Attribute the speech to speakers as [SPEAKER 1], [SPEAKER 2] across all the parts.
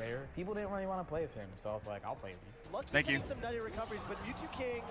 [SPEAKER 1] player. People didn't really want to play with him, so I was like, I'll play with you.
[SPEAKER 2] Thank you.
[SPEAKER 3] Some nutty recoveries, but Mewtwo King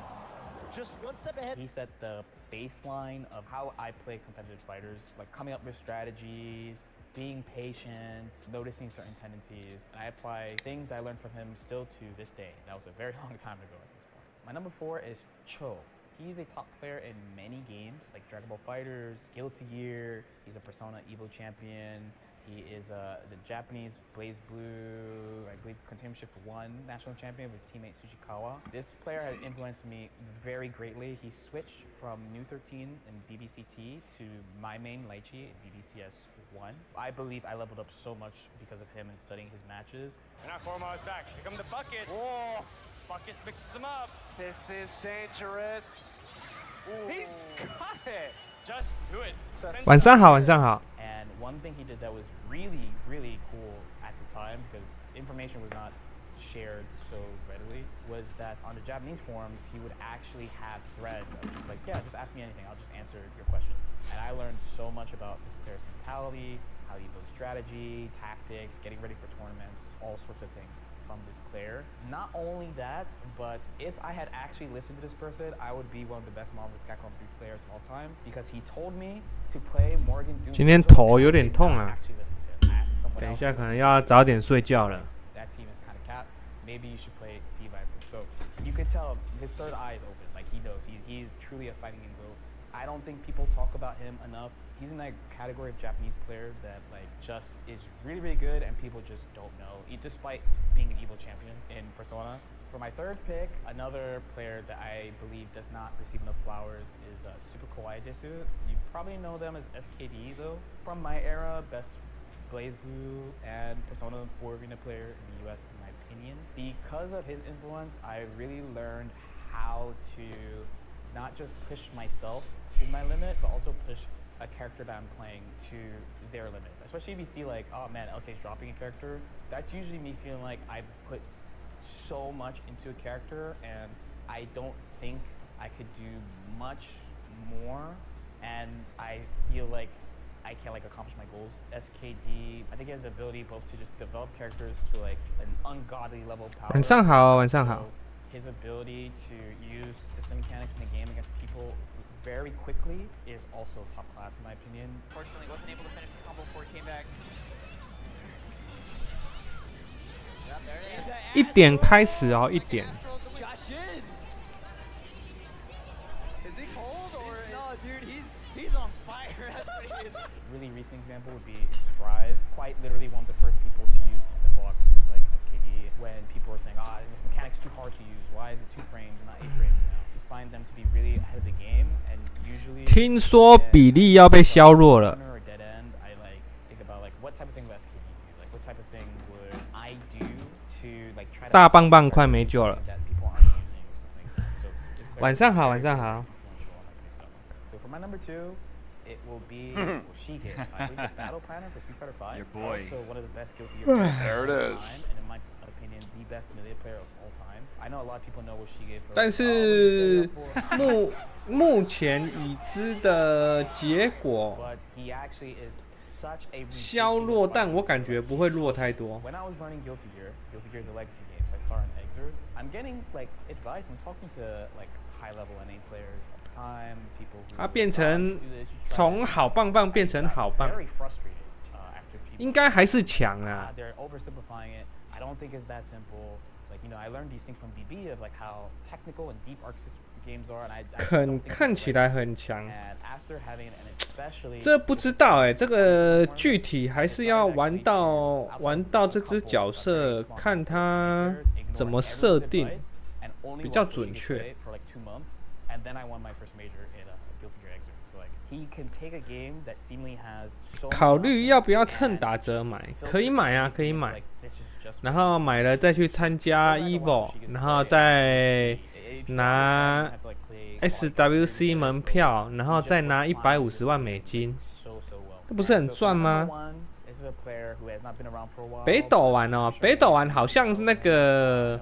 [SPEAKER 3] just one step ahead.
[SPEAKER 1] He set the baseline of how I play competitive fighters, like coming up with strategies, being patient, noticing certain tendencies. And I apply things I learned from him still to this day. That was a very long time ago at this point. My number 4 is Cho. He's a top player in many games, like Dragon Ball FighterZ, Guilty Gear. He's a Persona Evo champion. He is the Japanese Blaze Blue, I believe, Containment Shift 1 national champion with his teammate Tsuchikawa. This player has influenced me very greatly. He switched from New 13 in BBCT to my main Lychee in BBCS 1. I believe I leveled up so much because of him and studying his matches.
[SPEAKER 2] We're not 4 miles back. Here come the buckets. Whoa. Buckets mixes them up. This is dangerous. Ooh. He's got it. Just do it.
[SPEAKER 4] 晚上好，晚上好。
[SPEAKER 1] And one thing he did that was really, really cool at the time, because information was not shared so readily, was that on the Japanese forums, he would actually have threads of just like, yeah, just ask me anything, I'll just answer your questions. And I learned so much about this player's mentality, how he builds strategy, tactics, getting ready for tournaments, all sorts of things from this player. Not only that, but if I had actually listened to this person, I would be one of the best Marvel's Capcom 3 players of all time, because he told me to play Morgan Doom.
[SPEAKER 4] 今天头有点痛啊，
[SPEAKER 1] Actually listen to him. Ask someone
[SPEAKER 4] 等一
[SPEAKER 1] else
[SPEAKER 4] 下可能要早点睡觉了。
[SPEAKER 1] that team is kind of capped. Maybe you should play Sea Viper. So you could tell his third eye is open. Like he knows. He's truly a fighting Invo. I don't think people talk about him enough. He's in that category of Japanese player that like just is really, really good and people just don't know, despite being an Evo champion in Persona. For my third pick, another player that I believe does not receive enough flowers is Super Kawaii Desu. You probably know them as SKD though. From my era, best Blaze Blue and Persona 4 arena player in the US in my opinion. Because of his influence, I really learned how to not just push myself to my limit, but also push a character that I'm playing to their limit. Especially if you see like, oh man, LK's dropping a character, that's usually me feeling like I put so much into a character and I don't think I could do much more, and I feel like I can't like accomplish my goals. SKD, I think he has the ability both to just develop characters to like an ungodly level of power.
[SPEAKER 4] 晚上好，晚上好。
[SPEAKER 1] His ability to use system mechanics in the game against people very quickly is also top class in my opinion.
[SPEAKER 5] Fortunately, wasn't able to finish the combo before he came back. Yep, there it is.
[SPEAKER 4] 1点开始哦，1点。
[SPEAKER 5] Josh in. Is he cold or no, dude? He's on fire. That's what he is.
[SPEAKER 1] Really recent example would be Strive. Quite literally one of the first people to use instant block like SKD when people were saying, ah, this mechanic's too hard to use. Why is it 2 frames and not 8 frames now? Just find them to be really ahead of the game, and usually
[SPEAKER 4] 听说比例要被削弱了。
[SPEAKER 1] or dead end, I like think about like what type of thing would SKD do? Like what type of thing would I do to like try to
[SPEAKER 4] 大棒棒快没救了。
[SPEAKER 1] that people aren't using or something. So this player
[SPEAKER 4] 晚上好，晚上好。
[SPEAKER 1] So for my number 2, it will be Shige. I believe the battle planner for Street Fighter 5.
[SPEAKER 2] Your boy.
[SPEAKER 1] Also one of the best Guilty Gear players
[SPEAKER 6] There it
[SPEAKER 1] of all
[SPEAKER 6] is.
[SPEAKER 1] time, and in my opinion, the best melee player of all time. I know a lot of people know what Shige for.
[SPEAKER 4] 但是目前已知的结果
[SPEAKER 1] But he actually is such a
[SPEAKER 4] 削弱，但我感觉不会弱太多。
[SPEAKER 1] When I was learning Guilty Gear is a legacy game, so I started in Exert. I'm getting like advice. I'm talking to like high-level NA players all the time. People who
[SPEAKER 4] 它变成从好棒棒变成好棒，
[SPEAKER 1] very frustrated after people.
[SPEAKER 4] 应该还是强啊。
[SPEAKER 1] They're oversimplifying it. I don't think it's that simple. Like I learned these things from BB of like how technical and deep Arc System games are, and I don't think
[SPEAKER 4] 看起来很强。
[SPEAKER 1] And after having an especially
[SPEAKER 4] 这不知道哎，这个具体还是要玩到这只角色，看他怎么设定比较准确。
[SPEAKER 1] And then I won my first major in Guilty Gear Exert. So like he can take a game that seemingly has so
[SPEAKER 4] 考虑要不要趁打折买，可以买啊，可以买。然后买了再去参加 Evo， 然后再拿 SWC 门票，然后再拿150万美金，这不是很赚吗？北斗丸哦，北斗丸好像是那个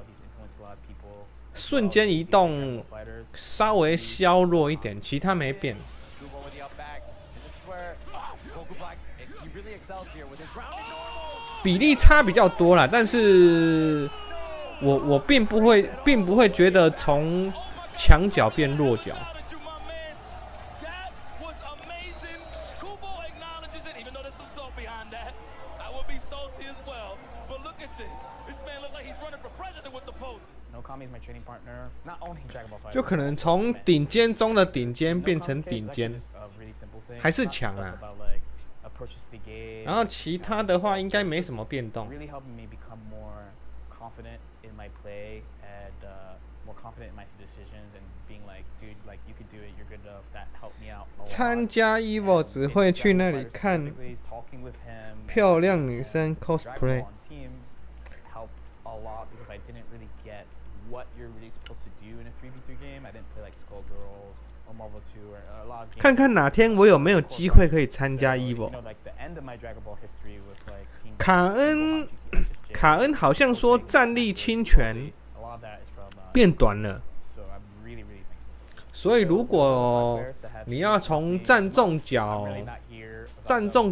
[SPEAKER 4] 瞬间移动稍微削弱一点，其他没变。
[SPEAKER 5] Google with the up back. And this is where Goku Black, he really excels here with his grounding normal.
[SPEAKER 4] 比例差比较多啦，但是我并不会觉得从强脚变弱脚。就可能从顶尖中的顶尖变成顶尖，还是强啊。然后其他的话应该没什么变动。参加 Evo 只会去那里看漂亮女生 cosplay。看看哪天我有没有机会可以参加 Evo。卡恩好像说战力侵权变短了，所以如果你要从站中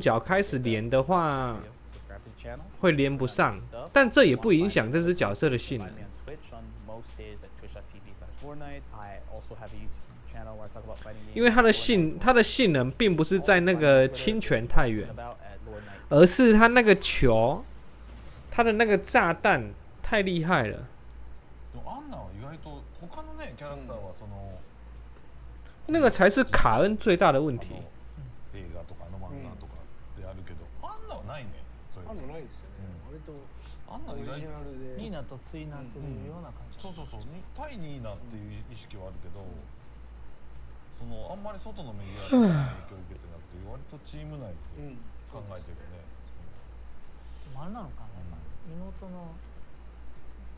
[SPEAKER 4] 脚开始连的话，会连不上，但这也不影响这只角色的性能。因为它的性能并不是在那个侵权太远，而是它那个球，它的那个炸弹太厉害了。那个才是卡恩最大的问题。
[SPEAKER 5] ニーナとツイナっていうような感じ。
[SPEAKER 6] そう対ニーナっていう意識はあるけど、あんまり外のメディアに影響を受けてなくて、割とチーム内で考えてるよね。
[SPEAKER 5] でもあれなのかな、妹の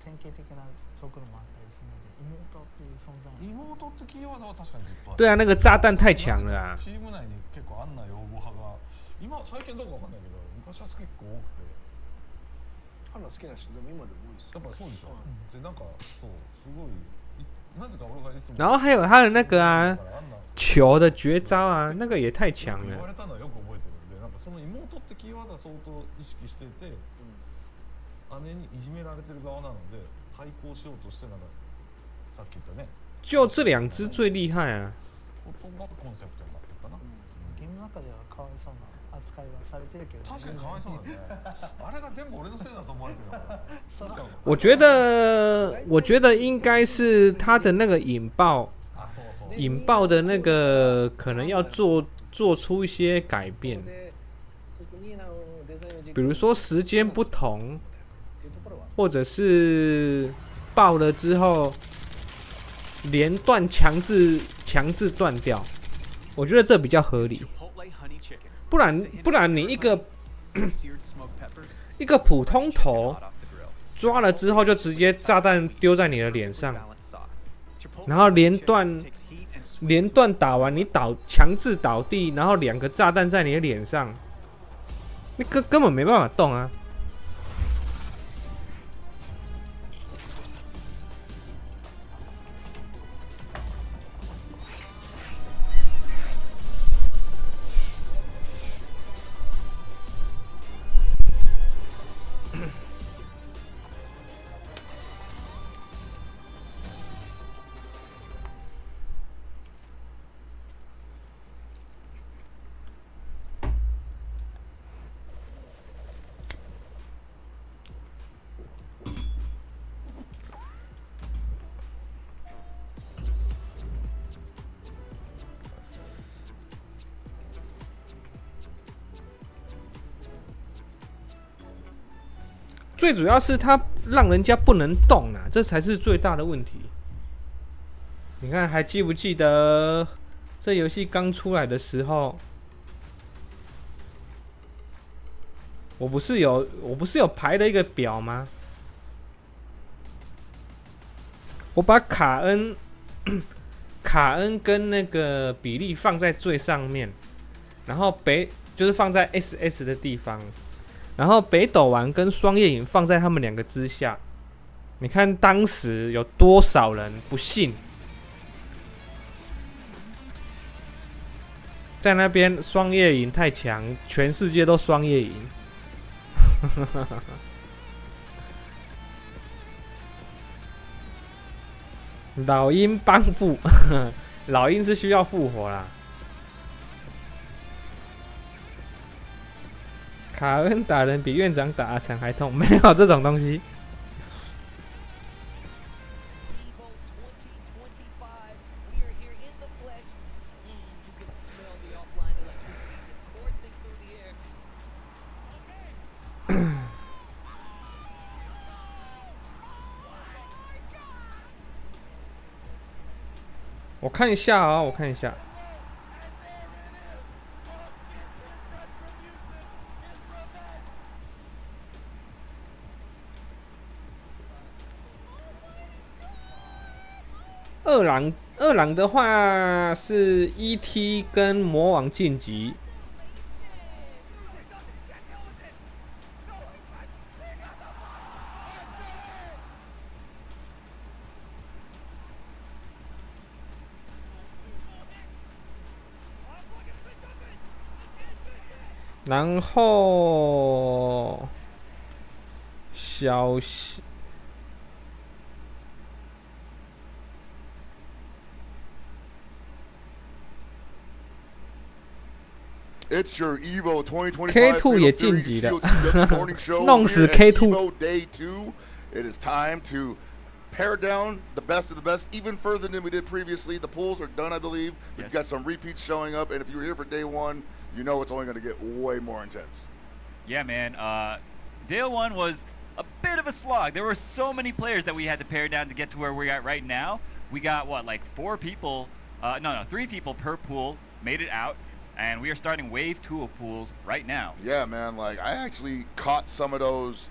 [SPEAKER 5] 典型的なトークルもあったりするので、妹っていう存在。
[SPEAKER 6] 妹ってキーワードは確かにずっとある。
[SPEAKER 4] 对啊，那个炸弹太强了啊。
[SPEAKER 6] チーム内に結構アンナ擁護派が、最近どうかわかんないけど、昔は結構多くて。
[SPEAKER 7] アンナ好きな人でも今でも多いですよ。
[SPEAKER 6] やっぱそうでしょ。でなんかそうすごい。
[SPEAKER 4] 然后还有他的那个啊，球的绝招啊，那个也太强了。就这两只最厉害啊。
[SPEAKER 5] ゲームの中ではかわいそうな扱いはされてるけど。
[SPEAKER 6] 確かにかわいそうだね。あれが全部俺のせいだと思われてるから。
[SPEAKER 4] 我觉得应该是他的那个引爆的那个可能要做出一些改变，比如说时间不同，或者是爆了之后连段强制断掉，我觉得这比较合理。不然你一个普通头抓了之后就直接炸弹丢在你的脸上，然后连段打完你强制倒地，然后2个炸弹在你的脸上，那根本没办法动啊。最主要是他让人家不能动啊，这才是最大的问题。你看，还记不记得这游戏刚出来的时候，我不是有排了一个表吗？我把卡恩跟那个比利放在最上面，然后就是放在 SS 的地方。然后北斗丸跟双叶影放在他们2个之下，你看当时有多少人不信，在那边双叶影太强，全世界都双叶影。老鹰帮复，老鹰是需要复活啦。卡恩打人比院长打阿成还痛，没有这种东西。我看一下啊、我看一下。二郎的话是 ET 跟魔王晋级。然后小。
[SPEAKER 8] It's your Evo 2025
[SPEAKER 4] K2 也晋级了，
[SPEAKER 8] show
[SPEAKER 4] 弄死
[SPEAKER 8] here at
[SPEAKER 4] K2。
[SPEAKER 8] Evo Day 2. It is time to pare down the best of the best, even further than we did previously. The pools are done, I believe. We've got some repeats showing up, and if you were here for day 1, you know it's only going to get way more intense.
[SPEAKER 9] Yeah, man. Day 1 was a bit of a slog. There were so many players that we had to pare down to get to where we're at right now. We got, what, like 4 people? No, 3 people per pool made it out. And we are starting wave 2 of pools right now.
[SPEAKER 8] Yeah, man. Like, I actually caught some of those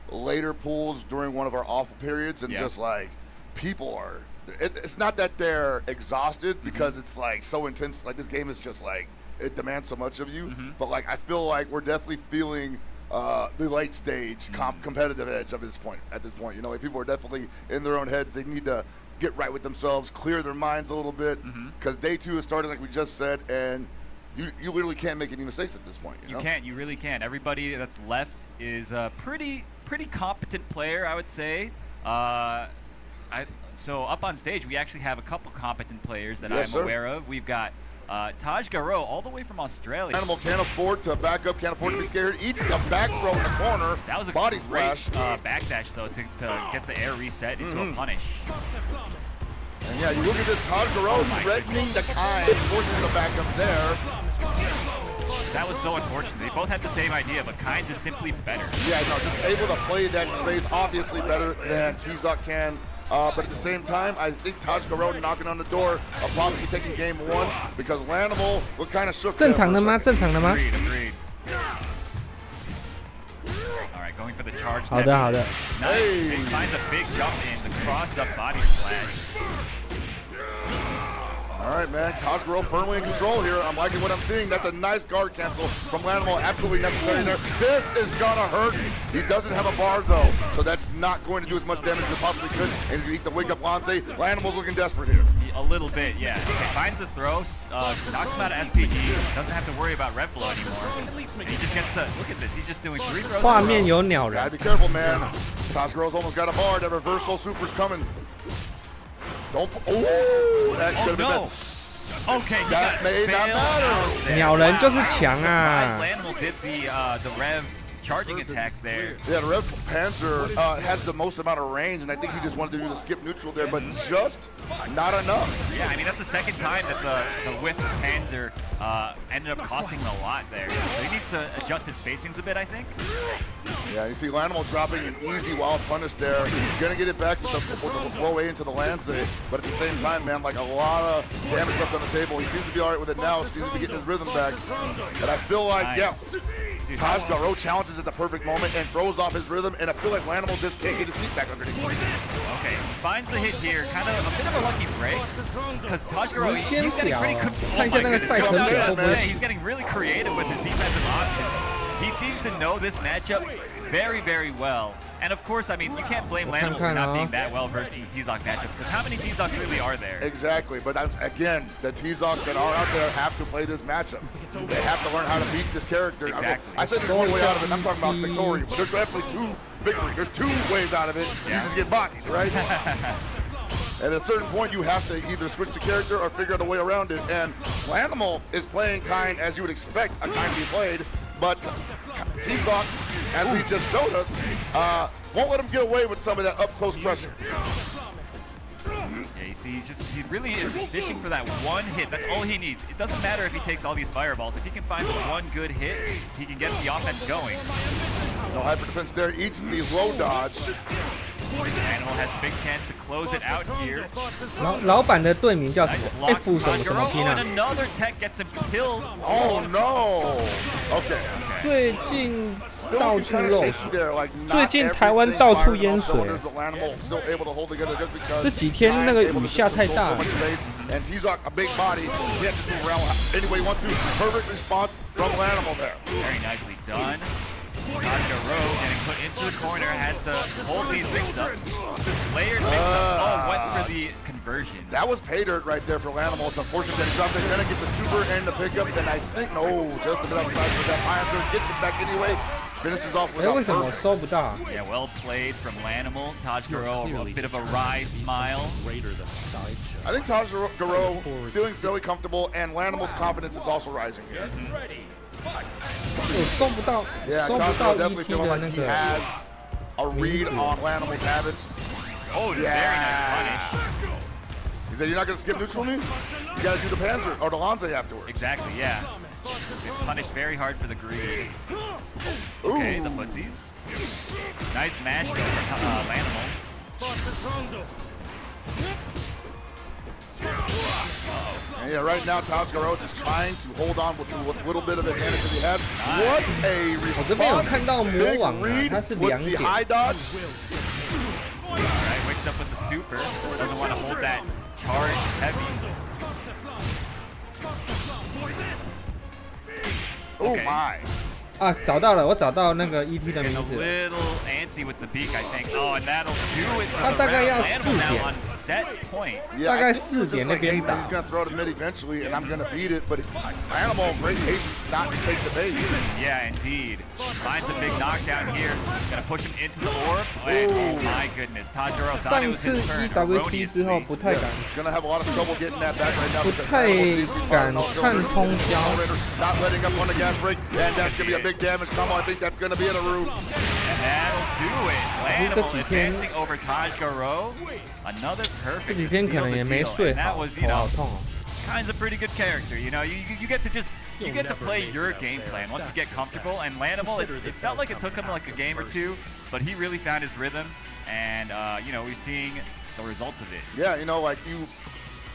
[SPEAKER 8] later pools during one of our awful periods, and just like people are. It's not that they're exhausted because it's like so intense. Like this game is just like it demands so much of you. But like I feel like we're definitely feeling the late stage competitive edge of this point. At this point, you know, like people are definitely in their own heads. They need to get right with themselves, clear their minds a little bit, because day 2 is starting, like we just said, and. You literally can't make any mistakes at this point. You know?
[SPEAKER 9] Can't. You really can't. Everybody that's left is a pretty competent player, I would say. So up on stage, we actually have a couple competent players that I'm aware of. We've got Taj Garo, all the way from Australia.
[SPEAKER 8] Animal can't afford to back up, can't afford to be scared. Eats a back throw in the corner.
[SPEAKER 9] That was a
[SPEAKER 8] body
[SPEAKER 9] great
[SPEAKER 8] splash.
[SPEAKER 9] Backdash, though, to get the air reset into a punish.
[SPEAKER 8] And yeah, you look at this, Taj Garo threatening the Kind, forcing him to back up there.
[SPEAKER 9] That was so unfortunate. They both had the same idea, but Kynes is simply better.
[SPEAKER 8] Yeah, no, just able to play that space, obviously better than T-Zuck can. But at the same time, I think Taj Garo knocking on the door of possibly taking game 1 because Lanimal looked kind of shook.
[SPEAKER 4] 正常的吗？正常的吗？
[SPEAKER 9] Agreed. All right, going for the charge.
[SPEAKER 4] 好的，好的。
[SPEAKER 9] Nice. He finds a big jump in the cross-up body splash.
[SPEAKER 8] All right, man. Taj Garo firmly in control here. I'm liking what I'm seeing. That's a nice guard cancel from Lanimal. Absolutely necessary there. This is gonna hurt. He doesn't have a bar though, so that's not going to do as much damage as it possibly could. And he's gonna eat the wake up Lanze. Lanimal's looking desperate here.
[SPEAKER 9] A little bit, yeah. Okay, finds the throw, knocks him out of SPG. Doesn't have to worry about red flow anymore. And he just gets to look at this. He's just doing 3 throws.
[SPEAKER 4] 画面有鸟人。
[SPEAKER 8] Gotta be careful, man. Taj Garo's almost got a bar. That reversal super's coming. Don't. Oh, that could have been.
[SPEAKER 9] Okay,
[SPEAKER 8] that may not matter.
[SPEAKER 4] 鸟人就是强啊。
[SPEAKER 9] Lanimal did the rev charging attack there.
[SPEAKER 8] Yeah, the Rev Panzer has the most amount of range, and I think he just wanted to do the skip neutral there, but just not enough.
[SPEAKER 9] Yeah, I mean, that's the second time that the whip Panzer ended up costing him a lot there. So he needs to adjust his spacings a bit, I think.
[SPEAKER 8] Yeah, you see Lanimal dropping an easy wild punish there. He's gonna get it back with the blow away into the Lanze, but at the same time, man, like a lot of damage left on the table. He seems to be all right with it now. Seems to be getting his rhythm back. But I feel like, yeah, Taj Garo challenges at the perfect moment and throws off his rhythm, and I feel like Lanimal just can't get his feet back underneath him.
[SPEAKER 9] Okay, finds the hit here, kind of a bit of a lucky break, because Taj Garo, he's getting pretty he's getting really creative with his defensive options. He seems to know this matchup very, very well. And of course, I mean, you can't blame Lanimal for not being that well versed in the T-Zoc matchup, because how many T-Zocs really are there?
[SPEAKER 8] Exactly, but again, the T-Zocs that are out there have to play this matchup. They have to learn how to beat this character.
[SPEAKER 9] Exactly.
[SPEAKER 8] I said there's one way out of it. I'm talking about victory, but there's definitely two victory. There's two ways out of it. You just get bodied, right? And at a certain point, you have to either switch the character or figure out a way around it. And Lanimal is playing kind as you would expect a kind to be played, but T-Zoc, as he just showed us, won't let him get away with some of that up-close pressure.
[SPEAKER 9] Yeah, you see, he really is just fishing for that one hit. That's all he needs. It doesn't matter if he takes all these fireballs. If he can find the one good hit, he can get the offense going.
[SPEAKER 8] No hyper defense there. Eats the low dodge.
[SPEAKER 9] Animal has a big chance to close it out here.
[SPEAKER 4] 老板的队名叫什么 ？F 什么什么 P 呢
[SPEAKER 9] ？Another tech gets him killed.
[SPEAKER 8] Oh no! Okay.
[SPEAKER 4] 最近到处漏水，最近台湾到处淹水。这几天那个雨下太大了。
[SPEAKER 8] And T-Zoc, a big body, can't just move around any way he wants to. Perfect response from Lanimal there.
[SPEAKER 9] Very nicely done. Tajiro getting put into the corner, has to hold these mix-ups. Layered mix-ups. Oh, went for the conversion.
[SPEAKER 8] That was pay dirt right there for Lanimal. It's unfortunate that he dropped it. Gonna get the super and the pickup, and I think, no, just a bit outside for that Pioneer. Gets it back anyway. Finishes off with
[SPEAKER 4] 为什么收不到
[SPEAKER 9] Yeah, well played from Lanimal. Tajiro, a bit of a wry smile.
[SPEAKER 8] I think Tajiro feeling fairly comfortable, and Lanimal's confidence is also rising here.
[SPEAKER 4] 我收不到，
[SPEAKER 8] Yeah,
[SPEAKER 4] 收不
[SPEAKER 8] Tajiro
[SPEAKER 4] 到
[SPEAKER 8] definitely
[SPEAKER 4] 1P
[SPEAKER 8] feeling
[SPEAKER 4] 的
[SPEAKER 8] like
[SPEAKER 4] 那
[SPEAKER 8] he
[SPEAKER 4] 个。
[SPEAKER 8] has a read on Lanimal's habits.
[SPEAKER 9] Oh, very nice punish.
[SPEAKER 8] He said, "You're not gonna skip neutral me? You gotta do the Panzer or the Lanze afterwards."
[SPEAKER 9] Exactly, yeah. Get punished very hard for the greed. Okay, the footsies. Nice match from Lanimal.
[SPEAKER 8] And yeah, right now Tajiro is just trying to hold on with what little bit of advantage that he has. What a
[SPEAKER 4] 我这边有
[SPEAKER 8] response!
[SPEAKER 4] 看到魔
[SPEAKER 8] Big
[SPEAKER 4] 网啊，
[SPEAKER 8] read
[SPEAKER 4] 它是
[SPEAKER 8] with
[SPEAKER 4] 2
[SPEAKER 8] the
[SPEAKER 4] 点。
[SPEAKER 8] high dodge.
[SPEAKER 9] Alright, wakes up with the super. Doesn't want to hold that charge heavy.
[SPEAKER 8] Oh
[SPEAKER 9] Okay.
[SPEAKER 8] my!
[SPEAKER 4] 啊，找到了，我找到那个 ET 的
[SPEAKER 9] Getting
[SPEAKER 4] 名
[SPEAKER 9] a
[SPEAKER 4] 字。
[SPEAKER 9] little antsy with the beak, I think. Oh, and that'll do it for
[SPEAKER 4] 他
[SPEAKER 9] the
[SPEAKER 4] 大概
[SPEAKER 9] round.
[SPEAKER 4] 要
[SPEAKER 9] Lanimal
[SPEAKER 4] 4
[SPEAKER 9] now
[SPEAKER 4] 点
[SPEAKER 9] on set point.
[SPEAKER 8] Yeah,
[SPEAKER 4] 大概
[SPEAKER 8] I think he was
[SPEAKER 4] 4 点
[SPEAKER 8] just
[SPEAKER 4] 那
[SPEAKER 8] like,
[SPEAKER 4] 边
[SPEAKER 8] hey,
[SPEAKER 4] 打
[SPEAKER 8] he's gonna throw to mid eventually, and I'm gonna beat it. But Lanimal, great patience, not to take the bait.
[SPEAKER 9] Yeah, indeed. Finds a big knockdown here. Gonna push him into the orb. And, oh my goodness. Tajiro thought it
[SPEAKER 4] 上
[SPEAKER 9] was
[SPEAKER 4] 次
[SPEAKER 9] his turn
[SPEAKER 4] EWC 之后
[SPEAKER 9] erroneously.
[SPEAKER 4] 不太敢，
[SPEAKER 8] Gonna have a lot of trouble getting that back right now.
[SPEAKER 4] 不
[SPEAKER 8] because
[SPEAKER 4] 太
[SPEAKER 8] Lanimal seems to be
[SPEAKER 4] 敢
[SPEAKER 8] firing all
[SPEAKER 4] 看
[SPEAKER 8] cylinders.
[SPEAKER 4] 通宵。
[SPEAKER 8] Not letting up on the gas brake, and that's gonna be a big damage combo. I think that's gonna be in a root.
[SPEAKER 9] And that'll do it. Lanimal
[SPEAKER 4] 这几天
[SPEAKER 9] advancing over Tajiro. Another
[SPEAKER 4] 这
[SPEAKER 9] perfect
[SPEAKER 4] 几
[SPEAKER 9] to
[SPEAKER 4] 天可
[SPEAKER 9] seal
[SPEAKER 4] 能
[SPEAKER 9] the
[SPEAKER 4] 也没
[SPEAKER 9] deal.
[SPEAKER 4] 睡
[SPEAKER 9] And that
[SPEAKER 4] 好，
[SPEAKER 9] was,
[SPEAKER 4] 头
[SPEAKER 9] you
[SPEAKER 4] 好
[SPEAKER 9] know,
[SPEAKER 4] 痛哦。
[SPEAKER 9] Kind's a pretty good character. You know, you get to just you get to play your game plan once you get comfortable. And Lanimal, it felt like it took him like a game or two, but he really found his rhythm. And you know, we're seeing the results of it.
[SPEAKER 8] Yeah, you know, like you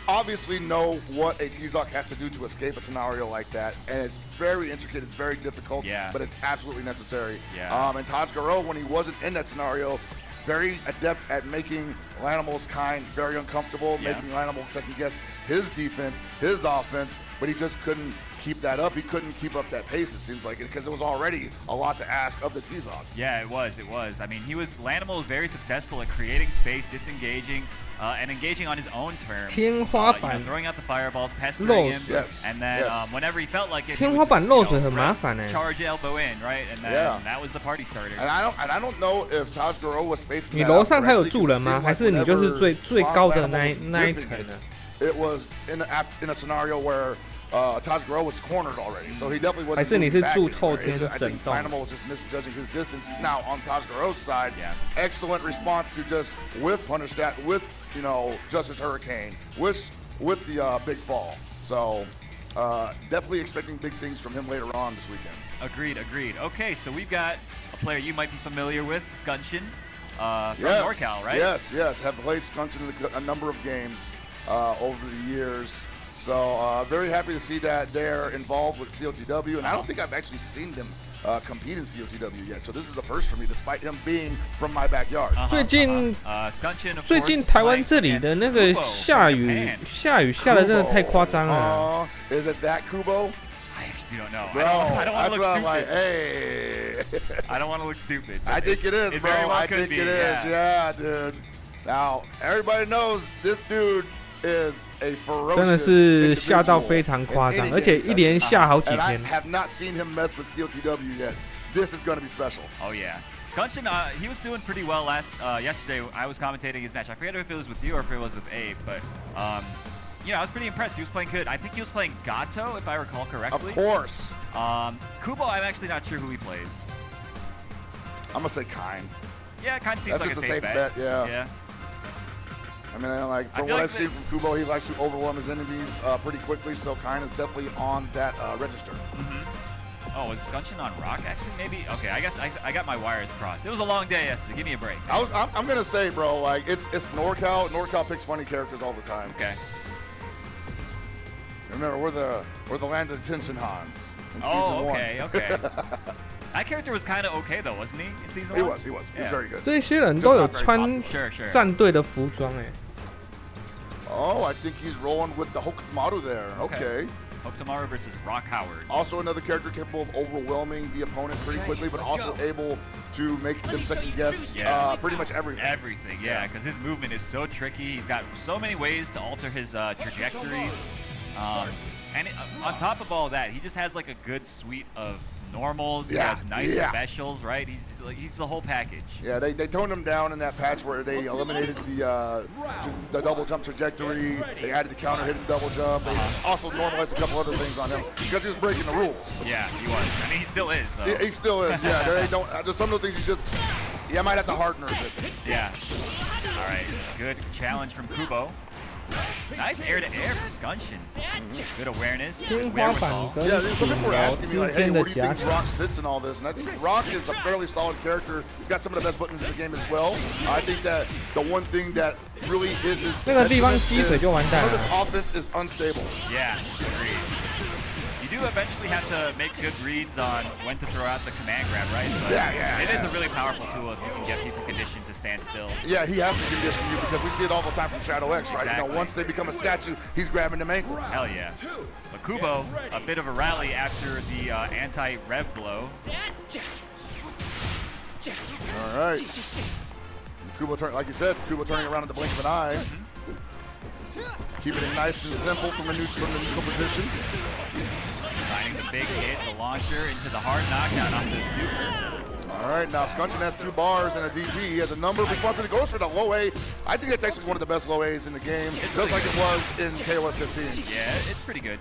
[SPEAKER 8] obviously know what a T-Zoc has to do to escape a scenario like that, and it's very intricate, it's very difficult,
[SPEAKER 9] Yeah.
[SPEAKER 8] but it's absolutely necessary.
[SPEAKER 9] Yeah.
[SPEAKER 8] And Tajiro, when he wasn't in that scenario, very adept at making Lanimal's kind very uncomfortable,
[SPEAKER 9] Yeah.
[SPEAKER 8] making Lanimal second guess his defense, his offense, but he just couldn't keep that up. He couldn't keep up that pace, it seems like, because it was already a lot to ask of the T-Zoc.
[SPEAKER 9] Yeah, it was. I mean, Lanimal was very successful at creating space, disengaging, and engaging on his own terms.
[SPEAKER 4] 天花板
[SPEAKER 9] throwing out the fireballs, pestering him,
[SPEAKER 8] Yes,
[SPEAKER 9] and then
[SPEAKER 8] yes.
[SPEAKER 9] Whenever he felt like it,
[SPEAKER 4] 天
[SPEAKER 9] he
[SPEAKER 4] 花
[SPEAKER 9] would
[SPEAKER 4] 板
[SPEAKER 9] just,
[SPEAKER 4] 漏
[SPEAKER 9] you
[SPEAKER 4] 水
[SPEAKER 9] know,
[SPEAKER 4] 很麻烦哎。
[SPEAKER 9] charge elbow in, right? And then
[SPEAKER 8] Yeah.
[SPEAKER 9] that was the party starter.
[SPEAKER 8] And I don't know if Tajiro was spacing
[SPEAKER 4] 你
[SPEAKER 8] that
[SPEAKER 4] 楼
[SPEAKER 8] out
[SPEAKER 4] 上还有
[SPEAKER 8] correctly,
[SPEAKER 4] 住人
[SPEAKER 8] because
[SPEAKER 4] 吗？
[SPEAKER 8] it
[SPEAKER 4] 还
[SPEAKER 8] seemed
[SPEAKER 4] 是你
[SPEAKER 8] like
[SPEAKER 4] 就是
[SPEAKER 8] whenever
[SPEAKER 4] 最高的
[SPEAKER 8] Lanimal
[SPEAKER 4] 那
[SPEAKER 8] was
[SPEAKER 4] 那一
[SPEAKER 8] whipping
[SPEAKER 4] 层
[SPEAKER 8] it,
[SPEAKER 4] 呢？
[SPEAKER 8] It was in a scenario where Tajiro was cornered already, so he definitely wasn't.
[SPEAKER 4] 还是你
[SPEAKER 8] moving
[SPEAKER 4] 是
[SPEAKER 8] back
[SPEAKER 4] 住
[SPEAKER 8] anymore.
[SPEAKER 4] 透天
[SPEAKER 8] It's
[SPEAKER 4] 就
[SPEAKER 8] I
[SPEAKER 4] 整
[SPEAKER 8] think
[SPEAKER 4] 栋？
[SPEAKER 8] Lanimal was just misjudging his distance. Now on Tajiro's side,
[SPEAKER 9] Yeah.
[SPEAKER 8] excellent response to just with punish that, with Justice Hurricane, with the big fall. So definitely expecting big things from him later on this weekend.
[SPEAKER 9] Agreed. Okay, so we've got a player you might be familiar with, Skunshin, from
[SPEAKER 8] Yes,
[SPEAKER 9] NorCal, right?
[SPEAKER 8] Yes. Have played Skunshin in a number of games over the years. So very happy to see that they're involved with COTW, and I don't think I've actually seen them compete in COTW yet. So this is the first for me, despite him being from my backyard.
[SPEAKER 4] 最近
[SPEAKER 9] Skunshin, of
[SPEAKER 4] 最
[SPEAKER 9] course,
[SPEAKER 4] 近台湾
[SPEAKER 9] playing
[SPEAKER 4] 这里
[SPEAKER 9] against
[SPEAKER 4] 的那个
[SPEAKER 9] Kubo
[SPEAKER 4] 下
[SPEAKER 9] from
[SPEAKER 4] 雨
[SPEAKER 9] Japan.
[SPEAKER 4] 下雨下的真的太夸张了。
[SPEAKER 8] Is it that Kubo?
[SPEAKER 9] you don't know.
[SPEAKER 8] Bro,
[SPEAKER 9] I don't want to look stupid.
[SPEAKER 8] Like, hey.
[SPEAKER 9] I don't want to look stupid.
[SPEAKER 8] I think it is,
[SPEAKER 9] it
[SPEAKER 8] bro.
[SPEAKER 9] Very well
[SPEAKER 8] I think it is. Yeah, dude. Now everybody knows this dude is a ferocious.
[SPEAKER 4] 真的是下到非常夸张，而且一连下好几
[SPEAKER 8] And I
[SPEAKER 4] 天。
[SPEAKER 8] have not seen him mess with COTW yet. This is going to be special.
[SPEAKER 9] Oh yeah. Skunshin, he was doing pretty well yesterday. I was commentating his match. I forget if it was with you or if it was with Abe, but you know, I was pretty impressed. He was playing good. I think he was playing Gato, if I recall correctly.
[SPEAKER 8] Of course.
[SPEAKER 9] Kubo, I'm actually not sure who he plays.
[SPEAKER 8] I'm gonna say Kine.
[SPEAKER 9] Yeah, kind of seems
[SPEAKER 8] That's
[SPEAKER 9] like
[SPEAKER 8] just a safe bet. Yeah.
[SPEAKER 9] Yeah.
[SPEAKER 8] I mean, like from what I've seen from Kubo, he likes to overwhelm his enemies pretty quickly. So Kine is definitely on that register.
[SPEAKER 9] Oh, was Skunshin on Rock? Actually, maybe. Okay, I guess I got my wires crossed. It was a long day yesterday. Give me a break.
[SPEAKER 8] I'm gonna say, bro, like it's NorCal. NorCal picks funny characters all the time.
[SPEAKER 9] Okay.
[SPEAKER 8] Remember, we're the land of detention Hans in season
[SPEAKER 9] okay,
[SPEAKER 8] 1.
[SPEAKER 9] okay. That character was kind of okay though, wasn't he? In season 1.
[SPEAKER 8] He was. He was very good.
[SPEAKER 4] 这些人都有穿战队的服装哎。
[SPEAKER 8] Oh, I think he's rolling with the Hokutomaru there. Okay.
[SPEAKER 9] Hokutomaru versus Rock Howard.
[SPEAKER 8] Also another character capable of overwhelming the opponent pretty quickly, but also able to make them second guess pretty much everything.
[SPEAKER 9] Everything, yeah, because his movement is so tricky. He's got so many ways to alter his trajectories. And on top of all that, he just has like a good suite of normals. He has nice specials, right? He's the whole package.
[SPEAKER 8] Yeah, they toned him down in that patch where they eliminated the double jump trajectory. They added the counter hidden double jump. They also normalized a couple other things on him because he was breaking the rules.
[SPEAKER 9] Yeah, he was. I mean, he still is, though.
[SPEAKER 8] He still is, yeah. They don't, there's some of the things you might have to harden her a bit.
[SPEAKER 9] Yeah. All right, good challenge from Kubo. Nice air-to-air from Skunshin. Good awareness.
[SPEAKER 4] Wherewithal.
[SPEAKER 8] Yeah, some people were asking me, like, hey, where do you think Rock sits in all this? And that's, Rock is a fairly solid character. He's got some of the best buttons in the game as well. I think that the one thing that really is his this offense is unstable.
[SPEAKER 9] Yeah, agreed. You do eventually have to make good reads on when to throw out the command grab, right? But it is a really powerful tool if you can get people conditioned to stand still.
[SPEAKER 8] Yeah, he has to condition you because we see it all the time from Shadow X, right?
[SPEAKER 9] Exactly.
[SPEAKER 8] You know, once they become a statue, he's grabbing them ankles.
[SPEAKER 9] Hell yeah. But Kubo, a bit of a rally after the anti-rev blow.
[SPEAKER 8] All right. Kubo, like you said, Kubo turning around in the blink of an eye. Keeping it nice and simple from the neutral position.
[SPEAKER 9] Finding the big hit, the launcher into the hard knockdown onto the super.
[SPEAKER 8] All right, now Skunshin has 2 bars and a DP. He has a number of responses. He goes for the low A. I think that's actually one of the best low A's in the game, just like it was in KOF 15.
[SPEAKER 9] Yeah, it's pretty good.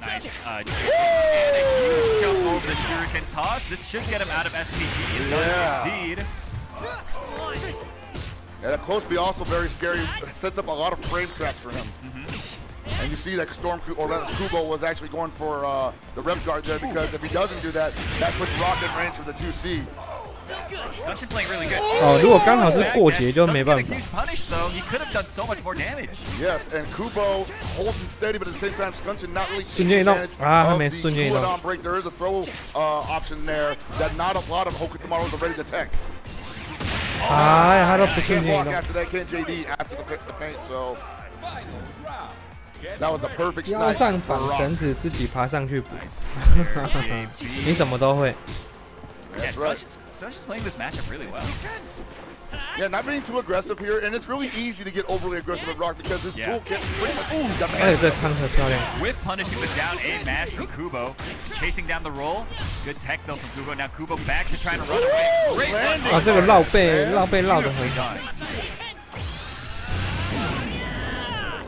[SPEAKER 9] Nice. And a huge jump over the Shuriken toss. This should get him out of SPG. It does indeed.
[SPEAKER 8] Yeah, that close B also very scary. It sets up a lot of frame traps for him. And you see that Kubo was actually going for the rev guard there because if he doesn't do that, that puts Rock in range for the 2C.
[SPEAKER 9] Skunshin playing really good.
[SPEAKER 4] 哦，如果刚好是过节就没办法。
[SPEAKER 9] Huge punish though. He could have done so much more damage.
[SPEAKER 8] Yes, and Kubo holding steady, but at the same time, Skunshin not really
[SPEAKER 4] 瞬间移动
[SPEAKER 8] advantage
[SPEAKER 4] 啊，还
[SPEAKER 8] of
[SPEAKER 4] 没
[SPEAKER 8] the
[SPEAKER 4] 瞬间移动。
[SPEAKER 8] cooldown break. There is a throw option there that not a lot of Hokutomaru's are ready to tech.
[SPEAKER 4] 哎，他都不瞬
[SPEAKER 8] Can't
[SPEAKER 4] 间移
[SPEAKER 8] walk
[SPEAKER 4] 动。
[SPEAKER 8] after that, can't JD after the paint, so that was the perfect
[SPEAKER 4] 腰
[SPEAKER 8] snipe
[SPEAKER 4] 上
[SPEAKER 8] for
[SPEAKER 4] 绑
[SPEAKER 8] Rock.
[SPEAKER 4] 绳子，自己爬上去补。你什么都会。
[SPEAKER 9] Yeah,
[SPEAKER 8] That's right.
[SPEAKER 9] Skunshin's playing this matchup really well.
[SPEAKER 8] Yeah, not being too aggressive here, and it's really easy to get overly aggressive with Rock because his toolkit pretty much got the
[SPEAKER 4] 而且这康特漂亮。
[SPEAKER 9] With punishing the down A mash from Kubo, chasing down the roll. Good tech though from Kubo. Now Kubo back to trying to run away. Great landing.
[SPEAKER 4] 啊，这个绕背绕得很好。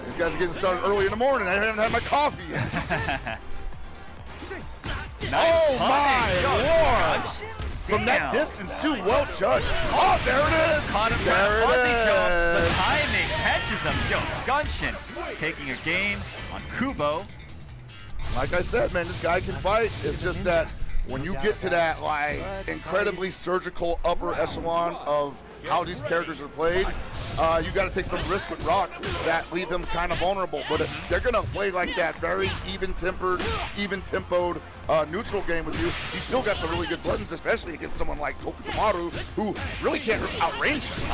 [SPEAKER 8] These guys are getting started early in the morning. I haven't had my coffee yet. Oh my lord! From that distance, too well judged. Oh, there it is!
[SPEAKER 9] Caught him
[SPEAKER 8] There it
[SPEAKER 9] jump. The
[SPEAKER 8] is!
[SPEAKER 9] timing catches him. Yo, Skunshin taking a game on Kubo.
[SPEAKER 8] Like I said, man, this guy can fight. It's just that when you get to that like incredibly surgical upper echelon of how these characters are played, you got to take some risk with Rock that leave him kind of vulnerable. But if they're gonna play like that very even-tempered, even-tempoed neutral game with you, he's still got some really good buttons, especially against someone like Hokutomaru, who really can't outrange him.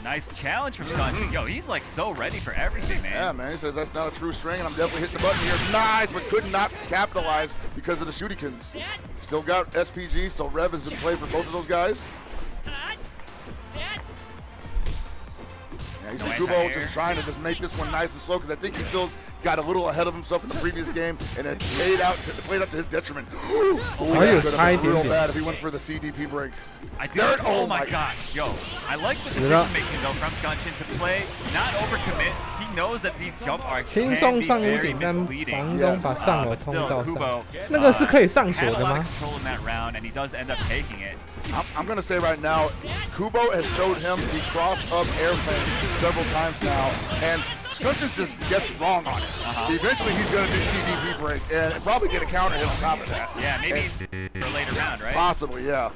[SPEAKER 9] Nice challenge from Scunch. Yo, he's like so ready for everything, man.
[SPEAKER 8] Yeah, man. He says that's not a true string, and I'm definitely hitting the button here. Nice, but could not capitalize because of the shootikins. Still got SPG, so Rev is in play for both of those guys. Yeah, you see Kubo just trying to just make this one nice and slow because I think he got a little ahead of himself in the previous game, and it played out to his detriment. Ooh, that could have been real bad if he went for the CDP break.
[SPEAKER 9] I think, oh my gosh, yo, I like the decision making though from Scunchin to play, not overcommit. He knows that these jump arcs can be very misleading.
[SPEAKER 4] But still,
[SPEAKER 9] Kubo
[SPEAKER 4] 那个是可以上锁的吗？
[SPEAKER 9] had a lot of control in that round, and he does end up taking it.
[SPEAKER 8] I'm going to say right now, Kubo has showed him the cross-up air feint several times now, and Scunchin just gets wrong on it. Eventually, he's going to do CDP break and probably get a counter hit on top of that.
[SPEAKER 9] Yeah, maybe he's for later round, right?
[SPEAKER 8] Possibly, yeah.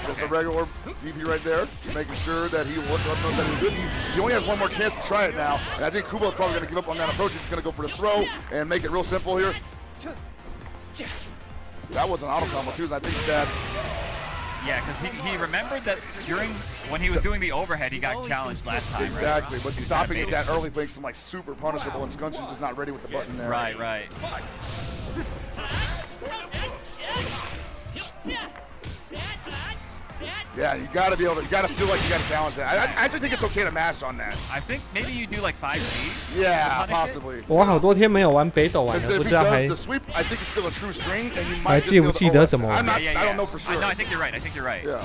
[SPEAKER 8] Just a regular DP right there, just making sure that he knows that he's good. He only has one more chance to try it now, and I think Kubo is probably going to give up on that approach. He's going to go for the throw and make it real simple here. That was an auto combo too, and I think that...
[SPEAKER 9] Yeah, because he remembered that when he was doing the overhead, he got challenged last time,
[SPEAKER 8] exactly,
[SPEAKER 9] right?
[SPEAKER 8] But stopping it that early makes him like super punishable, and Scunchin just not ready with the button there.
[SPEAKER 9] Right, right.
[SPEAKER 8] Yeah, you gotta feel like you gotta challenge that. I actually think it's okay to mash on that.
[SPEAKER 9] I think maybe you do like 5G.
[SPEAKER 8] Yeah, possibly.
[SPEAKER 4] 我好多天没有玩北斗玩了，
[SPEAKER 8] If
[SPEAKER 4] 不
[SPEAKER 8] he
[SPEAKER 4] 知道还
[SPEAKER 8] does the sweep, I think it's still a true string, and you
[SPEAKER 4] 还
[SPEAKER 8] might
[SPEAKER 4] 记不
[SPEAKER 8] just
[SPEAKER 4] 记得怎么玩？
[SPEAKER 8] I don't know for sure.
[SPEAKER 9] No, I think you're right. I think you're right.
[SPEAKER 8] Yeah.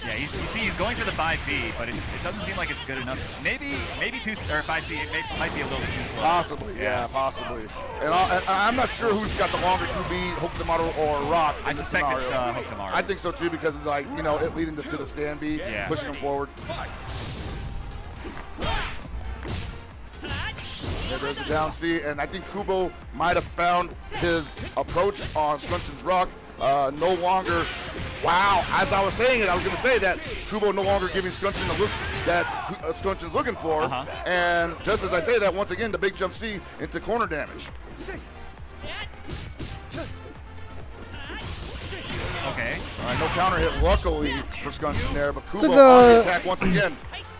[SPEAKER 9] Yeah, you see, he's going for the 5B, but it doesn't seem like it's good enough. Maybe 5C. It might be a little bit too slow.
[SPEAKER 8] Possibly, yeah, possibly. And I'm not sure who's got the longer 2B, Hookamaru or Rock.
[SPEAKER 9] I suspect it's Hookamaru.
[SPEAKER 8] I think so too, because it's like, it leading to the stand B, pushing him forward. There goes the down C, and I think Kubo might have found his approach on Scunchin's Rock. No longer, wow, as I was saying it, I was going to say that Kubo no longer giving Scunchin the looks that Scunchin's looking for. And just as I say that, once again, the big jump C into corner damage.
[SPEAKER 9] Okay.
[SPEAKER 8] All right, no counter hit, luckily for Scunchin there, but Kubo on the attack once again.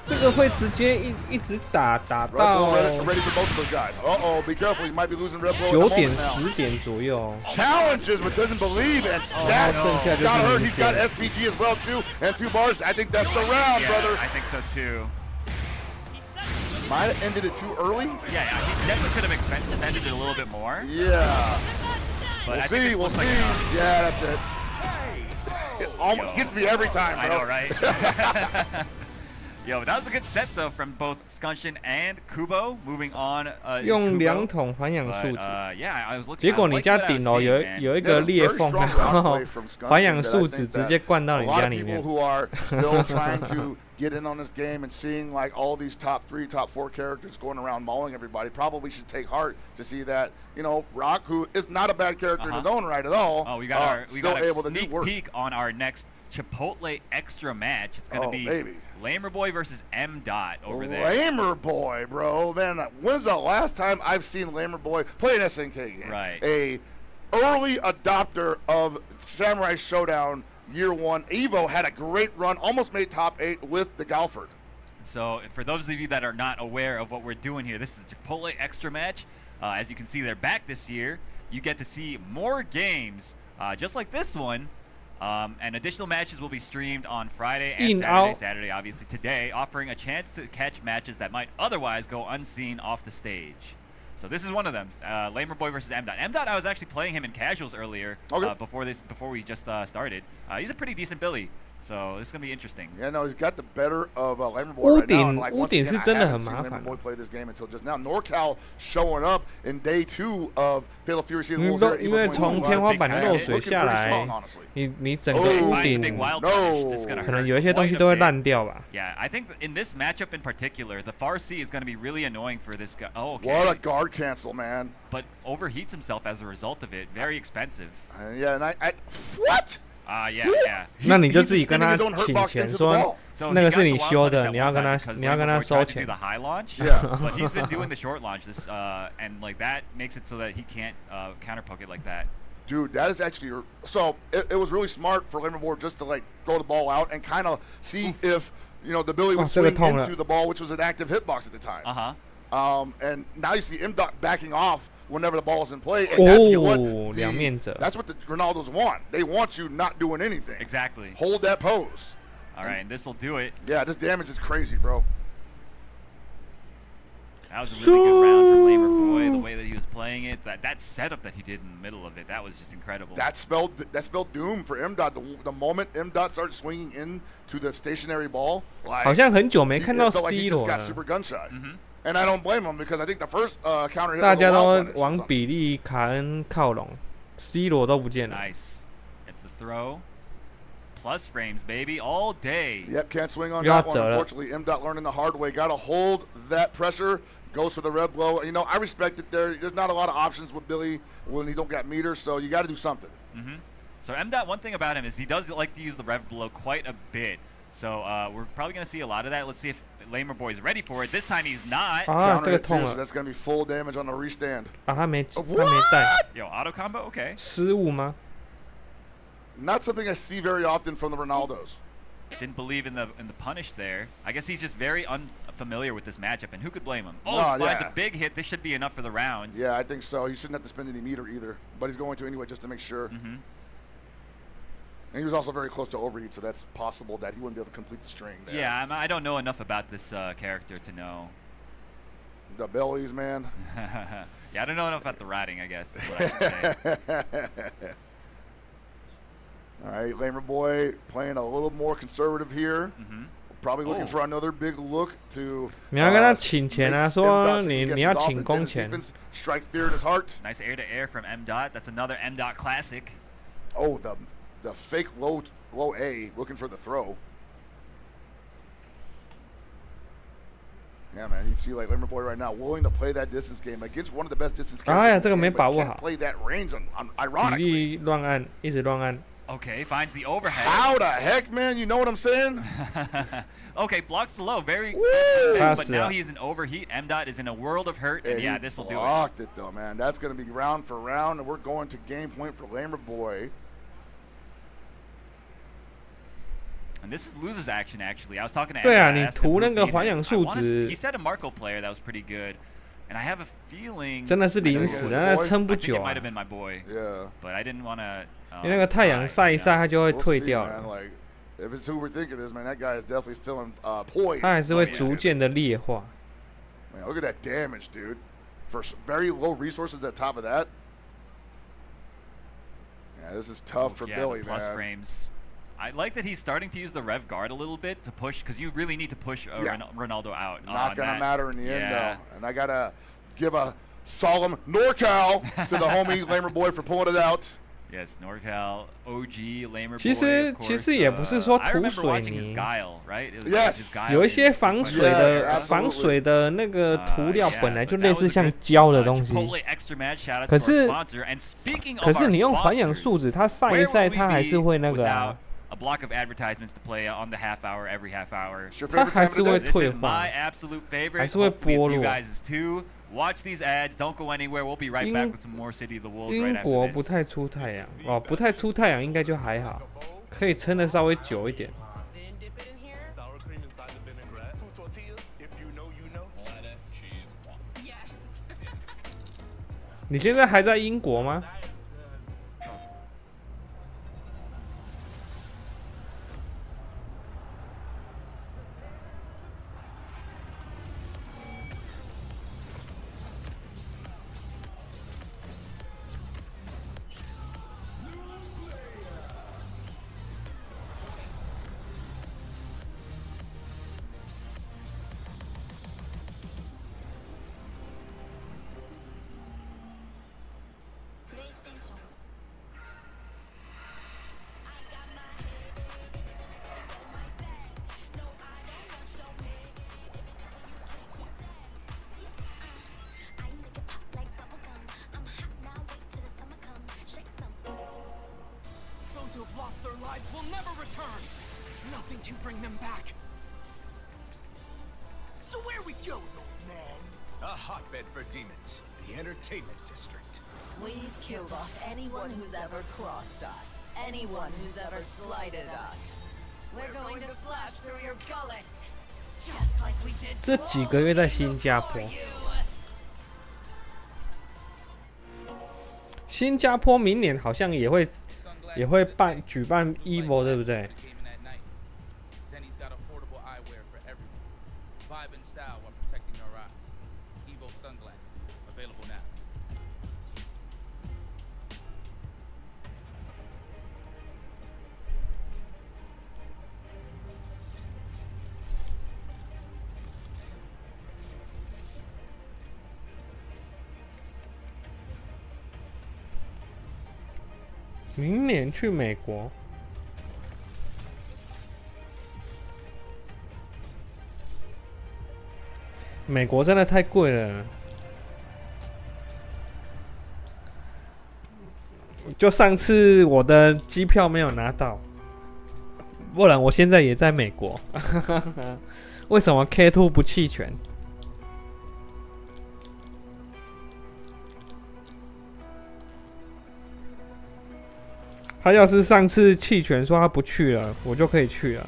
[SPEAKER 4] 这个会直接一直打到
[SPEAKER 8] ready for both of those guys. Uh-oh, be careful, you might be losing Red Bull
[SPEAKER 4] 9点10点左右。
[SPEAKER 8] Challenges but doesn't believe, and that got hurt. He's got SPG as well too, and 2 bars. I think that's the round, brother.
[SPEAKER 9] I think so too.
[SPEAKER 8] Might have ended it too early.
[SPEAKER 9] Yeah, he definitely could have extended it a little bit more.
[SPEAKER 8] Yeah.
[SPEAKER 9] But
[SPEAKER 8] We'll see. Yeah, that's it. It almost gets me every time, bro.
[SPEAKER 9] I know, right? Yo, that was a good set though from both Scunchin and Kubo. Moving on,
[SPEAKER 4] 用2桶环氧树脂。
[SPEAKER 9] Yeah, I was looking.
[SPEAKER 4] 结果你家顶楼有一个裂缝，然后环氧树脂直接灌到你家里面。
[SPEAKER 8] A lot of people who are still trying to get in on this game and seeing like all these top 3, top 4 characters going around mauling everybody probably should take heart to see that, Rock, who is not a bad character in his own right at all,
[SPEAKER 9] we got
[SPEAKER 8] able
[SPEAKER 9] a
[SPEAKER 8] to
[SPEAKER 9] sneak
[SPEAKER 8] do work.
[SPEAKER 9] peek on our next Chipotle extra match. It's going to be Lamer Boy versus M. Dot over there.
[SPEAKER 8] Lamer Boy, bro. Man, when's the last time I've seen Lamer Boy play an SNK game?
[SPEAKER 9] Right.
[SPEAKER 8] A early adopter of Samurai Showdown Year 1. Evo had a great run, almost made top 8 with the Galford.
[SPEAKER 9] So for those of you that are not aware of what we're doing here, this is the Chipotle extra match. As you can see, they're back this year. You get to see more games, just like this one. And additional matches will be streamed on Friday and Saturday, obviously today, offering a chance to catch matches that might otherwise go unseen off the stage. So this is one of them, Lamer Boy versus M. Dot. M. Dot, I was actually playing him in casuals earlier, before we just started. He's a pretty decent Billy. So this is gonna be interesting.
[SPEAKER 8] Yeah, no, he's got the better of Lamer Boy right now. And like, once again,
[SPEAKER 4] 是真的很
[SPEAKER 8] I
[SPEAKER 4] 麻
[SPEAKER 8] haven't seen
[SPEAKER 4] 烦
[SPEAKER 8] Lamer Boy play this game until just now. NorCal showing up in day 2 of Fatal Fury Season 1.
[SPEAKER 4] 因为从天花板漏水下来，你整个屋顶可能有一些东西都会烂掉吧。
[SPEAKER 9] Yeah, I think in this matchup in particular, the Far C is going to be really annoying for this guy. Oh, okay.
[SPEAKER 8] What a guard cancel, man.
[SPEAKER 9] But overheats himself as a result of it. Very expensive.
[SPEAKER 8] Yeah, and I what?
[SPEAKER 9] Yeah.
[SPEAKER 4] 那你就自己跟他请钱，说那个是你修的，你要跟他收钱。
[SPEAKER 9] The high launch, but he's been doing the short launch. And like that makes it so that he can't counter poke it like that.
[SPEAKER 8] Dude, that is actually so. It was really smart for Lammerboy just to like throw the ball out and kind of see if the Billy would swing into the ball, which was an active hitbox at the time. And now you see M. backing off whenever the ball is in play, and that's what the Ronaldos want. They want you not doing anything.
[SPEAKER 9] Exactly.
[SPEAKER 8] Hold that pose.
[SPEAKER 9] All right, and this will do it.
[SPEAKER 8] Yeah, this damage is crazy, bro.
[SPEAKER 9] That was a really good round from Lammerboy. The way that he was playing it, that setup that he did in the middle of it, that was just incredible.
[SPEAKER 8] That spelled doom for M. The moment M. started swinging into the stationary ball, like,
[SPEAKER 4] 好像很久没看到
[SPEAKER 8] he
[SPEAKER 4] C
[SPEAKER 8] just
[SPEAKER 4] 罗
[SPEAKER 8] got
[SPEAKER 4] 了。
[SPEAKER 8] super gun shy. And I don't blame him because I think the first counter hit
[SPEAKER 4] 大
[SPEAKER 8] was a
[SPEAKER 4] 家
[SPEAKER 8] wild
[SPEAKER 4] 都
[SPEAKER 8] punish.
[SPEAKER 4] 往比利卡恩靠拢 ，C 罗都不见了。
[SPEAKER 9] Nice. It's the throw. Plus frames, baby, all day.
[SPEAKER 8] Yep, can't swing on
[SPEAKER 4] 又要
[SPEAKER 8] that one.
[SPEAKER 4] 折了。
[SPEAKER 8] Unfortunately, M. learning the hard way. Got to hold that pressure. Goes for the red blow. I respect it there. There's not a lot of options with Billy when he don't got meters, so you got to do something.
[SPEAKER 9] So M. one thing about him is he does like to use the rev blow quite a bit. So we're probably going to see a lot of that. Let's see if Lammerboy is ready for it. This time he's not.
[SPEAKER 4] 啊，
[SPEAKER 8] Counter
[SPEAKER 4] 这个
[SPEAKER 8] hit
[SPEAKER 4] 痛
[SPEAKER 8] too, so
[SPEAKER 4] 了
[SPEAKER 8] that's going to be full damage on the restand.
[SPEAKER 4] 啊！他没带，
[SPEAKER 9] Yo, auto combo? Okay.
[SPEAKER 4] 失误吗？
[SPEAKER 8] Not something I see very often from the Ronaldos.
[SPEAKER 9] Didn't believe in the punish there. I guess he's just very unfamiliar with this matchup, and who could blame him? Oh,
[SPEAKER 8] No,
[SPEAKER 9] finds
[SPEAKER 8] yeah.
[SPEAKER 9] a big hit. This should be enough for the rounds.
[SPEAKER 8] Yeah, I think so. He shouldn't have to spend any meter either, but he's going to anyway just to make sure. And he was also very close to overheat, so that's possible that he wouldn't be able to complete the string there.
[SPEAKER 9] Yeah, I don't know enough about this character to know.
[SPEAKER 8] The bellies, man.
[SPEAKER 9] Yeah, I don't know enough about the riding, I guess, is what I should say.
[SPEAKER 8] All right, Lammerboy playing a little more conservative here. Probably looking for another big look to
[SPEAKER 4] 你要跟他请钱啊，说你要请工钱。
[SPEAKER 8] Strike fear in his heart.
[SPEAKER 9] Nice air to air from M. That's another M. classic.
[SPEAKER 8] Oh, the fake low A looking for the throw. Yeah, man, you see like Lammerboy right now willing to play that distance game against one of the best distance games.
[SPEAKER 4] 哎呀，这个没
[SPEAKER 8] but
[SPEAKER 4] 把握
[SPEAKER 8] can't
[SPEAKER 4] 好。
[SPEAKER 8] play that range on
[SPEAKER 4] 比
[SPEAKER 8] ironically.
[SPEAKER 4] 利乱按，一直乱按。
[SPEAKER 9] Okay, finds the overhead.
[SPEAKER 8] How the heck, man? You know what I'm saying?
[SPEAKER 9] Okay, blocks the low. Very
[SPEAKER 8] Woo!
[SPEAKER 9] but now he's in overheat. M. is in a world of hurt, and yeah, this will do it.
[SPEAKER 8] Blocked it though, man. That's going to be round for round, and we're going to game point for Lammerboy.
[SPEAKER 9] And this is losers action, actually. I was talking to
[SPEAKER 4] 对啊，
[SPEAKER 9] M.
[SPEAKER 4] 你涂那个环氧树脂
[SPEAKER 9] He said a Marco player that was pretty good, and I have a feeling
[SPEAKER 4] 真的是临时的，那撑不
[SPEAKER 9] I think
[SPEAKER 4] 久
[SPEAKER 9] it
[SPEAKER 4] 啊
[SPEAKER 9] might have。been my boy,
[SPEAKER 8] Yeah.
[SPEAKER 9] but I didn't want to.
[SPEAKER 4] 因为那个太阳晒一晒，它就会
[SPEAKER 8] We'll
[SPEAKER 4] 退
[SPEAKER 8] see,
[SPEAKER 4] 掉
[SPEAKER 8] man.
[SPEAKER 4] 了。
[SPEAKER 8] Like, if it's who we're thinking it is, man, that guy is definitely feeling poised.
[SPEAKER 4] 它还是会逐渐的劣化。
[SPEAKER 8] Man, look at that damage, dude. For very low resources at top of that. Yeah, this is tough for
[SPEAKER 9] yeah,
[SPEAKER 8] Billy,
[SPEAKER 9] the plus
[SPEAKER 8] man.
[SPEAKER 9] frames. I like that he's starting to use the rev guard a little bit to push, because you really need to push Ronaldo out.
[SPEAKER 8] Not going to matter in the end,
[SPEAKER 9] yeah.
[SPEAKER 8] though. And I got to give a solemn NorCal to the homie Lammerboy for pulling it out.
[SPEAKER 9] Yes, NorCal, OG, Lammerboy.
[SPEAKER 4] 其实也不是说涂水泥，
[SPEAKER 8] Yes.
[SPEAKER 4] 有一些防水的那个涂料本来就类似像胶的东西。可是你用环氧树脂，它晒一晒，它还是会那个啊。
[SPEAKER 9] A block of advertisements to play on the half hour every half hour.
[SPEAKER 4] 它还是会退
[SPEAKER 9] This is
[SPEAKER 4] 化，
[SPEAKER 9] my absolute favorite.
[SPEAKER 4] 还是会
[SPEAKER 9] Hopefully
[SPEAKER 4] 剥
[SPEAKER 9] it's you
[SPEAKER 4] 落。
[SPEAKER 9] guys too. Watch these ads. Don't go anywhere. We'll be right back with some more City of the Wolves right
[SPEAKER 4] 英
[SPEAKER 9] after
[SPEAKER 4] 国
[SPEAKER 9] this.
[SPEAKER 4] 不太出太阳哦，不太出太阳应该就还好，可以撑得稍微久一点。
[SPEAKER 2] Sour cream inside the vinaigrette. Two tortillas, if you know, you know. Lettuce, cheese, Yes.
[SPEAKER 4] 你现在还在英国吗？
[SPEAKER 2] Those who have lost their lives will never return. Nothing can bring them back. So where we going, old man? A hotbed for demons.
[SPEAKER 10] the entertainment district.
[SPEAKER 11] We've killed off anyone who's ever crossed us. Anyone who's ever slighted us. We're going to slash through your gullets. Just like we did
[SPEAKER 4] 这几个月在新加坡。新加坡明年好像也会举办 Evo， 对不对？ 明年去美国，美国真的太贵了。就上次我的机票没有拿到，不然我现在也在美国。为什么 K2 不弃权？ 他要是上次弃权说他不去了，我就可以去了。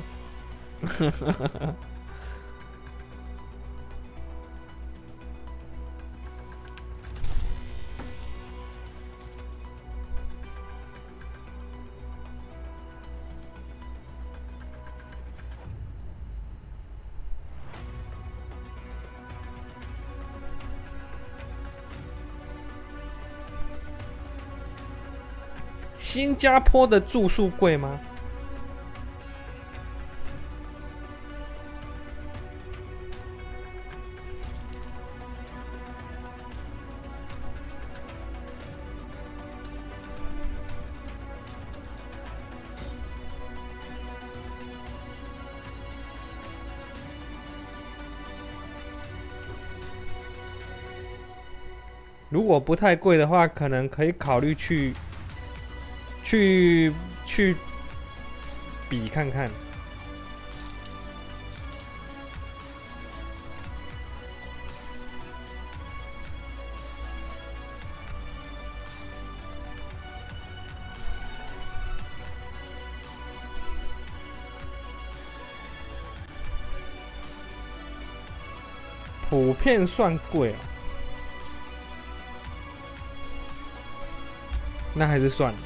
[SPEAKER 4] 新加坡的住宿贵吗？如果不太贵的话，可能可以考虑去比看看。普遍算贵哦，那还是算了。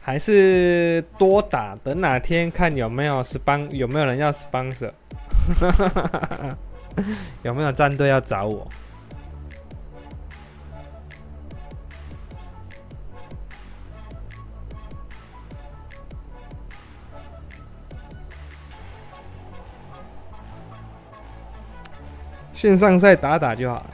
[SPEAKER 4] 还是多打，等哪天看有没有人要 sponsor， 有没有战队要找我？线上赛打打就好了。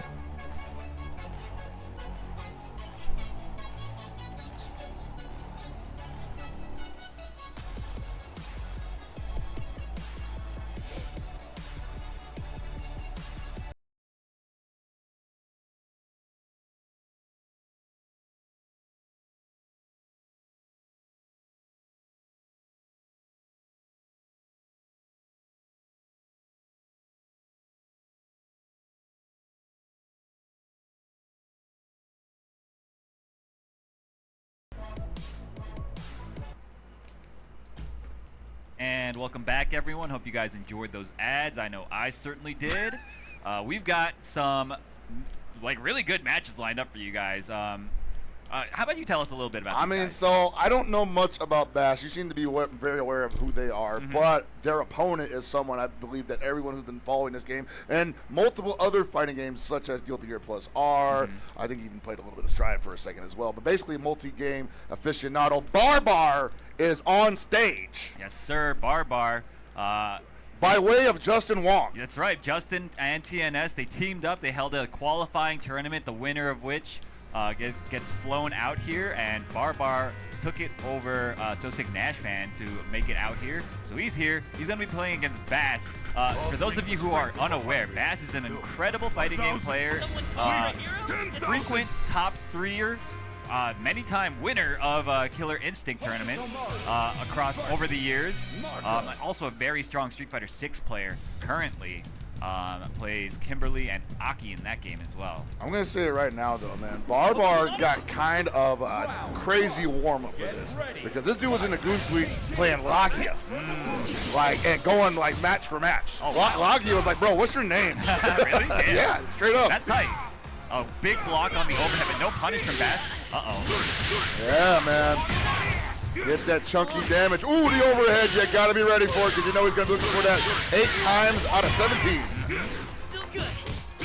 [SPEAKER 9] And welcome back, everyone. Hope you guys enjoyed those ads. I know I certainly did. We've got some really good matches lined up for you guys. How about you tell us a little bit about these guys?
[SPEAKER 8] So I don't know much about Bash. You seem to be very aware of who they are, but their opponent is someone I believe that everyone who's been following this game and multiple other fighting games such as Guilty Gear Plus R, I think he even played a little bit of Strive for a second as well, but basically multi-game aficionado. Barbar is on stage.
[SPEAKER 9] Yes, sir. Barbar.
[SPEAKER 8] By way of Justin Wong.
[SPEAKER 9] That's right. Justin and TNS, they teamed up. They held a qualifying tournament, the winner of which gets flown out here, and Barbar took it over Sosik Nashman to make it out here. So he's here. He's going to be playing against Bass. For those of you who are unaware, Bass is an incredible fighting game player, frequent top 3er, many-time winner of Killer Instinct tournaments across over the years. Also a very strong Street Fighter 6 player currently. Plays Kimberly and Aki in that game as well.
[SPEAKER 8] I'm going to say it right now, though, man. Barbar got kind of a crazy warm-up for this. Because this dude was in the Goon Suite playing Lagia. Like, and going, like, match for match.
[SPEAKER 9] Oh, wow.
[SPEAKER 8] Lagia was like, bro, what's your name?
[SPEAKER 9] Really?
[SPEAKER 8] Yeah, straight up.
[SPEAKER 9] That's tight. A big block on the overhead, but no punish from Bass. Uh-oh.
[SPEAKER 8] Yeah, man. Get that chunky damage. Ooh, the overhead. You got to be ready for it because you know he's going to be looking for that 8 times out of 17.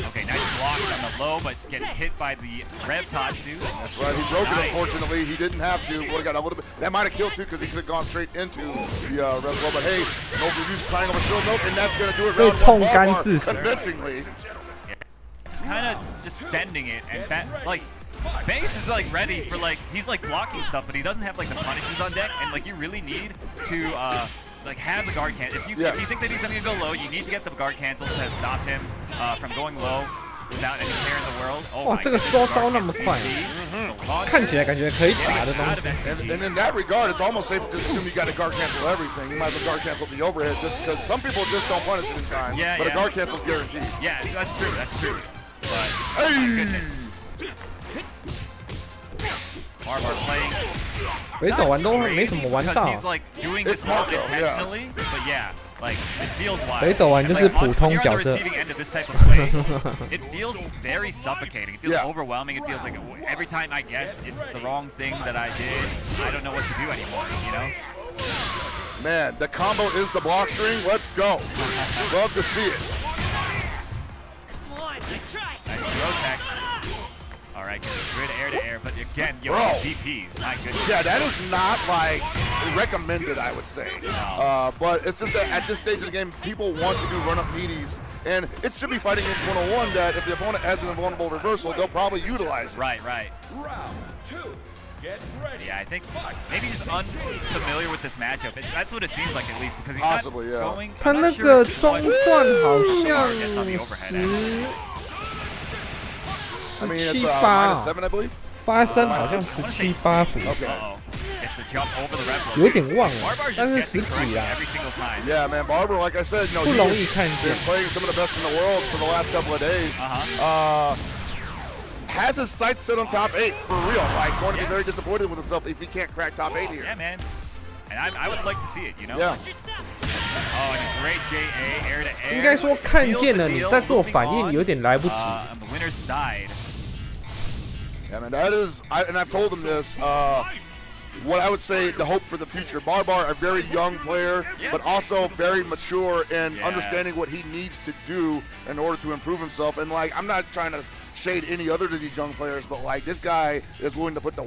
[SPEAKER 9] Okay, nice block on the low, but gets hit by the Rev Tatsu.
[SPEAKER 8] That's right. He broke it, unfortunately. He didn't have to. Would have got a little bit. That might have killed, too, because he could have gone straight into the Rev low. But, hey, no reduced triangle, but still nope, and that's going to do it round 1 Barbar, convincingly.
[SPEAKER 9] Yeah. Just kind of just sending it. And like, Banks is like ready for like, he's like blocking stuff, but he doesn't have like the punishes on deck, and like you really need to like have the guard cancel. If you think that he's gonna go low, you need to get the guard cancels to stop him from going low without any care in the world. Oh
[SPEAKER 4] 哇，这个收招那么快，看起来感觉可以打的东西。
[SPEAKER 8] And in that regard, it's almost safe to just assume you got to guard cancel everything. You might as well guard cancel the overhead just because some people just don't punish it in time.
[SPEAKER 9] Yeah,
[SPEAKER 8] but a guard cancel is guaranteed.
[SPEAKER 9] Yeah, that's true. That's true. But
[SPEAKER 8] hey!
[SPEAKER 9] my goodness. Barbar playing.
[SPEAKER 4] 北斗玩都没什么玩到。
[SPEAKER 9] He's like doing this all intentionally, but yeah, like it feels wild.
[SPEAKER 4] 北斗玩就是普通角色。
[SPEAKER 9] It feels very suffocating. It feels overwhelming. It feels like every time I guess it's the wrong thing that I did, I don't know what to do anymore. You know?
[SPEAKER 8] Man, the combo is the block string. Let's go. Love to see it.
[SPEAKER 9] Nice throw tech. All right, good air to air, but again, yo, DPs, my goodness.
[SPEAKER 8] Yeah, that is not like recommended, I would say.
[SPEAKER 9] No.
[SPEAKER 8] But it's just that at this stage of the game, people want to do run-up meaties, and it should be fighting in 101 that if the opponent has an invulnerable reversal, they'll probably utilize it.
[SPEAKER 9] Right, right. Round 2. Get ready. Yeah, I think maybe he's unfamiliar with this matchup. That's what it seems like at least because he's
[SPEAKER 8] possibly,
[SPEAKER 9] not going.
[SPEAKER 4] 他那个中段好像17、8
[SPEAKER 8] 7, I believe.
[SPEAKER 4] 发生好像17、8伏，有点忘了，但是10几啦。
[SPEAKER 8] Yeah, man, Barbar, like I said, you know,
[SPEAKER 4] 不容易看见。
[SPEAKER 8] been playing some of the best in the world for the last couple of days. Has his sights set on top 8 for real. Like, going to be very disappointed with himself if he can't crack top 8 here.
[SPEAKER 9] Yeah, man. And I would like to see it, you know.
[SPEAKER 8] Yeah.
[SPEAKER 9] Oh, and a great JA air to air.
[SPEAKER 4] 应该说看见了，你再做反应有点来不及。
[SPEAKER 9] On the winner's side.
[SPEAKER 8] Yeah, man, that is, and I've told him this, what I would say the hope for the future. Barbar, a very young player, but also very mature in understanding what he needs to do in order to improve himself. And, like, I'm not trying to shade any other of these young players, but, like, this guy is willing to put the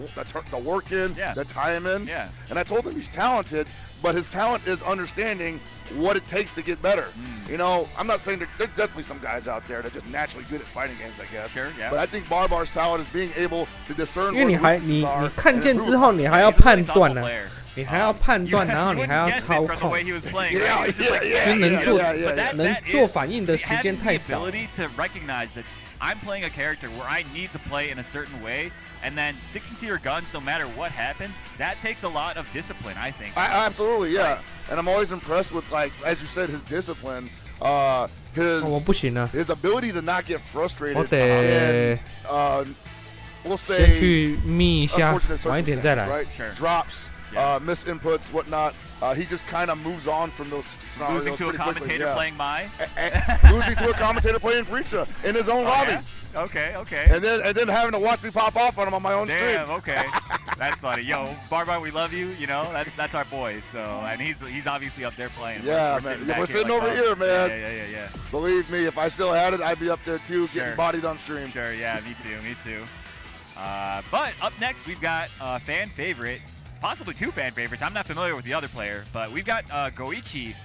[SPEAKER 8] work in, the time in.
[SPEAKER 9] Yeah.
[SPEAKER 8] And I told him he's talented, but his talent is understanding what it takes to get better. You know, I'm not saying there's definitely some guys out there that are just naturally good at fighting games, I guess.
[SPEAKER 9] Sure, yeah.
[SPEAKER 8] But I think Barbar's talent is being able to discern
[SPEAKER 4] 因为
[SPEAKER 8] what
[SPEAKER 4] 你
[SPEAKER 8] weaknesses are.
[SPEAKER 4] 看见之后，你还要判断呢，你还要判断，然后你还要操控，就能做反应的时间太少。
[SPEAKER 9] I'm playing a character where I need to play in a certain way, and then sticking to your guns no matter what happens, that takes a lot of discipline, I think.
[SPEAKER 8] Absolutely, yeah. And I'm always impressed with, like, as you said, his discipline, his ability to not get frustrated. We'll say,
[SPEAKER 4] 先去密一下，晚一点再来。
[SPEAKER 8] right? Drops, miss inputs, whatnot. He just kind of moves on from those scenarios.
[SPEAKER 9] Losing to a commentator playing Mai.
[SPEAKER 8] Losing to a commentator playing Breacha in his own lobby.
[SPEAKER 9] Yeah? Okay, okay.
[SPEAKER 8] And then having to watch me pop off on him on my own stream.
[SPEAKER 9] Damn, okay. That's funny. Yo, Barbar, we love you. You know, that's our boy. So, and he's obviously up there playing.
[SPEAKER 8] Yeah, we're sitting over here, man.
[SPEAKER 9] Yeah.
[SPEAKER 8] Believe me, if I still had it, I'd be up there too, getting bodied on stream.
[SPEAKER 9] Sure, yeah, me too. But up next, we've got a fan favorite, possibly 2 fan favorites. I'm not familiar with the other player, but we've got Goichi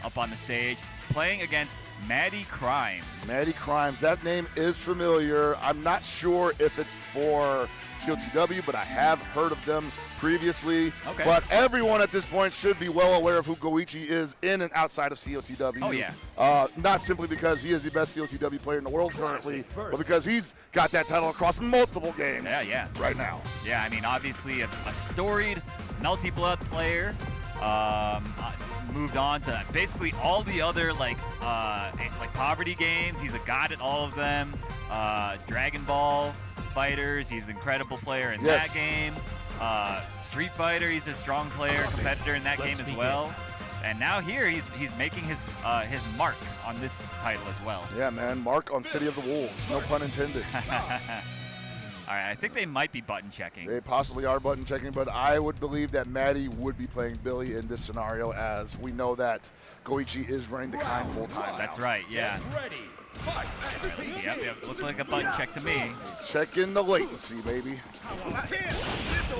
[SPEAKER 9] up on the stage. playing against Maddie Crimes.
[SPEAKER 8] Maddie Crimes, that name is familiar. I'm not sure if it's for COTW, but I have heard of them previously.
[SPEAKER 9] Okay.
[SPEAKER 8] But everyone at this point should be well aware of who Goichi is in and outside of COTW.
[SPEAKER 9] Oh, yeah.
[SPEAKER 8] Not simply because he is the best COTW player in the world currently, but because he's got that title across multiple games right now.
[SPEAKER 9] Yeah, I mean, obviously a storied multi-blood player. Moved on to basically all the other like poverty games. He's a god at all of them. Dragon Ball Fighters, he's an incredible player in that game. Street Fighter, he's a strong player, competitor in that game as well. And now here he's making his mark on this title as well.
[SPEAKER 8] Yeah, man, mark on City of the Wolves. No pun intended.
[SPEAKER 9] All right, I think they might be button checking.
[SPEAKER 8] They possibly are button checking, but I would believe that Maddie would be playing Billy in this scenario, as we know that Goichi is running the kind full time.
[SPEAKER 9] That's right, yeah.
[SPEAKER 7] Ready. Fight.
[SPEAKER 9] Yep, looks like a button check to me.
[SPEAKER 8] Checking the latency, baby.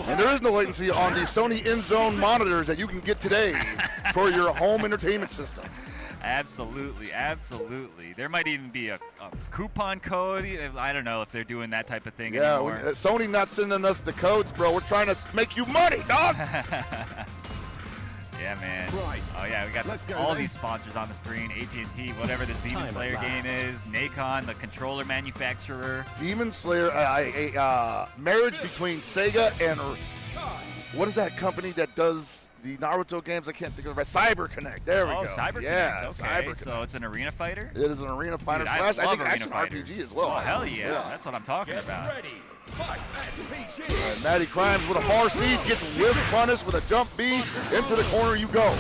[SPEAKER 8] And there is no latency on the Sony InZone monitors that you can get today for your home entertainment system.
[SPEAKER 9] Absolutely, absolutely. There might even be a coupon code. I don't know if they're doing that type of thing anymore.
[SPEAKER 8] Sony not sending us the codes, bro. We're trying to make you money, dog.
[SPEAKER 9] Yeah, man. Oh, yeah, we got all these sponsors on the screen. AT&T, whatever this Demon Slayer game is. Nacon, the controller manufacturer.
[SPEAKER 8] Demon Slayer, a marriage between Sega and what is that company that does the Naruto games? I can't think of it. CyberConnect. There we go.
[SPEAKER 9] CyberConnect.
[SPEAKER 8] Yeah,
[SPEAKER 9] okay.
[SPEAKER 8] CyberConnect.
[SPEAKER 9] So it's an arena fighter?
[SPEAKER 8] It is an arena fighter
[SPEAKER 9] Dude,
[SPEAKER 8] slash, I think,
[SPEAKER 9] arena
[SPEAKER 8] action
[SPEAKER 9] fighters.
[SPEAKER 8] RPG as well.
[SPEAKER 9] Oh, hell yeah. That's what I'm talking about.
[SPEAKER 7] Ready. Fight. SPG.
[SPEAKER 8] Maddie Crimes with a far seed gets whip punished with a jump B. Into the corner you go.
[SPEAKER 9] All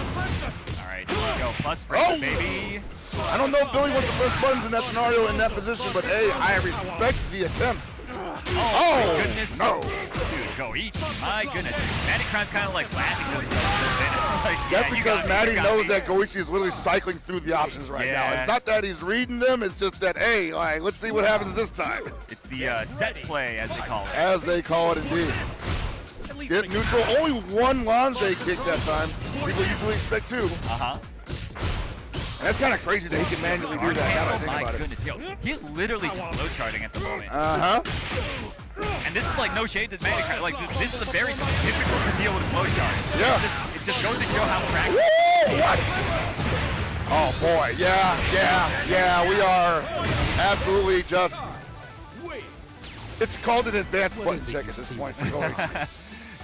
[SPEAKER 9] right, here we go. Plus frame, baby.
[SPEAKER 8] I don't know if Billy wants to press buttons in that scenario in that position, but hey, I respect the attempt.
[SPEAKER 9] Oh, my goodness.
[SPEAKER 8] No.
[SPEAKER 9] Dude, Goichi, my goodness. Maddie Crime's kind of like laughing to himself a little bit. Like,
[SPEAKER 8] That's because Maddie knows
[SPEAKER 9] me.
[SPEAKER 8] that Goichi is literally cycling through the options right now. It's not that he's reading them, it's just that, hey, like, let's see what happens this time.
[SPEAKER 9] It's the set play, as they call it.
[SPEAKER 8] As they call it, indeed. Skip neutral, only one Lanze kick that time. People usually expect two. And that's kind of crazy that he can manually do that. Now that I think about
[SPEAKER 9] goodness, yo, he's literally just low charting at the moment. And this is like no shade to Maddie Crime. Like this is a very difficult to deal with low charting.
[SPEAKER 8] Yeah.
[SPEAKER 9] It just goes to show how practical.
[SPEAKER 8] What? Oh boy, yeah. We are absolutely just. It's called an advanced button check at this point for Goichi.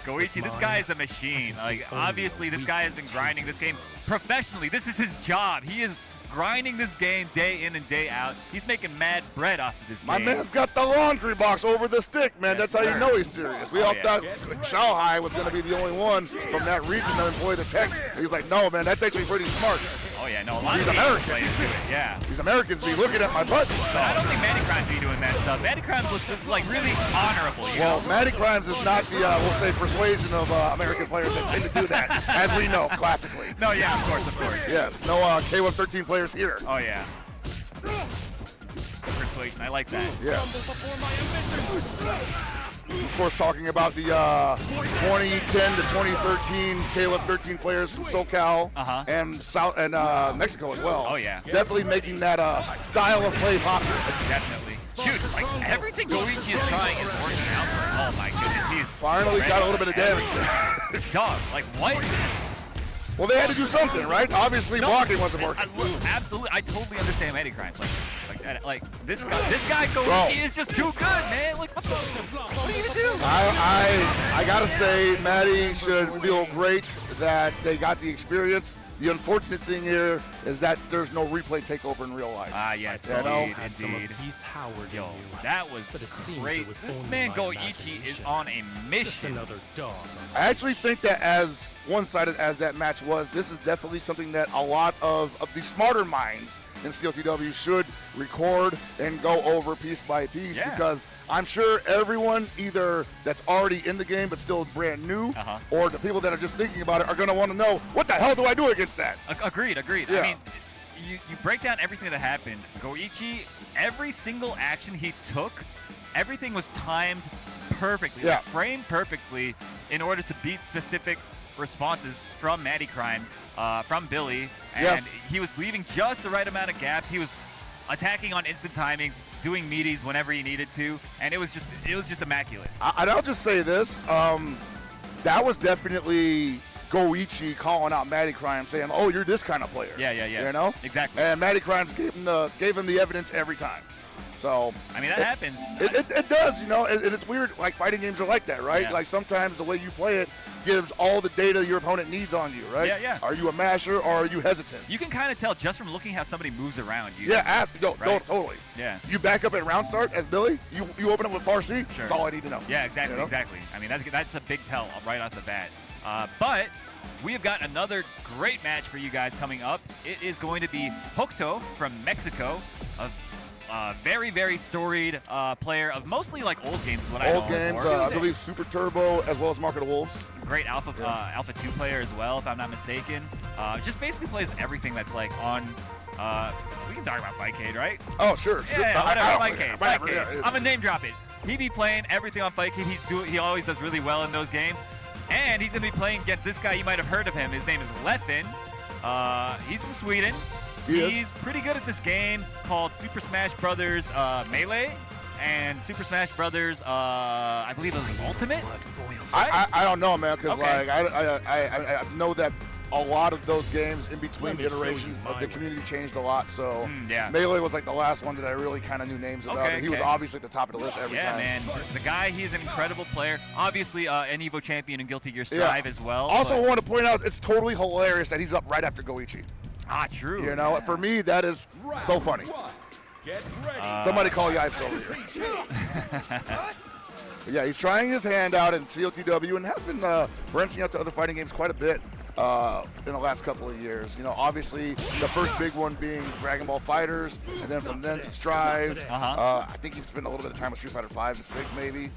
[SPEAKER 9] Goichi, this guy is a machine. Like, obviously, this guy has been grinding this game professionally. This is his job. He is grinding this game day in and day out. He's making mad bread off of this game.
[SPEAKER 8] My man's got the laundry box over the stick, man.
[SPEAKER 9] Yes,
[SPEAKER 8] That's how you know he's serious. We all thought Shanghai was going to be the only one from that region that employed the tech. He's like, no, man, that's actually pretty smart.
[SPEAKER 9] Oh, yeah, no, a lot
[SPEAKER 8] These
[SPEAKER 9] of
[SPEAKER 8] Americans.
[SPEAKER 9] Yeah.
[SPEAKER 8] These Americans be looking at my butt.
[SPEAKER 9] But I don't think Maddie Crimes be doing that stuff. Maddie Crimes looks like really honorable, you know?
[SPEAKER 8] Maddie Crimes is not the, we'll say, persuasion of American players that tend to do that, as we know, classically.
[SPEAKER 9] No, yeah, of course.
[SPEAKER 8] Yes, no K1 13 players here.
[SPEAKER 9] Oh, yeah. Persuasion, I like that.
[SPEAKER 8] Yes. Of course, talking about the 2010 to 2013 K1 13 players from SoCal and South and Mexico as well.
[SPEAKER 9] Oh, yeah.
[SPEAKER 8] Definitely making that style of play popular.
[SPEAKER 9] Definitely. Dude, like everything Goichi is trying is working out for him. Oh my goodness, he's
[SPEAKER 8] finally got a little bit of damage there.
[SPEAKER 9] Dog, like what?
[SPEAKER 8] Well, they had to do something, right? Obviously, blocking wasn't working.
[SPEAKER 9] Absolutely, I totally understand Maddie Crimes. Like this guy Goichi is just too good, man. Like what are you gonna do?
[SPEAKER 8] I gotta say, Maddie should feel great that they got the experience. The unfortunate thing here is that there's no replay takeover in real life.
[SPEAKER 9] Yes, indeed. Yo, that was great. This man Goichi is on a mission.
[SPEAKER 5] Another dog.
[SPEAKER 8] I actually think that as one-sided as that match was, this is definitely something that a lot of the smarter minds in CLTW should record and go over piece by piece because I'm sure everyone either that's already in the game but still brand new or the people that are just thinking about it are going to want to know, what the hell do I do against that?
[SPEAKER 9] Agreed.
[SPEAKER 8] Yeah.
[SPEAKER 9] I mean, you break down everything that happened. Goichi, every single action he took, everything was timed perfectly, framed perfectly in order to beat specific responses from Maddie Crimes, from Billy, And he was leaving just the right amount of gaps. He was attacking on instant timings, doing meaties whenever he needed to, and it was just immaculate.
[SPEAKER 8] I'll just say this: that was definitely Goichi calling out Matty Crimes, saying, "Oh, you're this kind of player."
[SPEAKER 9] Yeah.
[SPEAKER 8] You know,
[SPEAKER 9] exactly.
[SPEAKER 8] And Matty Crimes gave him the evidence every time. So
[SPEAKER 9] I mean, that happens.
[SPEAKER 8] It does, you know, and it's weird. Like fighting games are like that, right?
[SPEAKER 9] Yeah.
[SPEAKER 8] Like sometimes the way you play it gives all the data your opponent needs on you, right?
[SPEAKER 9] Yeah.
[SPEAKER 8] Are you a masher or are you hesitant?
[SPEAKER 9] You can kind of tell just from looking how somebody moves around.
[SPEAKER 8] Totally.
[SPEAKER 9] Yeah.
[SPEAKER 8] You back up at round start as Billy. You open up with Farsi.
[SPEAKER 9] Sure.
[SPEAKER 8] That's all I need to know.
[SPEAKER 9] Yeah, exactly,
[SPEAKER 8] You know?
[SPEAKER 9] exactly. I mean, that's a big tell right off the bat. But we have got another great match for you guys coming up. It is going to be Hokuto from Mexico, a very, very storied player of mostly like old games is what I know
[SPEAKER 8] Old games,
[SPEAKER 9] him for.
[SPEAKER 8] I believe Super Turbo as well as Market of Wolves.
[SPEAKER 9] Great Alpha 2 player as well, if I'm not mistaken. Just basically plays everything that's like on. We can talk about Fightcade, right?
[SPEAKER 8] Oh, sure.
[SPEAKER 9] Yeah, whatever. Fightcade.
[SPEAKER 8] Yeah.
[SPEAKER 9] I'm gonna name drop it. He be playing everything on Fightcade. He always does really well in those games, and he's gonna be playing against this guy. You might have heard of him. His name is Leffen. He's from Sweden. He's pretty good at this game called Super Smash Brothers Melee and Super Smash Brothers, I believe it was Ultimate.
[SPEAKER 8] I don't know, man, because like I know that a lot of those games in between iterations of the community changed a lot. So Melee was like the last one that I really kind of knew names about. And he was obviously at the top of the list every time.
[SPEAKER 9] Yeah, man. The guy, he's an incredible player. Obviously, an Evo champion in Guilty Gear Strive as well.
[SPEAKER 8] Also, want to point out it's totally hilarious that he's up right after Goichi.
[SPEAKER 9] True.
[SPEAKER 8] You know, for me, that is so funny. Somebody call Yipes over here. Yeah, he's trying his hand out in COTW and has been branching out to other fighting games quite a bit in the last couple of years. You know, obviously the first big one being Dragon Ball FighterZ, and then from then to Strive. I think he's spent a little bit of time with Street Fighter 5 and 6 maybe.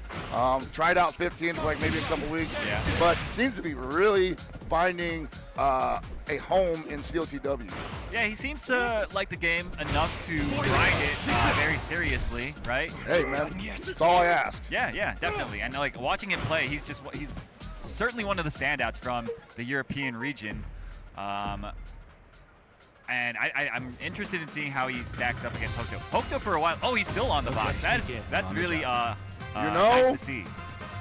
[SPEAKER 8] Tried out 15 for like maybe a couple weeks, but seems to be really finding a home in COTW.
[SPEAKER 9] Yeah, he seems to like the game enough to grind it very seriously, right?
[SPEAKER 8] Hey, man, that's all I ask.
[SPEAKER 9] Yeah, definitely. And like watching him play, he's certainly one of the standouts from the European region. And I'm interested in seeing how he stacks up against Hokuto. Hokuto for a while. Oh, he's still on the box. That's really nice to see.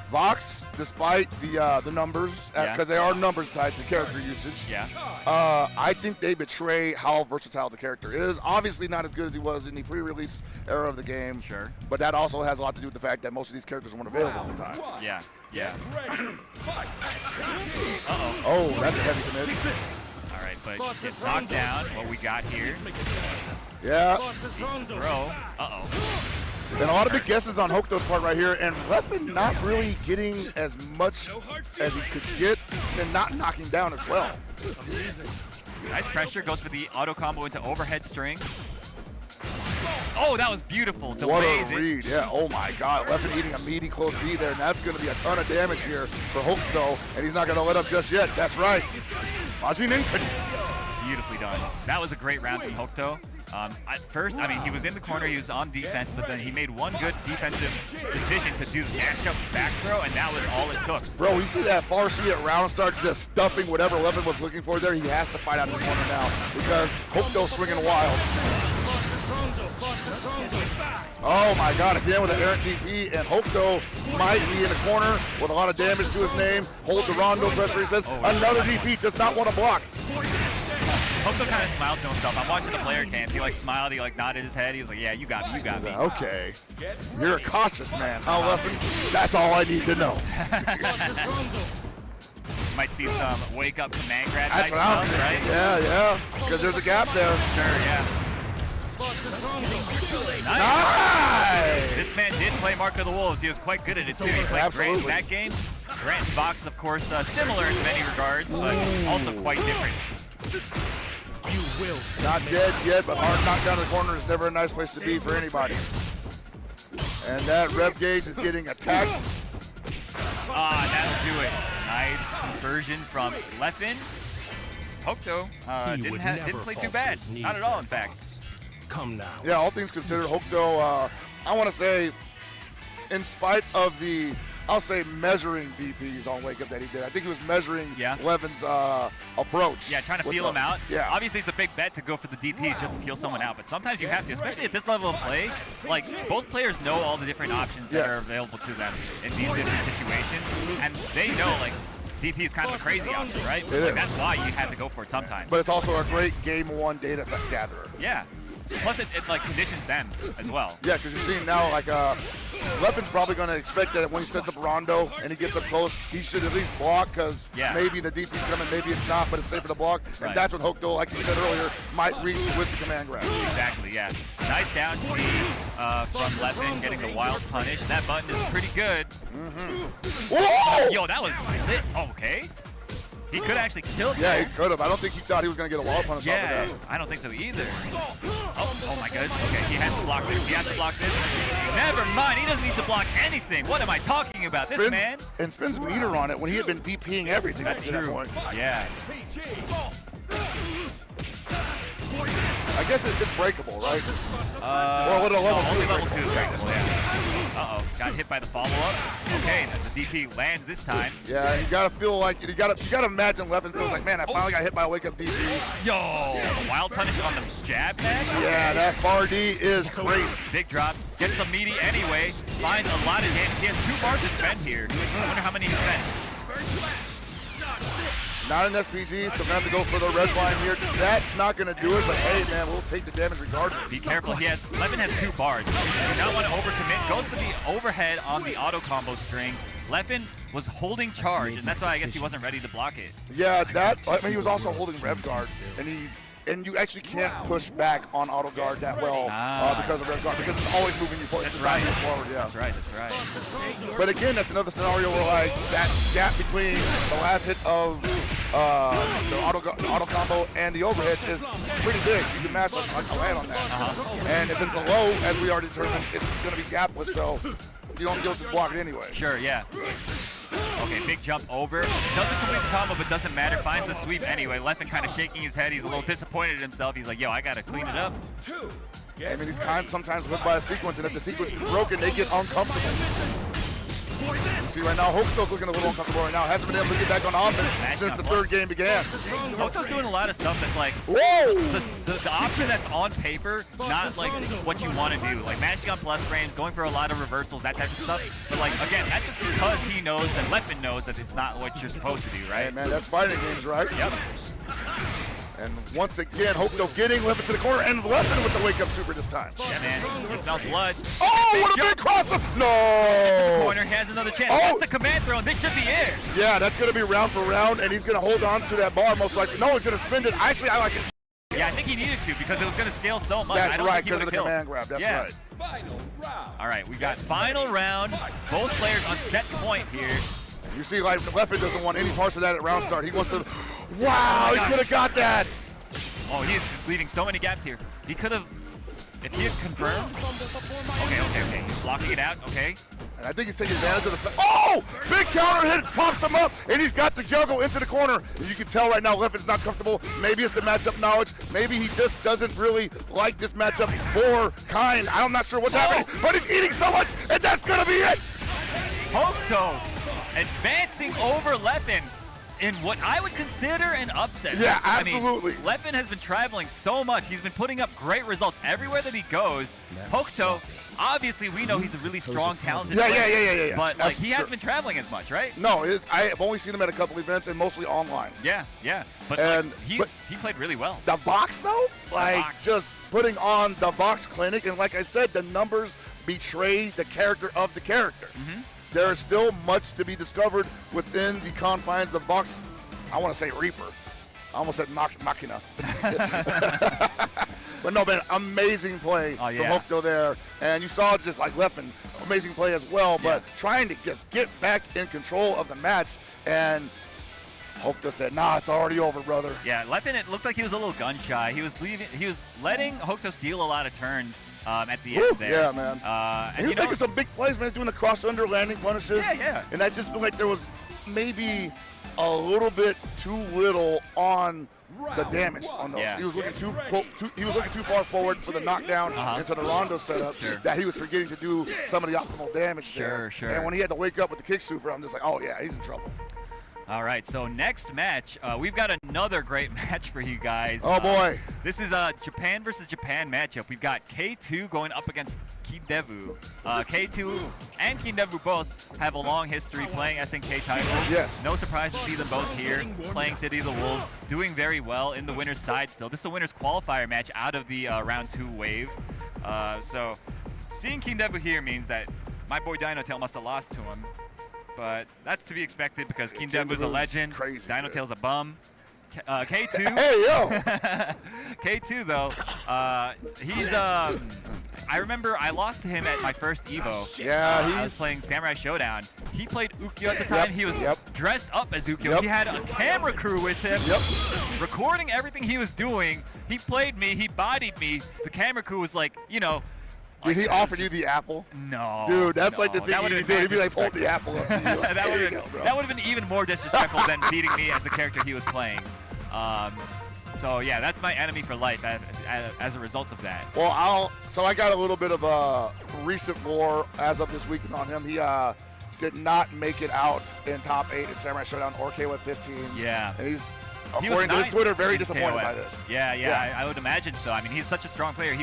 [SPEAKER 8] Vox, despite the numbers, because they are numbers tied to character usage, I think they betray how versatile the character is. Obviously not as good as he was in the pre-release era of the game.
[SPEAKER 9] Sure.
[SPEAKER 8] But that also has a lot to do with the fact that most of these characters weren't available at the time.
[SPEAKER 9] Yeah.
[SPEAKER 8] Oh, that's a heavy commit.
[SPEAKER 9] All right, but gets knocked down. What we got here.
[SPEAKER 8] Yeah.
[SPEAKER 9] Throw.
[SPEAKER 8] And a lot of big guesses on Hokuto's part right here, and Leffen not really getting as much as he could get and not knocking down as well.
[SPEAKER 9] Nice pressure, goes for the auto combo into overhead string. Oh, that was beautiful.
[SPEAKER 8] What a read, yeah. Oh my God, Leffen eating a meaty close D there, and that's going to be a ton of damage here for Hokuto, and he's not going to let up just yet. That's right.
[SPEAKER 9] Beautifully done. That was a great round from Hokuto. At first, I mean, he was in the corner, he was on defense, but then he made one good defensive decision to do the dash up back throw, and that was all it took.
[SPEAKER 8] Bro, you see that Farsi at round start just stuffing whatever Leffen was looking for there? He has to fight out of the corner now because Hokuto's swinging wild. Oh my God, again with an errant DP, and Hokuto might be in the corner with a lot of damage to his name. Hold the rondo pressure, he says. Another DP, does not want to block.
[SPEAKER 9] Hokuto kind of smiled to himself. I'm watching the player cams. He like smiled, he like nodded his head. He was like, yeah, you got me, you got me.
[SPEAKER 8] Okay. You're a cautious man, huh, Leffen? That's all I need to know.
[SPEAKER 9] Might see some wake up command grab.
[SPEAKER 8] That's what I'm
[SPEAKER 9] stuff, right?
[SPEAKER 8] Yeah, because there's a gap there.
[SPEAKER 9] Sure, yeah.
[SPEAKER 8] Nice!
[SPEAKER 9] This man did play Mark of the Wolves. He was quite good at it too. He played great in that game. Grant and Vox, of course, similar in many regards, but also quite different.
[SPEAKER 7] You will.
[SPEAKER 8] Not dead yet, but hard knock down the corner is never a nice place to be for anybody. And that rev gauge is getting attacked.
[SPEAKER 9] That'll do it. Nice conversion from Leffen. Hokuto didn't play too bad. Not at all, in fact.
[SPEAKER 7] Come now.
[SPEAKER 8] Yeah, all things considered, Hokuto, I want to say, in spite of the I'll say measuring DPs on wake up that he did. I think he was measuring
[SPEAKER 9] Yeah.
[SPEAKER 8] Levin's approach.
[SPEAKER 9] Yeah, trying to
[SPEAKER 8] with
[SPEAKER 9] feel him
[SPEAKER 8] those.
[SPEAKER 9] out.
[SPEAKER 8] Yeah.
[SPEAKER 9] Obviously, it's a big bet to go for the DPs just to feel someone out, but sometimes you have to, especially at this level of play. Like, both players know all the different options that are available to them in these different situations, and they know, like, DP is kind of a crazy option, right?
[SPEAKER 8] It is.
[SPEAKER 9] That's why you have to go for it sometimes.
[SPEAKER 8] But it's also a great game one data gatherer.
[SPEAKER 9] Yeah. Plus, it like conditions them as well.
[SPEAKER 8] Yeah, because you're seeing now, like, Levin's probably going to expect that when he sets up Rondo and he gets up close, he should at least block because maybe the DP's coming, maybe it's not, but it's safer to block. And that's when Hokuto, like you said earlier, might reach with the command grab.
[SPEAKER 9] Exactly, yeah. Nice down C from Levin, getting the wild punish. That button is pretty good.
[SPEAKER 8] Whoa!
[SPEAKER 9] Yo, that was lit. Okay. He could actually kill him.
[SPEAKER 8] Yeah, he could have. I don't think he thought he was going to get a wild punish off of that.
[SPEAKER 9] I don't think so either. Oh my goodness. Okay, he has to block this. He has to block this. Never mind. He doesn't need to block anything. What am I talking about? This man.
[SPEAKER 8] And spins meter on it when he had been DPing everything.
[SPEAKER 9] That's
[SPEAKER 8] up to
[SPEAKER 9] true.
[SPEAKER 8] that point.
[SPEAKER 9] Yeah.
[SPEAKER 8] I guess it's breakable, right?
[SPEAKER 9] Well,
[SPEAKER 8] level
[SPEAKER 9] only
[SPEAKER 8] two
[SPEAKER 9] level 2 is breakable, yeah. Uh-oh, got hit by the follow-up. Okay, the DP lands this time.
[SPEAKER 8] Yeah, you gotta feel like you gotta imagine Levin feels like, man, I finally got hit by a wake up DP.
[SPEAKER 9] Yo, the wild punish on the jab match.
[SPEAKER 8] Yeah, that bar D is crazy.
[SPEAKER 9] Big drop, gets the meaty anyway, finds a lot of damage. He has 2 bars to spend here. I wonder how many he spends.
[SPEAKER 8] Not an SPG, so we have to go for the red line here. That's not going to do it, but hey, man, we'll take the damage regardless.
[SPEAKER 9] Be careful. Levin has 2 bars. You do not want to overcommit. Goes for the overhead on the auto combo string. Levin was holding charge, and that's why I guess he wasn't ready to block it.
[SPEAKER 8] Yeah, I mean, he was also holding rev guard, and you actually can't push back on auto guard that well because of rev guard, because it's always moving you forward. Yeah.
[SPEAKER 9] That's right.
[SPEAKER 8] But again, that's another scenario where like that gap between the last hit of the auto combo and the overheads is pretty big. You can mash a land on that. And if it's a low, as we already determined, it's going to be gapless, so you'll just block it anyway.
[SPEAKER 9] Sure, yeah. Okay, big jump over. Doesn't complete the combo, but doesn't matter. Finds the sweep anyway. Levin kind of shaking his head. He's a little disappointed in himself. He's like, yo, I got to clean it up.
[SPEAKER 8] I mean, these kinds sometimes live by a sequence, and if the sequence is broken, they get uncomfortable. You see right now, Hokuto's looking a little uncomfortable right now. Hasn't been able to get back on offense since the 3rd game began.
[SPEAKER 9] Hokuto's doing a lot of stuff that's like,
[SPEAKER 8] whoa!
[SPEAKER 9] The option that's on paper, not like what you want to do. Like mashing on plus frames, going for a lot of reversals, that type of stuff. But like, again, that's just because he knows and Levin knows that it's not what you're supposed to do, right?
[SPEAKER 8] Hey, man, that's fighting games, right?
[SPEAKER 9] Yep.
[SPEAKER 8] And once again, Hokuto getting Levin to the corner, and Levin with the wake-up super this time.
[SPEAKER 9] Yeah, man. He smells blood.
[SPEAKER 8] Oh, what a big cross-up! No!
[SPEAKER 9] Corner, he has another chance.
[SPEAKER 8] Oh!
[SPEAKER 9] That's the command throw, and this should be it.
[SPEAKER 8] Yeah, that's going to be round for round, and he's going to hold on to that bar most likely. No, he's going to spin it. Actually, I like it.
[SPEAKER 9] Yeah, I think he needed to because it was going to scale so much.
[SPEAKER 8] That's
[SPEAKER 9] I don't
[SPEAKER 8] right,
[SPEAKER 9] think he
[SPEAKER 8] because of the
[SPEAKER 9] would've
[SPEAKER 8] command grab. That's right.
[SPEAKER 7] Final round.
[SPEAKER 9] All right, we got final round. Both players on set point here.
[SPEAKER 8] You see, like, Levin doesn't want any parts of that at round start. He wants to. Wow, he could have got that.
[SPEAKER 9] Oh, he is just leaving so many gaps here. He could have, if he had confirmed. Okay. He's blocking it out. Okay.
[SPEAKER 8] And I think he's taking advantage of the. Oh! Big counter hit, pops him up, and he's got the juggle into the corner. And you can tell right now Levin's not comfortable. Maybe it's the matchup knowledge. Maybe he just doesn't really like this matchup for kind. I'm not sure what's happening, but he's eating so much, and that's gonna be it.
[SPEAKER 9] Hokuto advancing over Levin in what I would consider an upset.
[SPEAKER 8] Yeah, absolutely.
[SPEAKER 9] I mean, Levin has been traveling so much. He's been putting up great results everywhere that he goes. Hokuto, obviously, we know he's a really strong, talented player.
[SPEAKER 8] Yeah.
[SPEAKER 9] But like, he hasn't been traveling as much, right?
[SPEAKER 8] No, I've only seen him at a couple events and mostly online.
[SPEAKER 9] Yeah. But
[SPEAKER 8] And-
[SPEAKER 9] like, he played really well.
[SPEAKER 8] The box, though? Like,
[SPEAKER 9] box.
[SPEAKER 8] just putting on the box clinic, and like I said, the numbers betray the character of the character. There is still much to be discovered within the confines of box. I want to say Reaper. I almost said Machina. But no, man, amazing play from Hokuto there. And you saw just like Levin, amazing play as well, but trying to just get back in control of the match. And Hokuto said, nah, it's already over, brother.
[SPEAKER 9] Yeah, Levin, it looked like he was a little gun shy. He was letting Hokuto steal a lot of turns at the end there.
[SPEAKER 8] Yeah, man.
[SPEAKER 9] And
[SPEAKER 8] he was making some big plays, man. He's doing the cross-under landing punishes.
[SPEAKER 9] Yeah.
[SPEAKER 8] And that just looked like there was maybe a little bit too little on the damage on those.
[SPEAKER 9] Yeah.
[SPEAKER 8] He was looking he was looking too far forward for the knockdown into the Rondo setup that he was forgetting to do some of the optimal damage there.
[SPEAKER 9] Sure.
[SPEAKER 8] And when he had to wake up with the kick super, I'm just like, oh yeah, he's in trouble.
[SPEAKER 9] All right, so next match, we've got another great match for you guys.
[SPEAKER 8] Oh boy.
[SPEAKER 9] This is a Japan versus Japan matchup. We've got K2 going up against Kindevu. K2 and Kindevu both have a long history playing SNK titles.
[SPEAKER 8] Yes.
[SPEAKER 9] No surprise to see them both here playing City of the Wolves, doing very well in the winner's side still. This is a winner's qualifier match out of the round 2 wave. So seeing Kindevu here means that my boy Dinotail must have lost to him. But that's to be expected because Kindevu's a legend.
[SPEAKER 8] Crazy,
[SPEAKER 9] Dinotail's a bum. K2.
[SPEAKER 8] Hey, yo.
[SPEAKER 9] K2 though, he's I remember I lost to him at my first Evo.
[SPEAKER 8] Yeah,
[SPEAKER 9] I was playing Samurai Showdown. He played Ukyo at the time. He was dressed up as Ukyo. He had a camera crew with him, recording everything he was doing. He played me. He bodied me. The camera crew was like, you know.
[SPEAKER 8] Did he offer you the apple?
[SPEAKER 9] No.
[SPEAKER 8] Dude, that's
[SPEAKER 9] no.
[SPEAKER 8] like the thing you do. He'd be like, hold the apple up to you. Like,
[SPEAKER 9] that would have been even more disrespectful than beating me as the character he was playing. So yeah, that's my enemy for life as a result of that.
[SPEAKER 8] Well, so I got a little bit of recent lore as of this weekend on him. He did not make it out in top 8 in Samurai Showdown or KOF 15.
[SPEAKER 9] Yeah.
[SPEAKER 8] And he's, according to his Twitter, very disappointed by this.
[SPEAKER 9] Yeah. I would imagine so. I mean, he's such a strong player.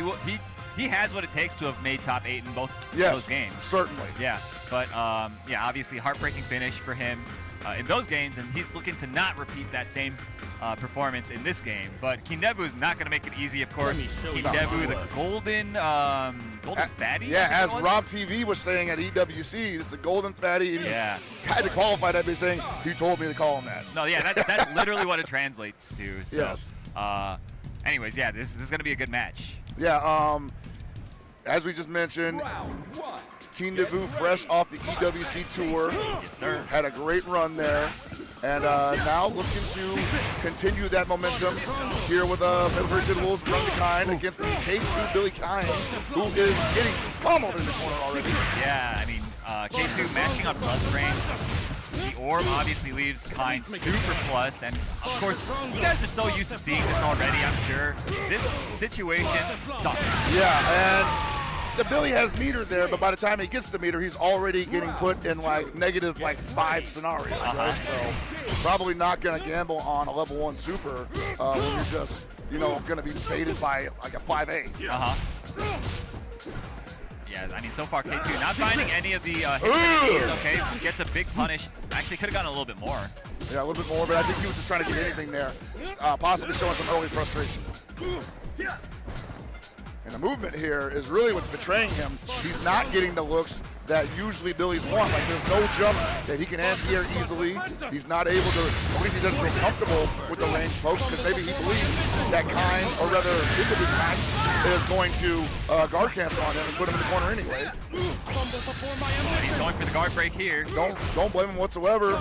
[SPEAKER 9] He has what it takes to have made top 8 in both those games.
[SPEAKER 8] Certainly.
[SPEAKER 9] Yeah, but yeah, obviously heartbreaking finish for him in those games, and he's looking to not repeat that same performance in this game. But Kindevu is not going to make it easy, of course. Kindevu, the golden fatty.
[SPEAKER 8] Yeah, as Rob TV was saying at EWC, it's the golden fatty. And he had to qualify that by saying he told me to call him that.
[SPEAKER 9] No, yeah, that's literally what it translates to. So,
[SPEAKER 8] yes.
[SPEAKER 9] Anyways, yeah, this is going to be a good match.
[SPEAKER 8] Yeah. As we just mentioned, Kindevu, fresh off the EWC tour, had a great run there, and now looking to continue that momentum here with University of the Wolves run the kind against the K2 Billy Kine, who is getting pummeled in the corner already.
[SPEAKER 9] Yeah, I mean, K2 mashing on plus range. The orb obviously leaves Kine super plus, and of course, you guys are so used to seeing this already, I'm sure. This situation sucks.
[SPEAKER 8] Yeah, and the Billy has meter there, but by the time he gets the meter, he's already getting put in like negative 5 scenarios, right? So probably not gonna gamble on a level 1 super when you're just, gonna be faded by like a 5A.
[SPEAKER 9] Yeah, I mean, so far K2 not finding any of the hits. Okay, gets a big punish. Actually, could have gotten a little bit more.
[SPEAKER 8] Yeah, a little bit more, but I think he was just trying to get anything there, possibly showing some early frustration. And the movement here is really what's betraying him. He's not getting the looks that usually Billy's want. Like, there's no jumps that he can anti-air easily. He's not able to, at least he doesn't feel comfortable with the range pokes, because maybe he believes that Kine, or rather, Kindevu Kine, is going to guard cancel on him and put him in the corner anyway.
[SPEAKER 9] He's going for the guard break here.
[SPEAKER 8] Don't blame him whatsoever.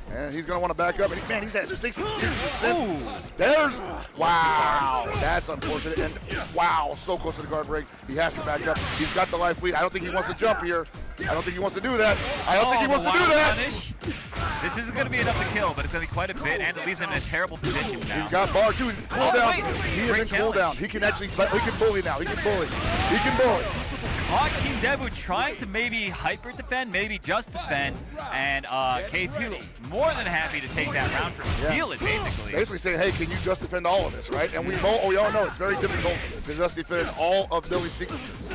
[SPEAKER 8] And he's going to want to back up. And man, he's at 66%. There's, wow, that's unfortunate. And wow, so close to the guard break. He has to back up. He's got the life lead. I don't think he wants to jump here. I don't think he wants to do that. I don't think he wants to do that.
[SPEAKER 9] Punish. This isn't going to be enough to kill, but it's going to be quite a bit, and it leaves him in a terrible position now.
[SPEAKER 8] He's got bar too. He's in cooldown. He is in cooldown. He can actually, he can bully now. He can bully. He can bully.
[SPEAKER 9] Caught Kindevu trying to maybe hyper defend, maybe just defend, and K2 more than happy to take that round for steal it, basically.
[SPEAKER 8] Basically saying, hey, can you just defend all of this, right? And we all know it's very difficult to just defend all of Billy's sequences.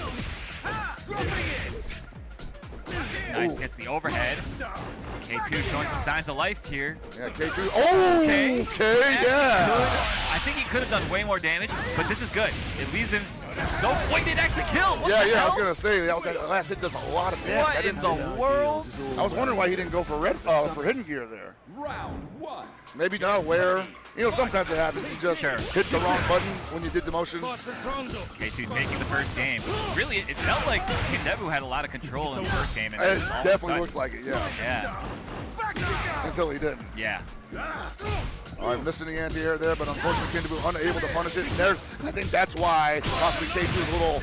[SPEAKER 9] Nice, gets the overhead. K2 showing some signs of life here.
[SPEAKER 8] Yeah, K2. Oh, okay, yeah.
[SPEAKER 9] Good. I think he could have done way more damage, but this is good. It leaves him so. Wait, did actually kill? What the
[SPEAKER 8] I
[SPEAKER 9] hell?
[SPEAKER 8] was gonna say that last hit does a lot of damage.
[SPEAKER 9] What in the world?
[SPEAKER 8] I was wondering why he didn't go for hidden gear there.
[SPEAKER 7] Round 1.
[SPEAKER 8] Maybe not aware. Sometimes it happens. You just hit the wrong button when you did the motion.
[SPEAKER 9] K2 taking the first game. Really, it felt like Kindevu had a lot of control in the first game. And
[SPEAKER 8] it definitely looked like it, yeah.
[SPEAKER 9] Yeah.
[SPEAKER 8] Until he didn't.
[SPEAKER 9] Yeah.
[SPEAKER 8] All right, missing the anti-air there, but unfortunately Kindabu unable to punish it. And there's, I think that's why possibly K2 is a little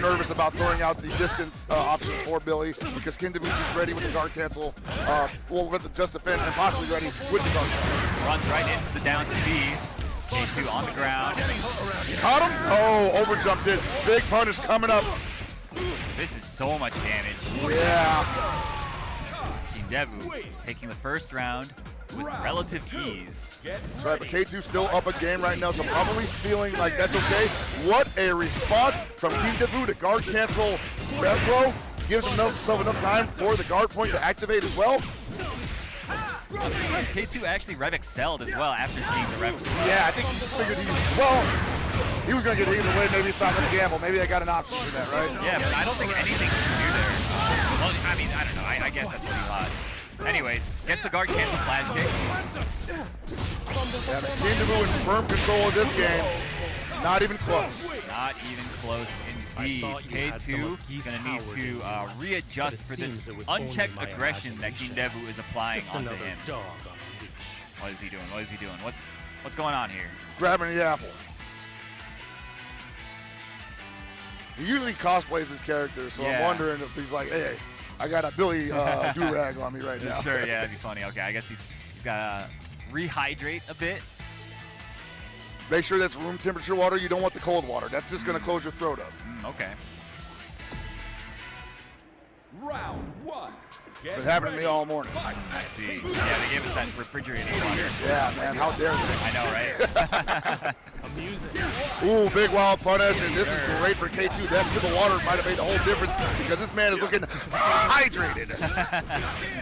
[SPEAKER 8] nervous about throwing out the distance option for Billy, because Kindabu is ready with the guard cancel, with the just defend, and possibly ready with the guard cancel.
[SPEAKER 9] Runs right into the down C. K2 on the ground.
[SPEAKER 8] Caught him? Oh, overjumped it. Big punish coming up.
[SPEAKER 9] This is so much damage.
[SPEAKER 8] Yeah.
[SPEAKER 9] Kindevu taking the first round with relative ease.
[SPEAKER 8] That's right, but K2 still up a game right now, so probably feeling like that's okay. What a response from Kindevu to guard cancel Rev Throw. Gives himself enough time for the guard point to activate as well.
[SPEAKER 9] I'm surprised K2 actually Rev excelled as well after seeing the Rev.
[SPEAKER 8] Yeah, I think he figured he was going to get either way. Maybe it's not going to gamble. Maybe I got an option for that, right?
[SPEAKER 9] Yeah, but I don't think anything to do there. Well, I mean, I don't know. I guess that's pretty odd. Anyways, gets the guard cancel flash kick.
[SPEAKER 8] Yeah, Kindavu in firm control of this game. Not even close.
[SPEAKER 9] Not even close indeed. K2 gonna need to readjust for this unchecked aggression that Kindevu is applying onto him. What is he doing? What is he doing? What's going on here?
[SPEAKER 8] He's grabbing the apple. He usually cosplays his character, so I'm wondering if he's like, hey, I got a Billy do-rag on me right now.
[SPEAKER 9] Sure, yeah, that'd be funny. Okay, I guess he's got to rehydrate a bit.
[SPEAKER 8] Make sure that's room temperature water. You don't want the cold water. That's just going to close your throat up.
[SPEAKER 9] Okay.
[SPEAKER 7] Round one.
[SPEAKER 8] Been happening to me all morning.
[SPEAKER 9] I see. Yeah, they gave us that refrigerated water.
[SPEAKER 8] Yeah, man, how dare they?
[SPEAKER 9] I know, right?
[SPEAKER 8] Ooh, big wild punish, and this is great for K2. That sip of water might have made the whole difference because this man is looking hydrated.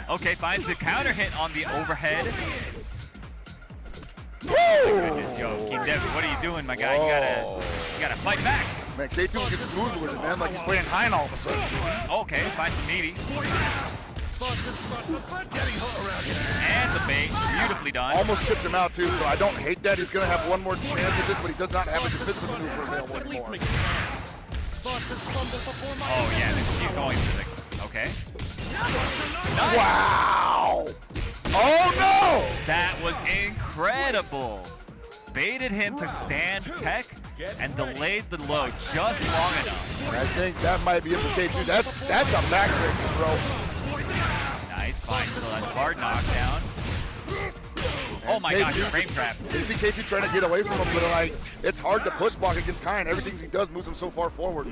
[SPEAKER 9] Okay, finds the counter hit on the overhead.
[SPEAKER 8] Woo!
[SPEAKER 9] Goodness, yo, Kindevu, what are you doing, my guy? You gotta fight back.
[SPEAKER 8] Man, K2 gets smooth with it, man, like he's playing Hein all of a sudden.
[SPEAKER 9] Okay, finds the meaty. And the bait, beautifully done.
[SPEAKER 8] Almost chipped him out too, so I don't hate that. He's gonna have one more chance at this, but he does not have a defensive maneuver available anymore.
[SPEAKER 9] Oh yeah, he's going for the, okay. Nice.
[SPEAKER 8] Wow! Oh no!
[SPEAKER 9] That was incredible. Baited him to stand tech and delayed the load just long enough.
[SPEAKER 8] I think that might be it for K2. That's a backbreaker, bro.
[SPEAKER 9] Nice, finds the hard knockdown. Oh my gosh, frame trap.
[SPEAKER 8] You see K2 trying to get away from him, but like, it's hard to push block against Hein. Everything he does moves him so far forward.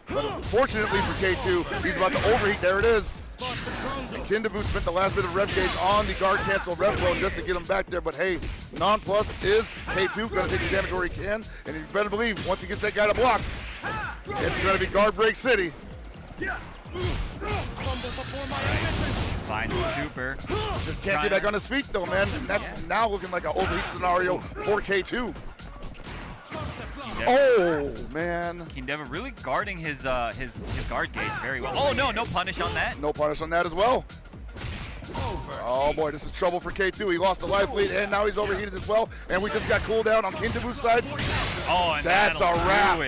[SPEAKER 8] But unfortunately for K2, he's about to overheat. There it is. And Kindevu spent the last bit of rev gauge on the guard cancel rev flow just to get him back there. But hey, non-plus is K2 going to take the damage where he can. And you better believe once he gets that guy to block, it's going to be guard break city.
[SPEAKER 9] Finds the super.
[SPEAKER 8] Just can't get back on his feet though, man. And that's now looking like an overheat scenario for K2. Oh man!
[SPEAKER 9] Kindevu really guarding his guard gauge very well. Oh no, no punish on that.
[SPEAKER 8] No punish on that as well. Oh boy, this is trouble for K2. He lost a life lead and now he's overheated as well. And we just got cooldown on Kindevu's side.
[SPEAKER 9] Oh, and
[SPEAKER 8] that's a wrap.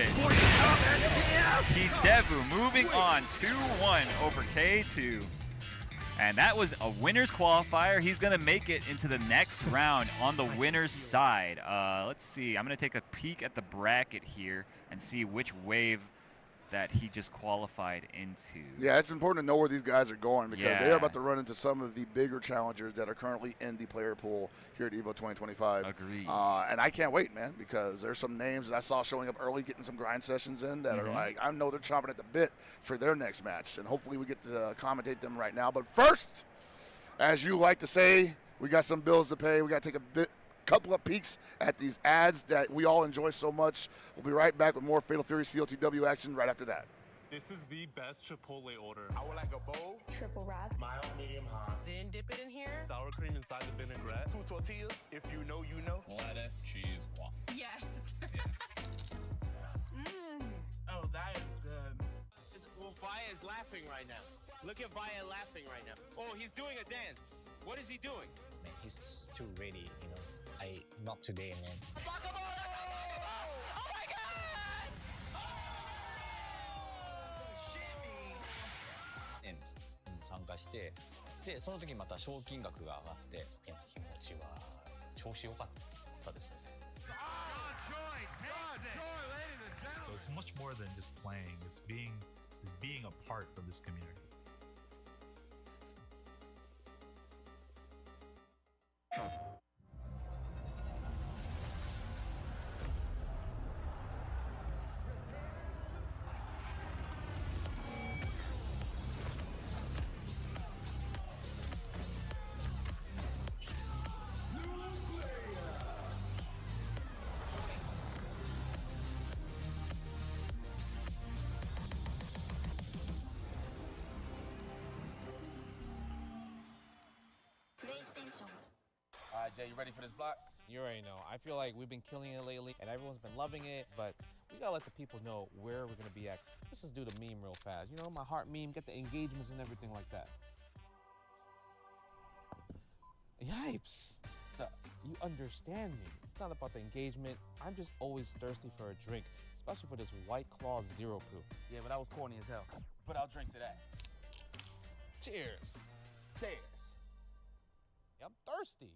[SPEAKER 9] Kindevu moving on 2-1 over K2. And that was a winner's qualifier. He's going to make it into the next round on the winner's side. Let's see. I'm going to take a peek at the bracket here and see which wave that he just qualified into.
[SPEAKER 8] Yeah, it's important to know where these guys are going because they are about to run into some of the bigger challengers that are currently in the player pool here at Evo 2025.
[SPEAKER 9] Agreed.
[SPEAKER 8] And I can't wait, man, because there's some names that I saw showing up early, getting some grind sessions in that are like, I know they're chomping at the bit for their next match, and hopefully we get to commentate them right now. But first, as you like to say, we got some bills to pay. We got to take a couple of peeks at these ads that we all enjoy so much. We'll be right back with more Fatal Fury CLTW action right after that.
[SPEAKER 10] This is the best Chipotle order. I would like a bowl.
[SPEAKER 12] Triple wrap.
[SPEAKER 10] Mild, medium, hot.
[SPEAKER 12] Then dip it in here.
[SPEAKER 10] Sour cream inside the vinaigrette. 2 tortillas. If you know, you know. Lettuce, cheese, waffle.
[SPEAKER 12] Yes.
[SPEAKER 13] Oh, that is good. Well, Vaya is laughing right now. Look at Vaya laughing right now. Oh, he's doing a dance. What is he doing?
[SPEAKER 14] Man, he's too ready, you know. Not today, man.
[SPEAKER 13] Oh my God!
[SPEAKER 14] Oh! 参加して、でその時また賞金額が上がって、いや気持ちは超調子良かったですね。
[SPEAKER 12] So it's much more than just playing. It's being a part of this community.
[SPEAKER 15] All right, Jay, you ready for this block?
[SPEAKER 16] You already know. I feel like we've been killing it lately, and everyone's been loving it, but we gotta let the people know where we're gonna be at. Let's just do the meme real fast. You know, my heart meme, get the engagements and everything like that. Yipes! So, you understand me. It's not about the engagement. I'm just always thirsty for a drink, especially for this White Claw Zero Proof.
[SPEAKER 15] Yeah, but that was corny as hell. But I'll drink to that.
[SPEAKER 16] Cheers!
[SPEAKER 15] Cheers!
[SPEAKER 16] Yeah, I'm thirsty.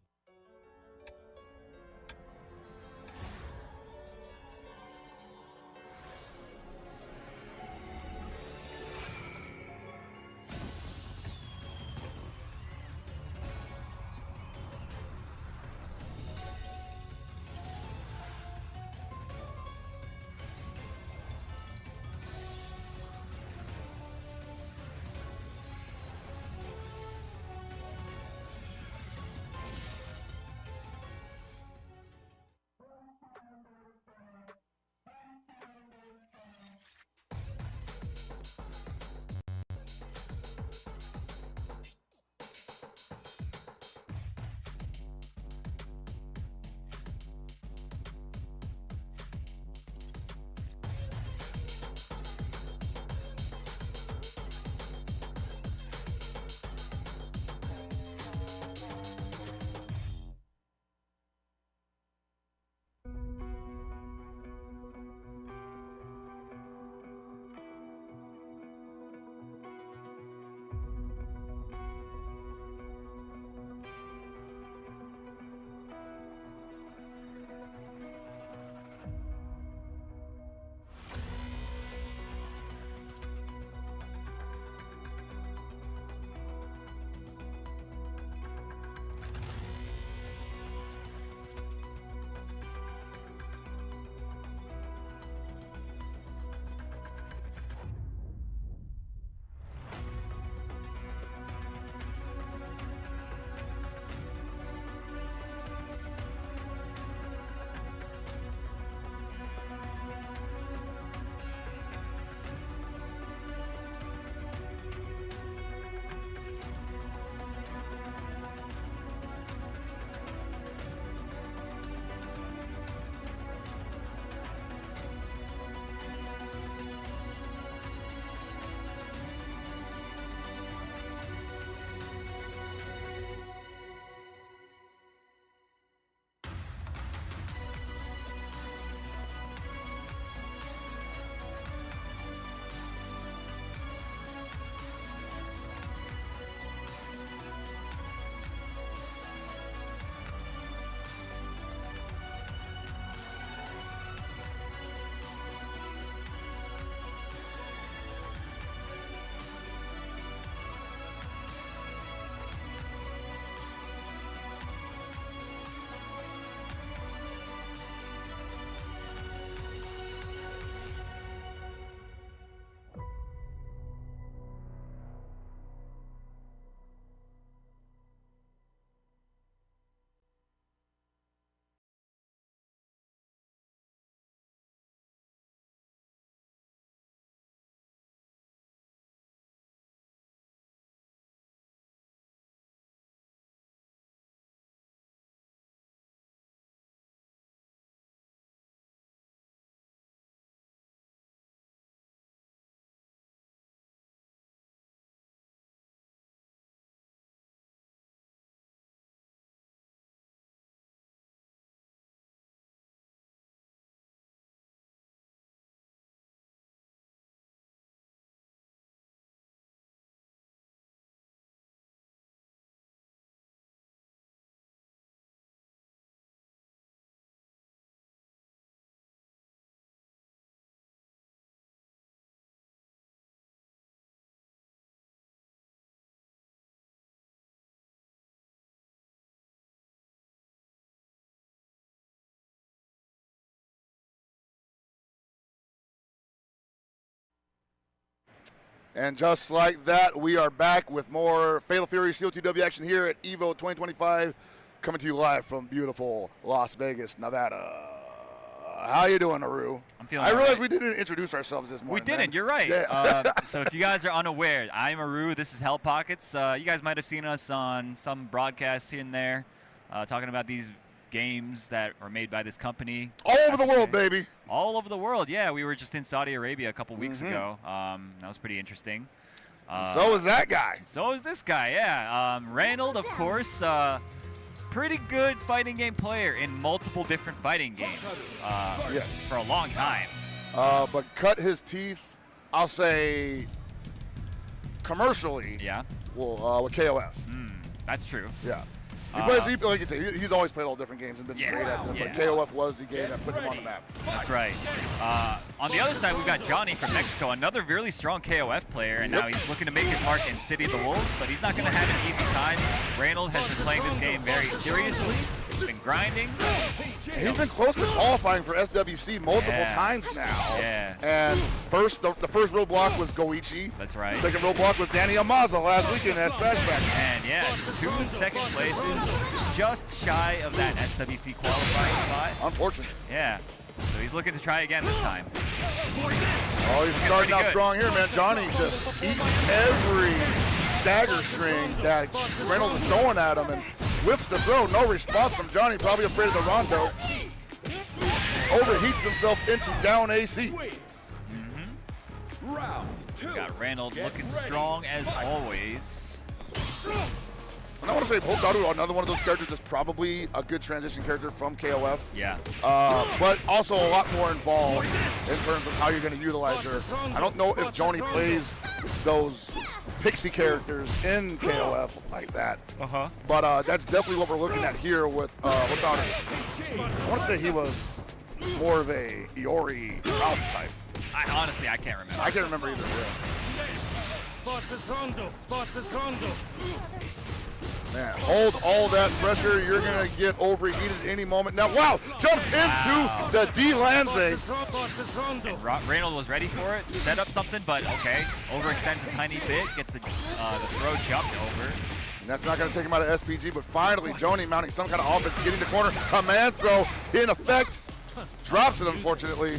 [SPEAKER 8] And just like that, we are back with more Fatal Fury COTW action here at Evo 2025, coming to you live from beautiful Las Vegas, Nevada. How you doing, Aru?
[SPEAKER 9] I'm feeling
[SPEAKER 8] I realized
[SPEAKER 9] right.
[SPEAKER 8] we didn't introduce ourselves this morning.
[SPEAKER 9] We didn't.
[SPEAKER 8] Man.
[SPEAKER 9] You're right.
[SPEAKER 8] Yeah.
[SPEAKER 9] So if you guys are unaware, I'm Aru. This is Hell Pockets. You guys might have seen us on some broadcasts here and there, talking about these games that are made by this company.
[SPEAKER 8] All over the world, baby.
[SPEAKER 9] All over the world. Yeah, we were just in Saudi Arabia a couple weeks ago. That was pretty interesting.
[SPEAKER 8] So is that guy.
[SPEAKER 9] So is this guy. Yeah. Reynold, of course. Pretty good fighting game player in multiple different fighting games.
[SPEAKER 8] Yes.
[SPEAKER 9] For a long time.
[SPEAKER 8] But cut his teeth, I'll say, commercially.
[SPEAKER 9] Yeah.
[SPEAKER 8] Well, with KOS.
[SPEAKER 9] That's true.
[SPEAKER 8] Yeah. He plays, like you say, he's always played all different games and been great at them. But KOF was the game that put him on the map.
[SPEAKER 9] That's right. On the other side, we've got Johnny from Mexico, another really strong KOF player, and now he's looking to make his mark in City of the Wolves, but he's not going to have an easy time. Reynold has been playing this game very seriously. He's been grinding.
[SPEAKER 8] He's been close to qualifying for SWC multiple times now.
[SPEAKER 9] Yeah.
[SPEAKER 8] And the first roadblock was Goichi.
[SPEAKER 9] That's right.
[SPEAKER 8] The second roadblock was Danny Amaza last weekend at Smashback.
[SPEAKER 9] And yeah, 2 second places, just shy of that SWC qualifying spot.
[SPEAKER 8] Unfortunate.
[SPEAKER 9] Yeah. So he's looking to try again this time.
[SPEAKER 8] Oh, he's starting out strong here, man. Johnny just eating every stagger string that Reynolds is throwing at him and whiffs the throw. No response from Johnny, probably afraid of the rondo. Overheats himself into down AC.
[SPEAKER 7] Round 2.
[SPEAKER 9] Got Reynold looking strong as always.
[SPEAKER 8] And I want to say Hikaru, another one of those characters that's probably a good transition character from KOF.
[SPEAKER 9] Yeah.
[SPEAKER 8] But also a lot more involved in terms of how you're going to utilize her. I don't know if Joni plays those pixie characters in KOF like that. But that's definitely what we're looking at here with Hikaru. I want to say he was more of a Iori Ralph type.
[SPEAKER 9] Honestly, I can't remember.
[SPEAKER 8] I can't remember either. Man, hold all that pressure. You're going to get overheated any moment. Now, wow, jumps into the D Lanze.
[SPEAKER 9] And Reynold was ready for it, set up something, but okay. Overextends a tiny bit, gets the throw jumped over.
[SPEAKER 8] And that's not going to take him out of SPG, but finally, Joni mounting some kind of offense, getting the corner. Command throw in effect. Drops it, unfortunately.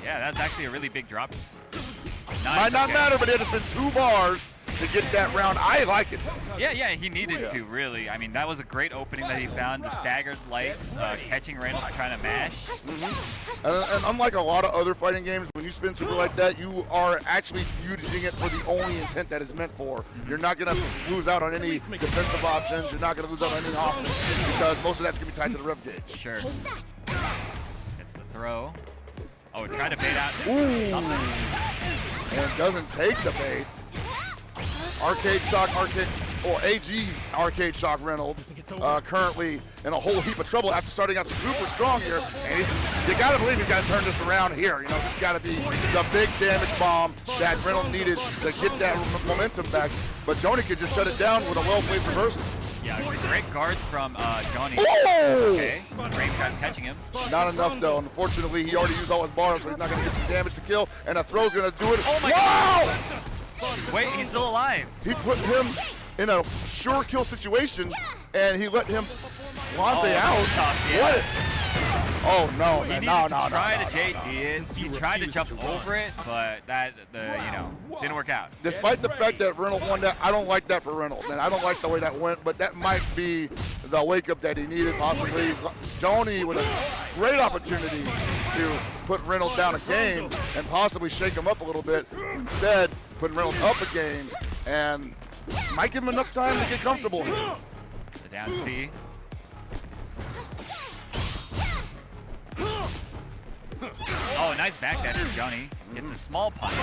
[SPEAKER 9] Yeah, that's actually a really big drop.
[SPEAKER 8] Might not matter, but it has been 2 bars to get that round. I like it.
[SPEAKER 9] Yeah, he needed to, really. I mean, that was a great opening that he found. The staggered lights, catching Reynold trying to mash.
[SPEAKER 8] And unlike a lot of other fighting games, when you spin super like that, you are actually using it for the only intent that it's meant for. You're not going to lose out on any defensive options. You're not going to lose out on any offense because most of that's going to be tied to the rev gauge.
[SPEAKER 9] Sure. Gets the throw. Oh, tried to bait out
[SPEAKER 8] something. And doesn't take the bait. Arcade Shock, AG Arcade Shock Reynolds, currently in a whole heap of trouble after starting out super strong here. And you got to believe he's got to turn this around here. You know, it's got to be the big damage bomb that Reynolds needed to get that momentum back. But Joni could just shut it down with a well-placed reversal.
[SPEAKER 9] Yeah, great guards from Johnny.
[SPEAKER 8] Oh!
[SPEAKER 9] Okay, Frame trap catching him.
[SPEAKER 8] Not enough, though. Unfortunately, he already used all his bars, so he's not going to get the damage to kill. And a throw's going to do it.
[SPEAKER 9] Oh, my
[SPEAKER 8] God!
[SPEAKER 9] Wait, he's still alive.
[SPEAKER 8] He put him in a sure kill situation, and he let him Lanze out.
[SPEAKER 9] Tough, yeah.
[SPEAKER 8] What? Oh, no,
[SPEAKER 9] He
[SPEAKER 8] man.
[SPEAKER 9] needed
[SPEAKER 8] No.
[SPEAKER 9] to try to JD it. He tried to jump over it, but that, didn't work out.
[SPEAKER 8] Despite the fact that Reynolds won that, I don't like that for Reynolds, and I don't like the way that went, but that might be the wake-up that he needed, possibly. Joni with a great opportunity to put Reynolds down a game and possibly shake him up a little bit. Instead, putting Reynolds up a game and might give him enough time to get comfortable.
[SPEAKER 9] The down C. Oh, nice back dash from Johnny. Gets a small punish.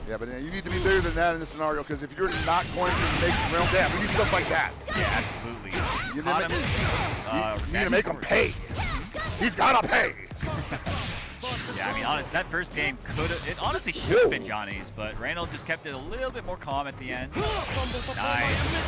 [SPEAKER 8] Yeah, but you need to be bigger than that in this scenario, because if you're not going to make Reynolds down, we need stuff like that.
[SPEAKER 9] Yeah, absolutely.
[SPEAKER 8] You need to make him pay. He's got to pay.
[SPEAKER 9] Yeah, I mean, honestly, that first game it honestly should have been Johnny's, but Reynolds just kept it a little bit more calm at the end. Nice.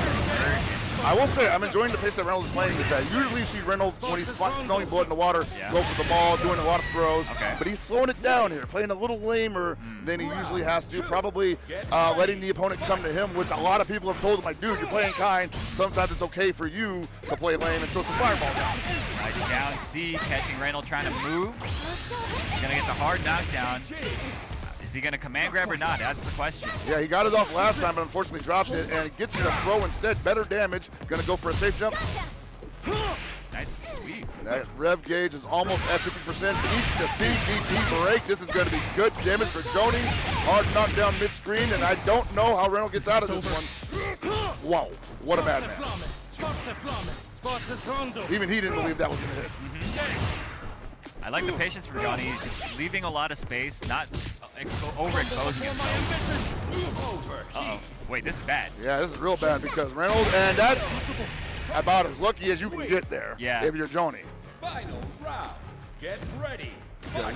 [SPEAKER 8] I will say, I'm enjoying the pace that Reynolds is playing this at. Usually you see Reynolds, when he's smelling blood in the water, go for the ball, doing a lot of throws. But he's slowing it down here, playing a little lamer than he usually has to, probably letting the opponent come to him, which a lot of people have told him, like, dude, you're playing kind. Sometimes it's okay for you to play lame and throw some fireballs out.
[SPEAKER 9] Nice down C, catching Reynolds trying to move. He's going to get the hard knockdown. Is he going to command grab or not? That's the question.
[SPEAKER 8] Yeah, he got it off last time, but unfortunately dropped it, and it gets him to throw instead. Better damage. Going to go for a safe jump.
[SPEAKER 9] Nice sweep.
[SPEAKER 8] That rev gauge is almost at 50%. Eats the CDP break. This is going to be good damage for Joni. Hard knockdown mid-screen, and I don't know how Reynolds gets out of this one. Whoa, what a madman. Even he didn't believe that was going to hit.
[SPEAKER 9] I like the patience from Johnny. He's just leaving a lot of space, not overexposing himself. Uh-oh. Wait, this is bad.
[SPEAKER 8] Yeah, this is real bad because Reynolds, and that's about as lucky as you can get there if you're Joni.
[SPEAKER 7] Final round. Get ready.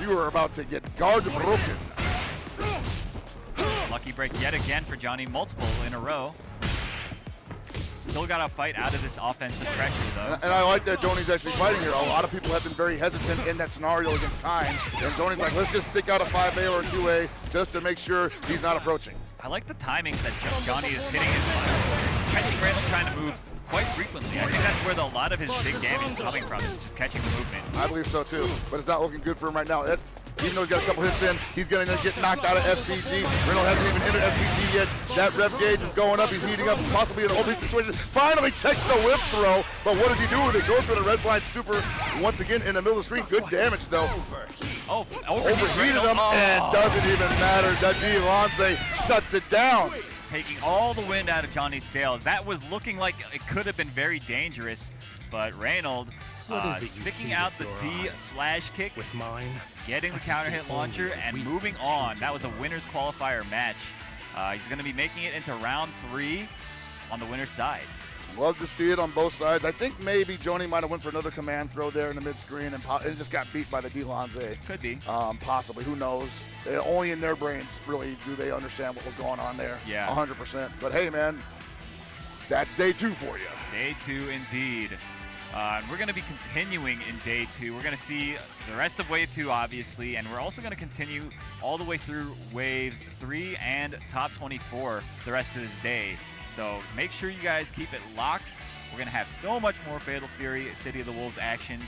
[SPEAKER 8] You are about to get guard broken.
[SPEAKER 9] Lucky break yet again for Johnny, multiple in a row. Still got to fight out of this offensive pressure, though.
[SPEAKER 8] And I like that Joni's actually fighting here. A lot of people have been very hesitant in that scenario against Kine. And Joni's like, let's just stick out a 5A or a 2A just to make sure he's not approaching.
[SPEAKER 9] I like the timings that Johnny is hitting his butt. Catching Reynolds trying to move quite frequently. I think that's where a lot of his big damage is coming from, is just catching the movement.
[SPEAKER 8] I believe so, too. But it's not looking good for him right now. Even though he's got a couple hits in, he's going to get knocked out of SPG. Reynolds hasn't even entered SPG yet. That rev gauge is going up. He's heating up, possibly in an open situation. Finally checks the whip throw, but what does he do with it? Goes for the red blind super once again in the middle of the screen. Good damage, though. Overheated him, and doesn't even matter. That DAY2 shuts it down.
[SPEAKER 9] Taking all the wind out of Johnny's sails. That was looking like it could have been very dangerous, but Reynolds sticking out the D/kick with mine, getting the counter hit launcher, and moving on. That was a winner's qualifier match. He's going to be making it into round 3 on the winner's side.
[SPEAKER 8] Love to see it on both sides. I think maybe Joni might have went for another command throw there in the mid-screen and just got beat by the DAY2.
[SPEAKER 9] Could be.
[SPEAKER 8] Possibly. Who knows? Only in their brains really do they understand what was going on there.
[SPEAKER 9] Yeah.
[SPEAKER 8] 100%. But hey, man, that's day 2 for you.
[SPEAKER 9] Day 2 indeed. We're going to be continuing in day 2. We're going to see the rest of wave 2, obviously, and we're also going to continue all the way through waves 3 and top 24 the rest of this day. So make sure you guys keep it locked. We're going to have so much more Fatal Fury City of the Wolves action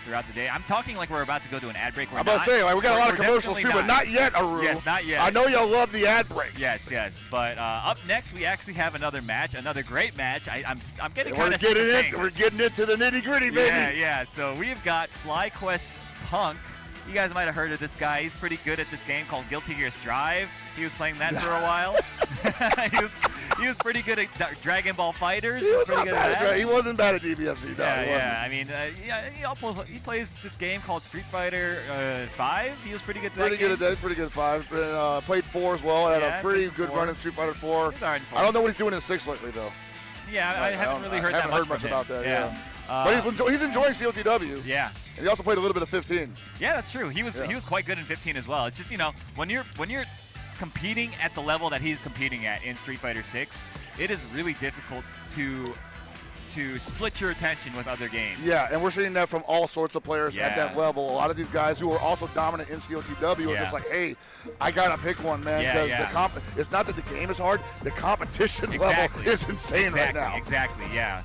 [SPEAKER 9] throughout the day. I'm talking like we're about to go to an ad break.
[SPEAKER 8] I'm about to say, like, we got a lot of commercials too, but not yet, Aru.
[SPEAKER 9] Yes, not yet.
[SPEAKER 8] I know y'all love the ad breaks.
[SPEAKER 9] Yes, yes. But up next, we actually have another match, another great match. I'm getting kind of
[SPEAKER 8] We're getting into the nitty-gritty, baby.
[SPEAKER 9] Yeah, yeah. So we've got FlyQuest's Punk. You guys might have heard of this guy. He's pretty good at this game called Guilty Gear Strive. He was playing that for a while. he was pretty good at Dragon Ball Fighters.
[SPEAKER 8] He was pretty good at that. He wasn't bad at DBFZ, though.
[SPEAKER 9] Yeah. I mean, he plays this game called Street Fighter 5. He was pretty good at that.
[SPEAKER 8] Pretty good at that. Pretty good at 5. Played 4 as well. Had a pretty good run in Street Fighter 4. I don't know what he's doing in 6 lately, though.
[SPEAKER 9] Yeah, I haven't really heard that much
[SPEAKER 8] about that.
[SPEAKER 9] Yeah.
[SPEAKER 8] But he's enjoying COTW.
[SPEAKER 9] Yeah.
[SPEAKER 8] And he also played a little bit of 15.
[SPEAKER 9] Yeah, that's true. He was quite good in 15 as well. It's just, when you're competing at the level that he's competing at in Street Fighter 6, it is really difficult to split your attention with other games.
[SPEAKER 8] Yeah, and we're seeing that from all sorts of players at that level. A lot of these guys who are also dominant in COTW are just like, hey, I gotta pick one, man. Because it's not that the game is hard, the competition level is insane right now.
[SPEAKER 9] Exactly, yeah.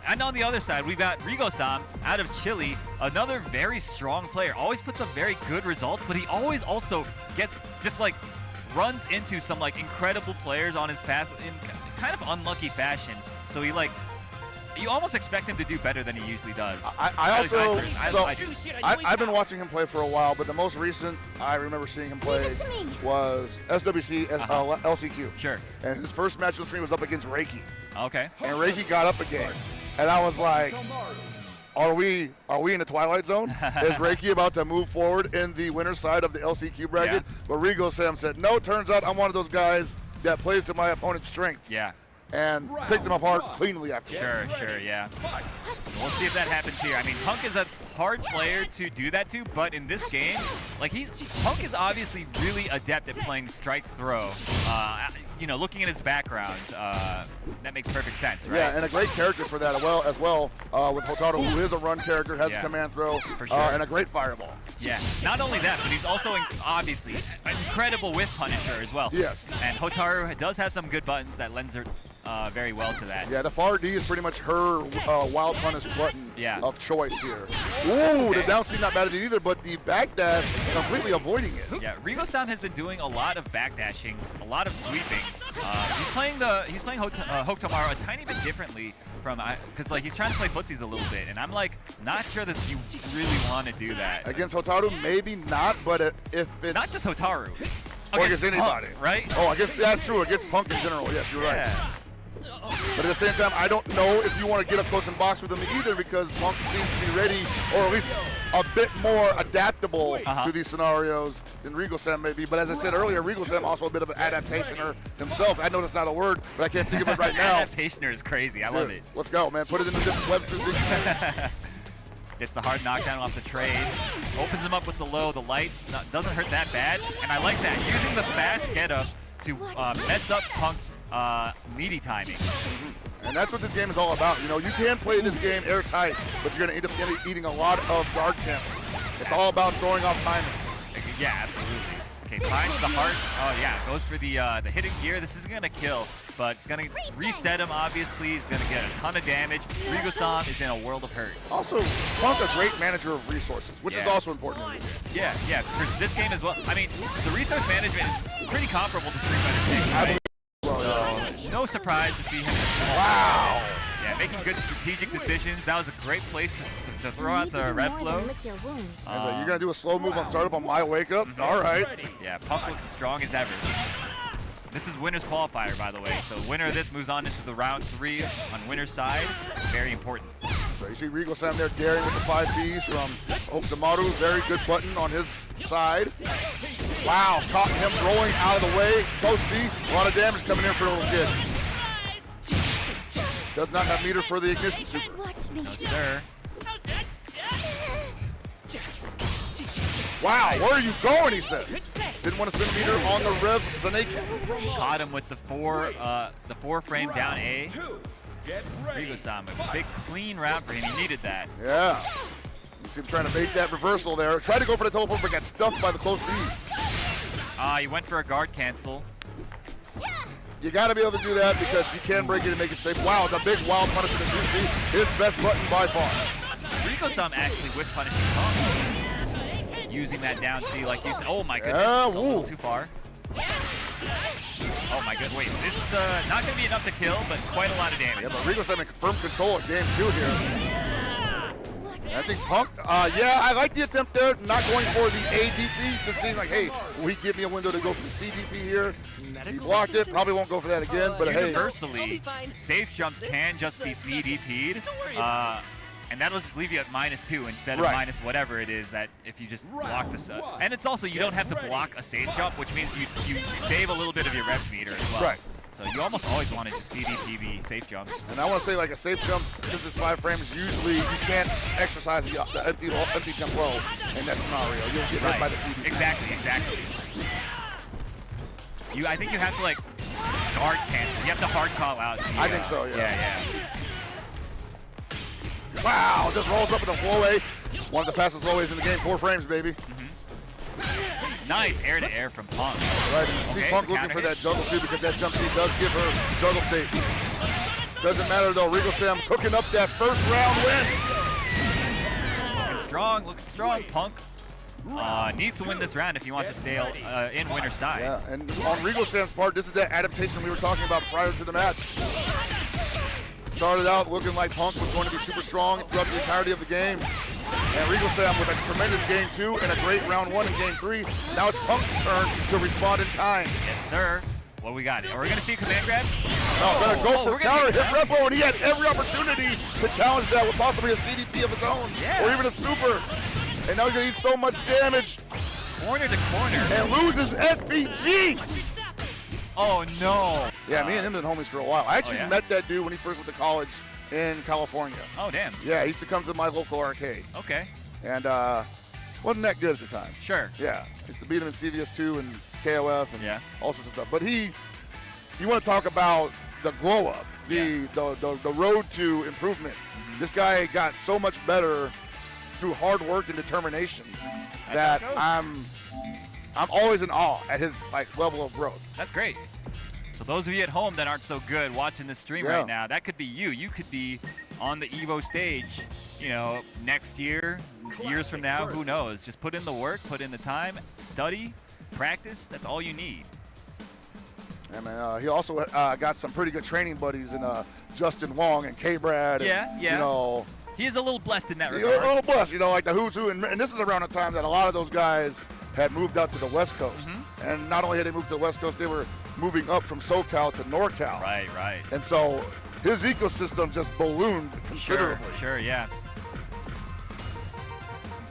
[SPEAKER 9] And on the other side, we've got Rigo-san out of Chile, another very strong player. Always puts up very good results, but he always also gets runs into some incredible players on his path in kind of unlucky fashion. So you almost expect him to do better than he usually does.
[SPEAKER 8] I've been watching him play for a while, but the most recent I remember seeing him play was SWC LCQ.
[SPEAKER 9] Sure.
[SPEAKER 8] And his first match on the stream was up against Reiki.
[SPEAKER 9] Okay.
[SPEAKER 8] And Reiki got up a game, and I was like, Are we in the Twilight Zone? Is Reiki about to move forward in the winner's side of the LCQ bracket?
[SPEAKER 9] Yeah.
[SPEAKER 8] But Rigo Sam said, no, turns out I'm one of those guys that plays to my opponent's strengths.
[SPEAKER 9] Yeah.
[SPEAKER 8] and picked them apart cleanly after.
[SPEAKER 9] Sure, yeah. We'll see if that happens here. I mean, Punk is a hard player to do that to, but in this game, like Punk is obviously really adept at playing strike throw. You know, looking at his background, that makes perfect sense, right?
[SPEAKER 8] Yeah, and a great character for that as well. With Hotaru, who is a run character, has command throw,
[SPEAKER 9] for sure.
[SPEAKER 8] and a great fireball.
[SPEAKER 9] Yeah, not only that, but he's also obviously incredible with Punisher as well.
[SPEAKER 8] Yes.
[SPEAKER 9] And Hotaru does have some good buttons that lends her very well to that.
[SPEAKER 8] Yeah, the far D is pretty much her wild punish button of choice here. Ooh,
[SPEAKER 9] Okay.
[SPEAKER 8] the down C not bad at it either, but the backdash completely avoiding it.
[SPEAKER 9] Yeah, Rigo-san has been doing a lot of backdashing, a lot of sweeping. He's playing Hokutomaru a tiny bit differently from, because like he's trying to play footsies a little bit, and I'm like not sure that you really want to do that.
[SPEAKER 8] Against Hotaru, maybe not, but if it's
[SPEAKER 9] not just Hotaru,
[SPEAKER 8] or against anybody,
[SPEAKER 9] Punk, right?
[SPEAKER 8] Oh, that's true. Against Punk in general, yes, you're right. But at the same time, I don't know if you want to get up close and box with him either, because Punk seems to be ready, or at least a bit more adaptable to these scenarios than Rigo-san may be. But as I said earlier, Rigo-san also a bit of an adaptationer himself. I know that's not a word, but I can't think of it right now.
[SPEAKER 9] Adaptationer is crazy. I love it.
[SPEAKER 8] Let's go, man. Put it in the Webster's dictionary.
[SPEAKER 9] Gets the hard knockdown off the trades, opens him up with the low, the lights, doesn't hurt that bad, and I like that. Using the fast get-up to mess up Punk's meaty timing.
[SPEAKER 8] And that's what this game is all about. You know, you can play this game airtight, but you're going to end up eating a lot of guard chances. It's all about throwing off timing.
[SPEAKER 9] Yeah, absolutely. Okay, finds the heart. Oh yeah, goes for the hidden gear. This isn't gonna kill, but it's gonna reset him. Obviously, he's gonna get a ton of damage. Rigo-san is in a world of hurt.
[SPEAKER 8] Also, Punk a great manager of resources, which is also important in this game.
[SPEAKER 9] Yeah, for this game as well. I mean, the resource management is pretty comparable to Street Fighter 6. Right? So, no surprise to see him.
[SPEAKER 8] Wow.
[SPEAKER 9] Yeah, making good strategic decisions. That was a great place to throw out the red flow.
[SPEAKER 8] You're going to do a slow move on startup on my wake up? All right.
[SPEAKER 9] Yeah, Punk looking strong as ever. This is winner's qualifier, by the way. So winner of this moves on into the round 3 on winner's side. Very important.
[SPEAKER 8] So you see Rigo-san there daring with the 5Bs from Hokutomaru. Very good button on his side. Wow, caught him rolling out of the way. Close C. A lot of damage coming in for a little kid. Does not have meter for the ignition super.
[SPEAKER 9] No, sir.
[SPEAKER 8] Wow, where are you going, he says. Didn't want to spin meter on the Rev Zaneke.
[SPEAKER 9] Caught him with the four frame down A. Rigo-san, a big clean route for him. He needed that.
[SPEAKER 8] Yeah. You see him trying to bait that reversal there. Tried to go for the teleport, but got stuffed by the close D.
[SPEAKER 9] He went for a guard cancel.
[SPEAKER 8] You got to be able to do that because you can break it and make it safe. Wow, the big wild punishment that you see. His best button by far.
[SPEAKER 9] Rigo-san actually with punishing Punk. Using that down C like you said. Oh my goodness, a little too far. Oh my god, wait, this is not going to be enough to kill, but quite a lot of damage.
[SPEAKER 8] Yeah, but Rigo-san having firm control of game 2 here. I think Punk, yeah, I like the attempt there, not going for the ADP, just seeing like, hey, will he give me a window to go for the CDP here? He blocked it, probably won't go for that again, but hey.
[SPEAKER 9] Universally, safe jumps can just be CDP'd, and that'll just leave you at -2 instead of minus whatever it is that if you just block this up. And it's also, you don't have to block a safe jump, which means you save a little bit of your revs meter as well.
[SPEAKER 8] Right.
[SPEAKER 9] So you almost always want to just CDP safe jumps.
[SPEAKER 8] And I want to say, like a safe jump, since it's 5 frames, usually you can't exercise the empty jump low in that scenario. You'll get hit by the CDP.
[SPEAKER 9] Exactly. I think you have to like guard cancel. You have to hard call out.
[SPEAKER 8] I think so, yeah.
[SPEAKER 9] Yeah.
[SPEAKER 8] Wow, just rolls up with a flow A. One of the fastest low A's in the game, 4 frames, baby.
[SPEAKER 9] Nice air-to-air from Punk.
[SPEAKER 8] Right, and see Punk looking for that juggle too, because that jump C does give her juggle state. Doesn't matter though, Rigo-san cooking up that first round win.
[SPEAKER 9] Looking strong, Punk. Needs to win this round if he wants to stay in winner's side.
[SPEAKER 8] Yeah, and on Rigo-san's part, this is that adaptation we were talking about prior to the match. Started out looking like Punk was going to be super strong throughout the entirety of the game. And Rigo-san with a tremendous game 2 and a great round 1 in game 3. Now it's Punk's turn to respond in time.
[SPEAKER 9] Yes, sir. What we got? Are we going to see a command grab?
[SPEAKER 8] No, gonna go for counter hit repo, and he had every opportunity to challenge that with possibly a CDP of his own, or even a super. And now he's gonna eat so much damage.
[SPEAKER 9] Corner to corner.
[SPEAKER 8] And loses SPG.
[SPEAKER 9] Oh, no.
[SPEAKER 8] Yeah, me and him been homies for a while. I actually
[SPEAKER 9] yeah?
[SPEAKER 8] met that dude when he first went to college in California.
[SPEAKER 9] Oh, damn.
[SPEAKER 8] Yeah, he used to come to my local arcade.
[SPEAKER 9] Okay.
[SPEAKER 8] And wasn't that good at the time.
[SPEAKER 9] Sure.
[SPEAKER 8] Yeah, used to beat him in CVS2 and KOF and all sorts of stuff. But you want to talk about the glow up, the road to improvement. This guy got so much better through hard work and determination that I'm always in awe at his level of growth.
[SPEAKER 9] That's great. So those of you at home that aren't so good watching this stream right now, that could be you. You could be on the Evo stage, you know, next year, years from now, who knows? Just put in the work, put in the time, study, practice. That's all you need.
[SPEAKER 8] And he also got some pretty good training buddies in Justin Wong and K-Brad.
[SPEAKER 9] Yeah.
[SPEAKER 8] You know,
[SPEAKER 9] he is a little blessed in that regard.
[SPEAKER 8] A little blessed, you know, like the who's who. And this is around the time that a lot of those guys had moved out to the West Coast. And not only had they moved to the West Coast, they were moving up from SoCal to NorCal.
[SPEAKER 9] Right.
[SPEAKER 8] And so his ecosystem just ballooned considerably.
[SPEAKER 9] Sure, yeah.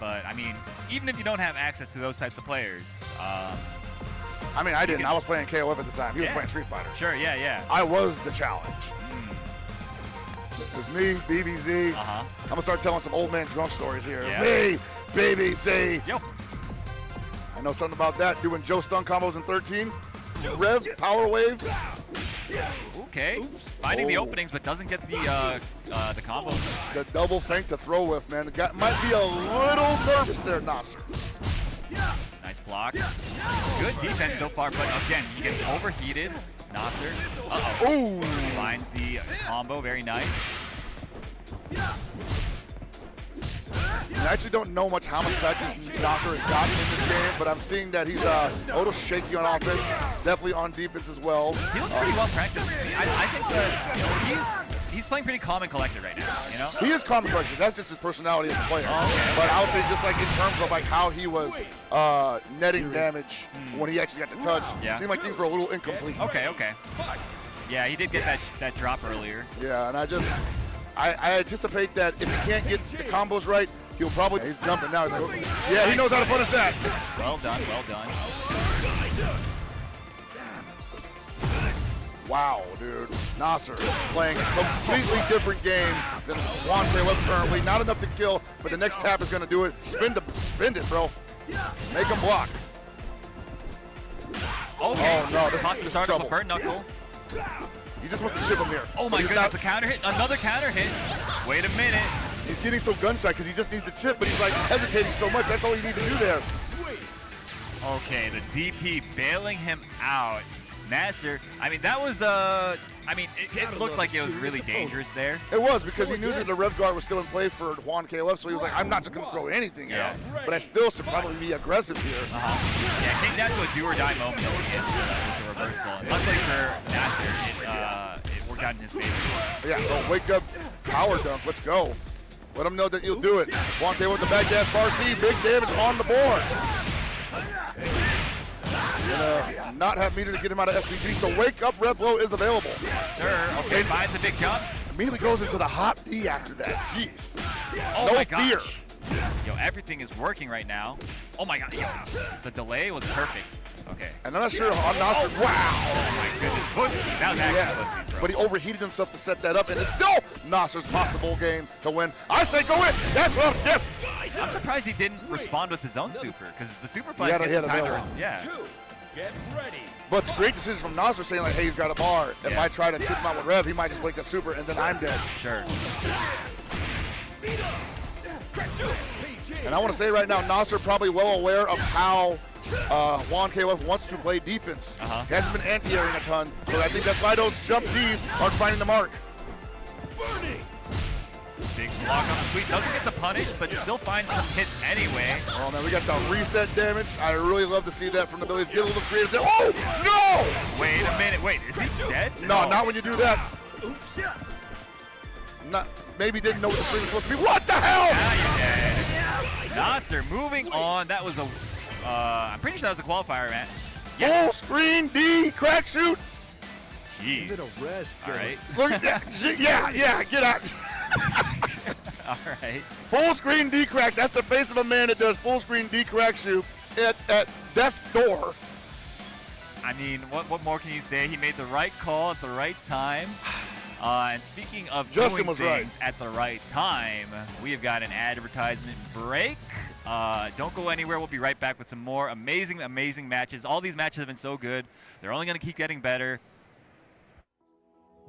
[SPEAKER 9] But, I mean, even if you don't have access to those types of players,
[SPEAKER 8] I mean, I didn't. I was playing KOF at the time. He was playing Street Fighter.
[SPEAKER 9] Sure, yeah.
[SPEAKER 8] I was the challenge. It was me, BBZ. I'm going to start telling some old man drunk stories here. Me, BBZ.
[SPEAKER 9] Yep.
[SPEAKER 8] I know something about that, doing Joe Stun combos in 13. Rev, Power Wave.
[SPEAKER 9] Okay. Finding the openings, but doesn't get the combos.
[SPEAKER 8] The double feint to throw with, man. The guy might be a little nervous there, Nasser.
[SPEAKER 9] Nice block. Good defense so far, but again, he gets overheated. Nasser.
[SPEAKER 8] Ooh.
[SPEAKER 9] Finds the combo. Very nice.
[SPEAKER 8] I actually don't know how much practice Nasser has gotten in this game, but I'm seeing that he's a little shaky on offense, definitely on defense as well.
[SPEAKER 9] He looks pretty well practiced. I think that he's playing pretty calm and collected right now. You know,
[SPEAKER 8] he is calm and collected. That's just his personality as a player. But I'll say just like in terms of how he was netting damage when he actually got the touch, it seemed like things were a little incomplete.
[SPEAKER 9] Okay. Yeah, he did get that drop earlier.
[SPEAKER 8] Yeah, and I anticipate that if he can't get the combos right, he'll probably, he's jumping now. He's like, yeah, he knows how to punish that.
[SPEAKER 9] Well done.
[SPEAKER 8] Wow, dude. Nasser playing a completely different game than Juan Caleb currently. Not enough to kill, but the next tap is going to do it. Spin it, bro. Make him block.
[SPEAKER 9] Oh,
[SPEAKER 8] no, this is
[SPEAKER 9] start
[SPEAKER 8] trouble.
[SPEAKER 9] of a burn knuckle.
[SPEAKER 8] He just wants to chip him here.
[SPEAKER 9] Oh my goodness, a counter hit, another counter hit. Wait a minute.
[SPEAKER 8] He's getting so gun-shy because he just needs to chip, but he's hesitating so much. That's all you need to do there.
[SPEAKER 9] Okay, the DP bailing him out. Nasser, I mean, that was, it looked like it was really dangerous there.
[SPEAKER 8] It was, because he knew that the rev guard was still in play for Juan KOF, so he was like, I'm not just going to throw anything out, but I still should probably be aggressive here.
[SPEAKER 9] Yeah, it came down to a do-or-die moment with the reversal. And luckily for Nasser, it worked out in his favor.
[SPEAKER 8] Yeah, wake up, power dunk, let's go. Let him know that you'll do it. Juan KOF with the back dash, Farsi, big damage on the board. Gonna not have meter to get him out of SPG, so wake up red blow is available.
[SPEAKER 9] Sir, okay, finds a big jump.
[SPEAKER 8] Immediately goes into the hot D after that. Jeez.
[SPEAKER 9] Oh
[SPEAKER 8] no
[SPEAKER 9] my gosh.
[SPEAKER 8] fear.
[SPEAKER 9] Yo, everything is working right now. Oh my god, yo, the delay was perfect. Okay.
[SPEAKER 8] And I'm not sure on Nasser. Wow.
[SPEAKER 9] Oh my goodness, Footsie. That was actually Footsie, bro.
[SPEAKER 8] But he overheated himself to set that up, and it's still Nasser's possible game to win. I say go in. That's what. Yes.
[SPEAKER 9] I'm surprised he didn't respond with his own super, because the super fight
[SPEAKER 8] He
[SPEAKER 9] gets
[SPEAKER 8] had
[SPEAKER 9] the
[SPEAKER 8] a
[SPEAKER 9] time
[SPEAKER 8] middle.
[SPEAKER 9] yeah.
[SPEAKER 7] Get ready.
[SPEAKER 8] But it's a great decision from Nasser saying like, hey, he's got a bar. If I try to chip him out with Rev, he might just wake up super, and then I'm dead.
[SPEAKER 9] Sure.
[SPEAKER 8] And I want to say right now, Nasser probably well aware of how Juan KOF wants to play defense. He hasn't been anti-airing a ton, so I think that's why those jump Ds are finding the mark.
[SPEAKER 9] Big block on the sweep. Doesn't get the punish, but still finds some hits anyway.
[SPEAKER 8] Oh man, we got the reset damage. I really love to see that from the Billies. Get a little creative there. Oh, no!
[SPEAKER 9] Wait a minute. Wait, is he dead?
[SPEAKER 8] No, not when you do that. Not, maybe didn't know what the string was supposed to be. What the hell?
[SPEAKER 9] Now you're dead. Nasser moving on. That was a, I'm pretty sure that was a qualifier, man.
[SPEAKER 8] Full screen D, crack shoot.
[SPEAKER 9] Jeez. All right.
[SPEAKER 8] Look at that. Yeah, get out.
[SPEAKER 9] All right.
[SPEAKER 8] Full screen D cracks. That's the face of a man that does full screen D crack shoot at death's door.
[SPEAKER 9] I mean, what more can you say? He made the right call at the right time. And speaking of
[SPEAKER 8] Justin
[SPEAKER 9] doing
[SPEAKER 8] was
[SPEAKER 9] things
[SPEAKER 8] right
[SPEAKER 9] at the right time, we have got an advertisement break. Don't go anywhere. We'll be right back with some more amazing, amazing matches. All these matches have been so good. They're only going to keep getting better.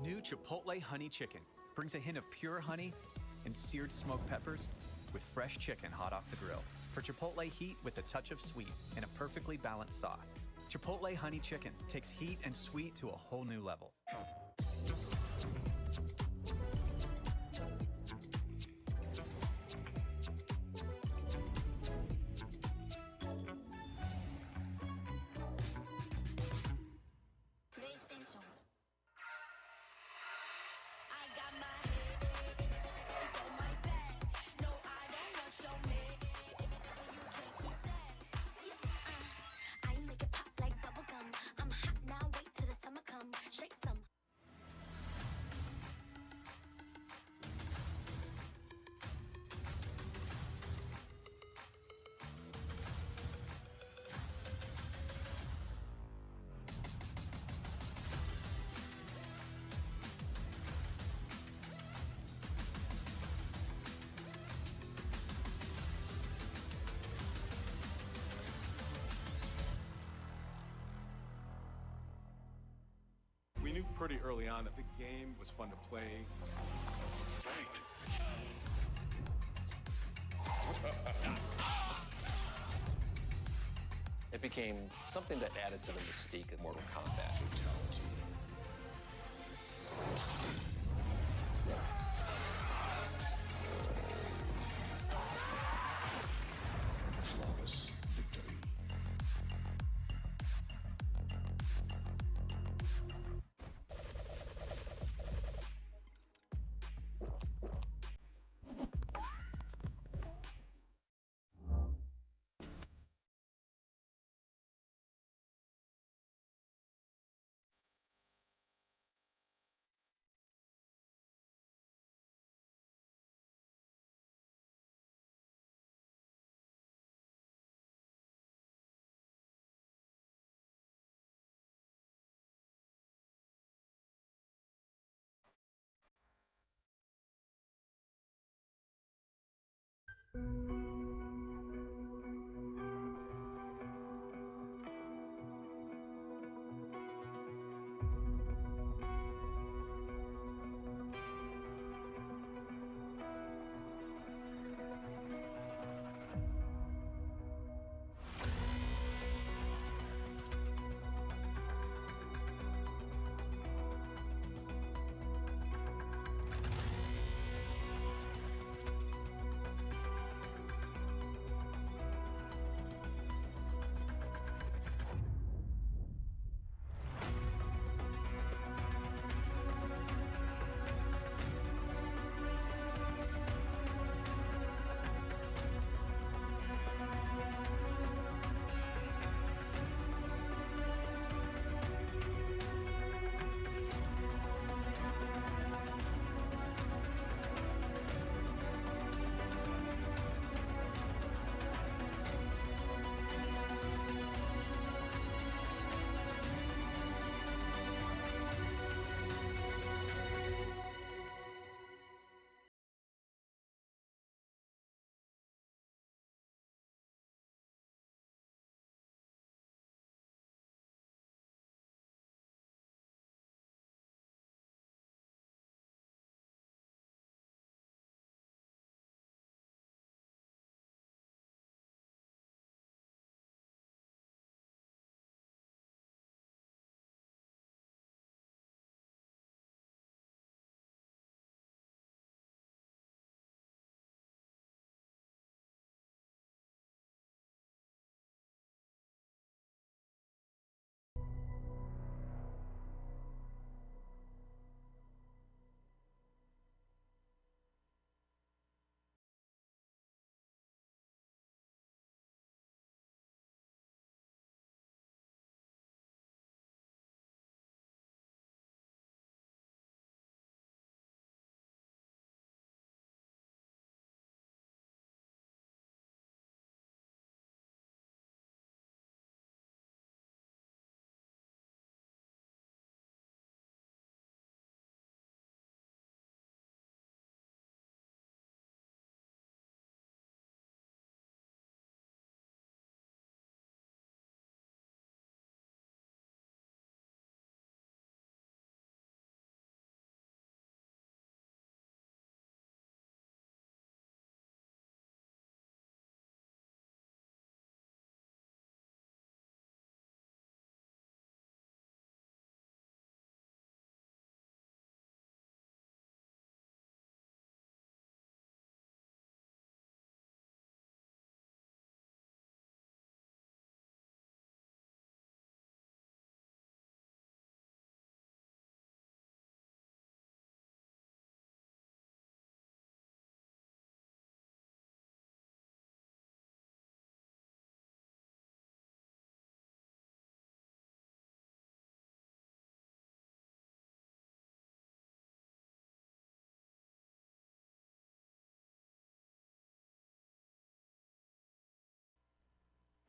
[SPEAKER 17] New Chipotle Honey Chicken brings a hint of pure honey and seared smoked peppers with fresh chicken hot off the grill. For Chipotle heat with a touch of sweet and a perfectly balanced sauce. Chipotle Honey Chicken takes heat and sweet to a whole new level.
[SPEAKER 10] We knew pretty early on that the game was fun to play.
[SPEAKER 18] It became something that added to the mystique of Mortal Kombat.
[SPEAKER 10] Flawless victory.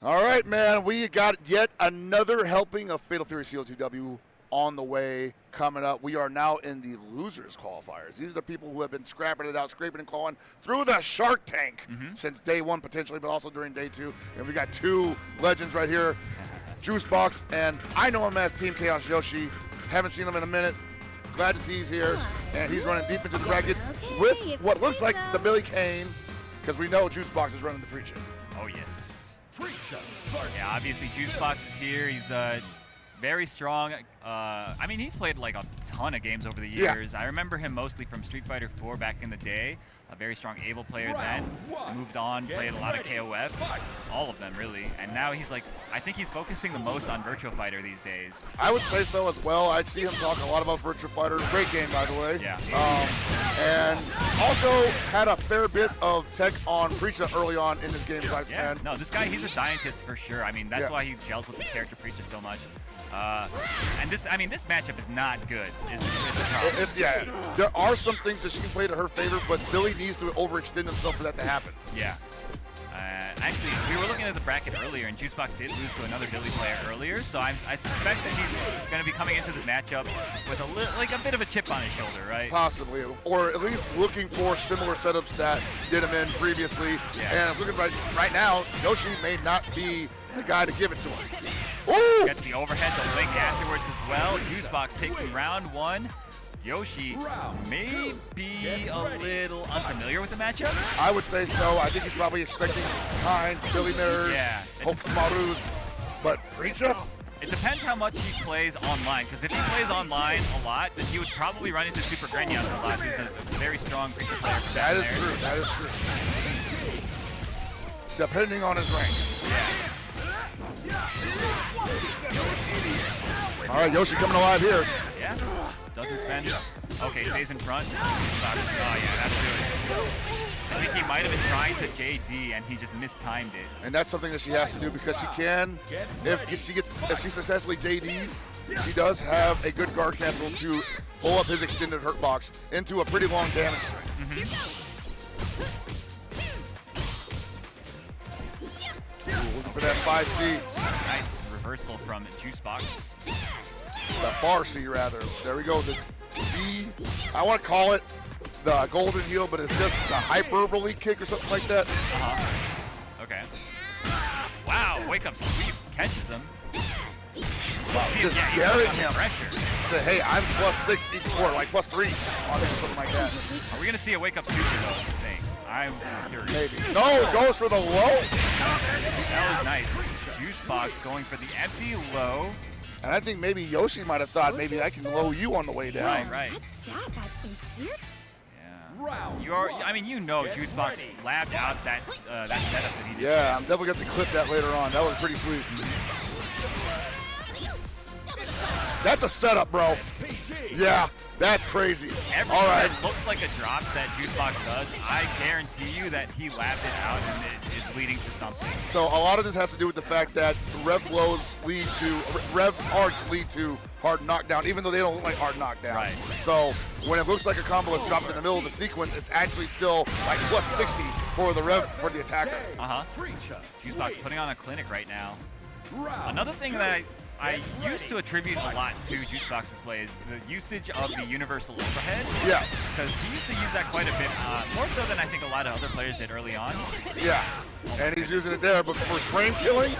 [SPEAKER 8] All right, man. We got yet another helping of Fatal Fury COTW on the way coming up. We are now in the losers qualifiers. These are the people who have been scrapping it out, scraping and clawing through the Shark Tank since day one potentially, but also during day two. And we got two legends right here, Juicebox, and I know him as Team Chaos Yoshi. Haven't seen him in a minute. Glad to see he's here, and he's running deep into the brackets with what looks like the Billy Kane, because we know Juicebox is running the Preacher.
[SPEAKER 9] Oh yes. Yeah, obviously Juicebox is here. He's very strong. I mean, he's played like a ton of games over the years. I remember him mostly from Street Fighter 4 back in the day. A very strong Able player then. Moved on, played a lot of KOF. All of them, really. And now he's like, I think he's focusing the most on Virtua Fighter these days.
[SPEAKER 8] I would say so as well. I'd see him talk a lot about Virtua Fighter. Great game, by the way.
[SPEAKER 9] Yeah.
[SPEAKER 8] And also had a fair bit of tech on Preacher early on in this game.
[SPEAKER 9] Yeah. No, this guy, he's a scientist for sure. I mean, that's why he gels with the character Preacher so much. And this, I mean, this matchup is not good.
[SPEAKER 8] Yeah, there are some things that she can play to her favor, but Billy needs to overextend himself for that to happen.
[SPEAKER 9] Yeah. Actually, we were looking at the bracket earlier, and Juicebox did lose to another Billy player earlier, so I suspect that he's going to be coming into the matchup with a bit of a chip on his shoulder, right?
[SPEAKER 8] Possibly, or at least looking for similar setups that did him in previously.
[SPEAKER 9] Yeah.
[SPEAKER 8] And looking right now, Yoshi may not be the guy to give it to him. Ooh!
[SPEAKER 9] Gets the overhead to link afterwards as well. Juicebox taking round one. Yoshi may be a little unfamiliar with the matchup.
[SPEAKER 8] I would say so. I think he's probably expecting Hines, Billy Mirrors, Hokumaru, but Preacher?
[SPEAKER 9] It depends how much he plays online, because if he plays online a lot, then he would probably run into Super Grenyas a lot. He's a very strong Preacher player.
[SPEAKER 8] That is true. That is true. Depending on his rank. All right, Yoshi coming alive here.
[SPEAKER 9] Yeah. Doesn't spend. Okay, stays in front. Oh, yeah, that's good. I think he might have been trying to JD, and he just mistimed it.
[SPEAKER 8] And that's something that she has to do because she can. If she successfully JDs, she does have a good guard cancel to pull up his extended hurt box into a pretty long damage string. Looking for that 5C.
[SPEAKER 9] Nice reversal from Juicebox.
[SPEAKER 8] The bar C, rather. There we go. The D, I want to call it the golden heel, but it's just the hyperbole kick or something like that.
[SPEAKER 9] Okay. Wow, wake up sweep catches him.
[SPEAKER 8] Wow, just daring him. Say, hey, I'm +6 each sport, like +3 on it or something like that.
[SPEAKER 9] Are we going to see a wake up super though, I think? I'm curious.
[SPEAKER 8] Maybe. No, goes for the low.
[SPEAKER 9] That was nice. Juicebox going for the empty low.
[SPEAKER 8] And I think maybe Yoshi might have thought maybe I can low you on the way down.
[SPEAKER 9] Right.
[SPEAKER 11] That's sad. That's so serious.
[SPEAKER 9] Yeah. I mean, you know, Juicebox labbed out that setup that he did.
[SPEAKER 8] Yeah, I'm definitely going to clip that later on. That was pretty sweet. That's a setup, bro. Yeah, that's crazy.
[SPEAKER 9] Everything that looks like a drop that Juicebox does, I guarantee you that he labbed it out and it is leading to something.
[SPEAKER 8] So a lot of this has to do with the fact that rev arts lead to hard knockdown, even though they don't look like hard knockdowns.
[SPEAKER 9] Right.
[SPEAKER 8] So when it looks like a combo is dropped in the middle of the sequence, it's actually still like +60 for the attacker.
[SPEAKER 9] Juicebox putting on a clinic right now. Another thing that I used to attribute a lot to Juicebox's play is the usage of the universal overhead.
[SPEAKER 8] Yeah.
[SPEAKER 9] Because he used to use that quite a bit, more so than I think a lot of other players did early on.
[SPEAKER 8] Yeah. And he's using it there, but for frame killing?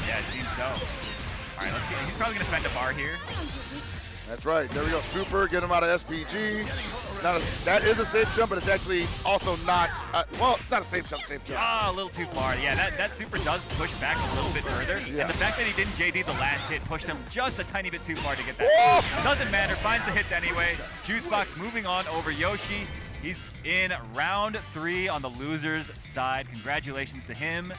[SPEAKER 9] Yeah, it seems so. All right, let's see. He's probably going to spend a bar here.
[SPEAKER 8] That's right. There we go. Super. Get him out of SPG. That is a safe jump, but it's actually also not. Well, it's not a safe jump.
[SPEAKER 9] Ah, a little too far. Yeah, that super does push back a little bit further.
[SPEAKER 8] Yeah.
[SPEAKER 9] And the fact that he didn't JD the last hit pushed him just a tiny bit too far to get that. Doesn't matter. Finds the hits anyway. Juicebox moving on over Yoshi. He's in round 3 on the losers side. Congratulations to him.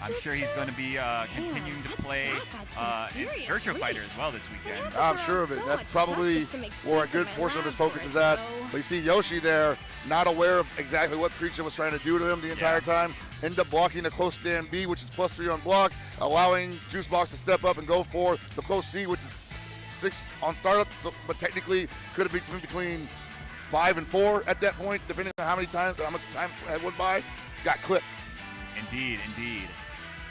[SPEAKER 9] I'm sure he's going to be continuing to play in Virtua Fighter as well this weekend.
[SPEAKER 8] I'm sure of it. That's probably where a good portion of his focus is at. But you see Yoshi there, not aware of exactly what Preacher was trying to do to him the entire time. End up blocking the close stand B, which is +3 on block, allowing Juicebox to step up and go for the close C, which is 6 on startup. So, but technically could have been between 5 and 4 at that point, depending on how much time went by. Got clipped.
[SPEAKER 9] Indeed.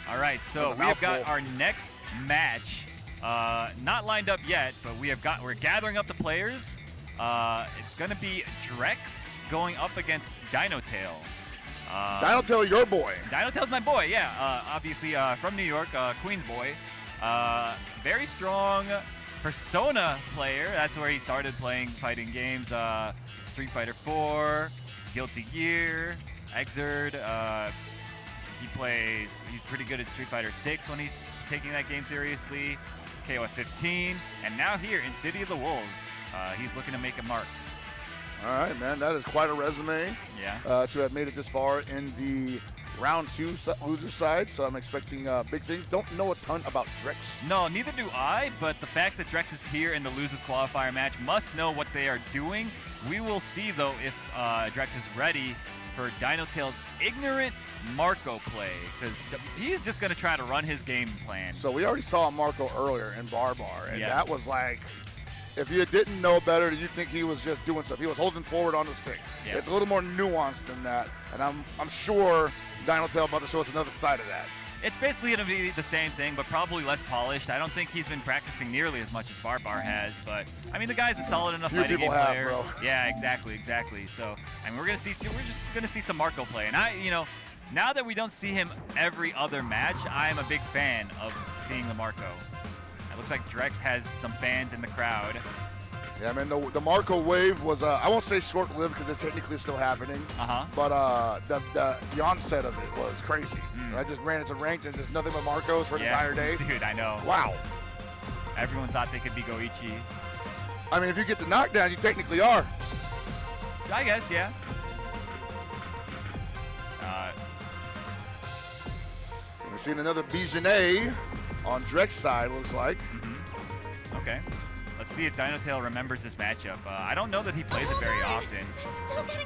[SPEAKER 9] All right, so we have got our next match. Not lined up yet, but we're gathering up the players. It's gonna be Drex going up against Dinotail.
[SPEAKER 8] Dinotail, your boy.
[SPEAKER 9] Dinotail's my boy, yeah. Obviously from New York, Queens boy. Very strong Persona player. That's where he started playing fighting games. Street Fighter 4, Guilty Gear, Exerd. He's pretty good at Street Fighter 6 when he's taking that game seriously. KOF 15, and now here in City of the Wolves, he's looking to make a mark.
[SPEAKER 8] All right, man, that is quite a resume.
[SPEAKER 9] Yeah.
[SPEAKER 8] To have made it this far in the round 2 loser side, so I'm expecting big things. Don't know a ton about Drex.
[SPEAKER 9] No, neither do I, but the fact that Drex is here in the losers qualifier match must know what they are doing. We will see, though, if Drex is ready for Dinotail's ignorant Marco play, because he's just going to try to run his game plan.
[SPEAKER 8] So we already saw Marco earlier in Barbar, and
[SPEAKER 9] Yeah.
[SPEAKER 8] that was like, if you didn't know better, you'd think he was just doing stuff. He was holding forward on the stick.
[SPEAKER 9] Yeah.
[SPEAKER 8] It's a little more nuanced than that, and I'm sure Dinotail about to show us another side of that.
[SPEAKER 9] It's basically going to be the same thing, but probably less polished. I don't think he's been practicing nearly as much as Barbar has, but I mean, the guy's a solid enough
[SPEAKER 8] Few
[SPEAKER 9] fighting game
[SPEAKER 8] people have,
[SPEAKER 9] player.
[SPEAKER 8] bro.
[SPEAKER 9] Yeah, exactly. So, I mean, we're just gonna see some Marco play, and now that we don't see him every other match, I am a big fan of seeing the Marco. It looks like Drex has some fans in the crowd.
[SPEAKER 8] Yeah, man, the Marco wave was, I won't say short-lived because it's technically still happening. But the onset of it was crazy. I just ran into ranked and just nothing but Marcos for the entire day.
[SPEAKER 9] Dude, I know.
[SPEAKER 8] Wow.
[SPEAKER 9] Everyone thought they could be Goichi.
[SPEAKER 8] I mean, if you get the knockdown, you technically are.
[SPEAKER 9] I guess, yeah.
[SPEAKER 8] We're seeing another Bijanet on Drex's side, looks like.
[SPEAKER 9] Okay. Let's see if Dinotail remembers this matchup. I don't know that he plays it very often.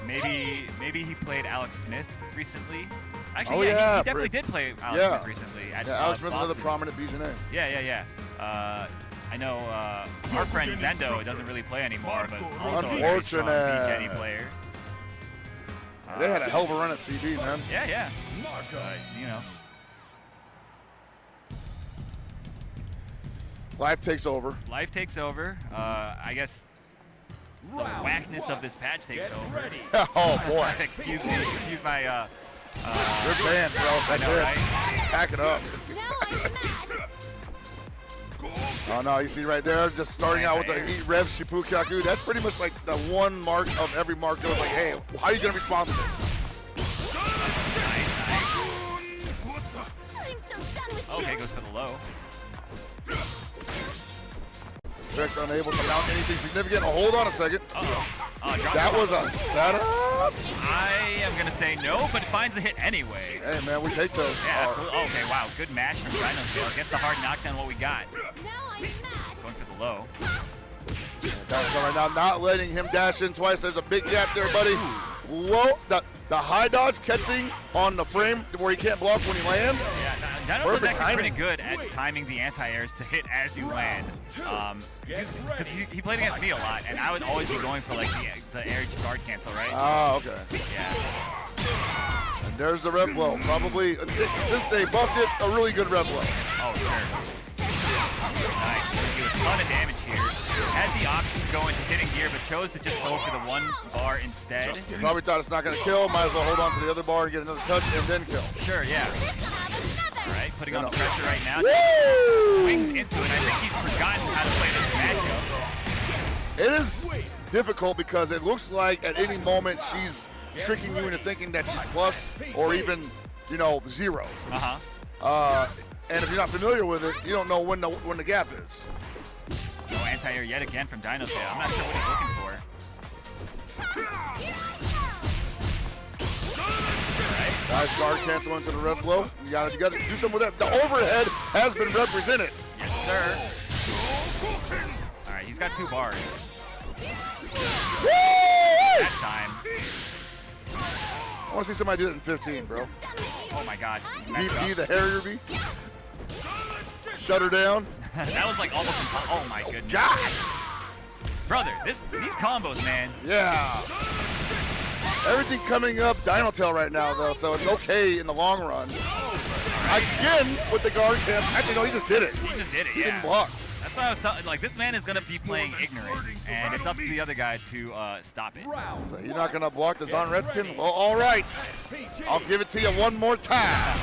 [SPEAKER 9] Maybe he played Alex Smith recently. Actually, he definitely did play Alex Smith recently.
[SPEAKER 8] Alex Smith, another
[SPEAKER 9] Boston.
[SPEAKER 8] prominent Bijanet.
[SPEAKER 9] Yeah. I know our friend Zendo doesn't really play anymore, but also a very strong BJD player.
[SPEAKER 8] They had a hell of a run at CD, man.
[SPEAKER 9] Yeah.
[SPEAKER 8] Life takes over.
[SPEAKER 9] Life takes over. I guess the whackness of this patch takes over.
[SPEAKER 8] Oh, boy.
[SPEAKER 9] excuse my
[SPEAKER 8] Good band, bro. That's
[SPEAKER 9] know,
[SPEAKER 8] it.
[SPEAKER 9] right?
[SPEAKER 8] Pack it up. Oh, no, you see right there, just starting out with the Eat Rev Shippukyaku. That's pretty much like the one mark of every mark that was like, hey, how are you going to respond to this?
[SPEAKER 9] Okay, goes for the low.
[SPEAKER 8] Drex unable to mount anything significant. Oh, hold on a second. That was a setup?
[SPEAKER 9] I am going to say no, but it finds the hit anyway.
[SPEAKER 8] Hey, man, we take those.
[SPEAKER 9] Yeah, absolutely. Okay, wow, good match from Dinotail. Gets the hard knockdown, what we got. Going for the low.
[SPEAKER 8] Dinotail right now not letting him dash in twice. There's a big gap there, buddy. Whoa, the high dodge catching on the frame where he can't block when he lands.
[SPEAKER 9] Yeah, Dinotail's actually pretty good at timing the anti-airs to hit as you land. Because he played against me a lot, and I would always be going for like the air guard cancel, right?
[SPEAKER 8] Oh, okay.
[SPEAKER 9] Yeah.
[SPEAKER 8] And there's the rev blow. Probably, since they buffed it, a really good rev blow.
[SPEAKER 9] Oh, sure. Nice. Do a ton of damage here. Had the option to go into hitting gear, but chose to just go for the one bar instead.
[SPEAKER 8] Probably thought it's not going to kill. Might as well hold on to the other bar and get another touch and then kill.
[SPEAKER 9] Sure, yeah. All right, putting on the pressure right now.
[SPEAKER 8] Woo!
[SPEAKER 9] Swings into it. I think he's forgotten how to play this matchup.
[SPEAKER 8] It is difficult because it looks like at any moment she's tricking you into thinking that she's plus or even, zero. And if you're not familiar with it, you don't know when the gap is.
[SPEAKER 9] No anti-air yet again from Dinotail. I'm not sure what he's looking for.
[SPEAKER 8] Nice guard cancel into the rev blow. You gotta do something with that. The overhead has been represented.
[SPEAKER 9] Yes, sir. All right, he's got 2 bars. That time.
[SPEAKER 8] I want to see somebody do it in 15, bro.
[SPEAKER 9] Oh my God.
[SPEAKER 8] DP, the Harrier B. Shut her down.
[SPEAKER 9] That was like almost impossible. Oh my goodness.
[SPEAKER 8] God.
[SPEAKER 9] Brother, these combos, man.
[SPEAKER 8] Yeah. Everything coming up Dinotail right now, though, so it's okay in the long run.
[SPEAKER 9] All
[SPEAKER 8] again with the guard camp. Actually, no, he just did it.
[SPEAKER 9] He just did it,
[SPEAKER 8] He
[SPEAKER 9] yeah.
[SPEAKER 8] didn't block.
[SPEAKER 9] That's why I was telling, like, this man is going to be playing ignorant, and it's up to the other guy to stop it.
[SPEAKER 8] So you're not going to block this on Redskin? Well, all right. I'll give it to you one more time.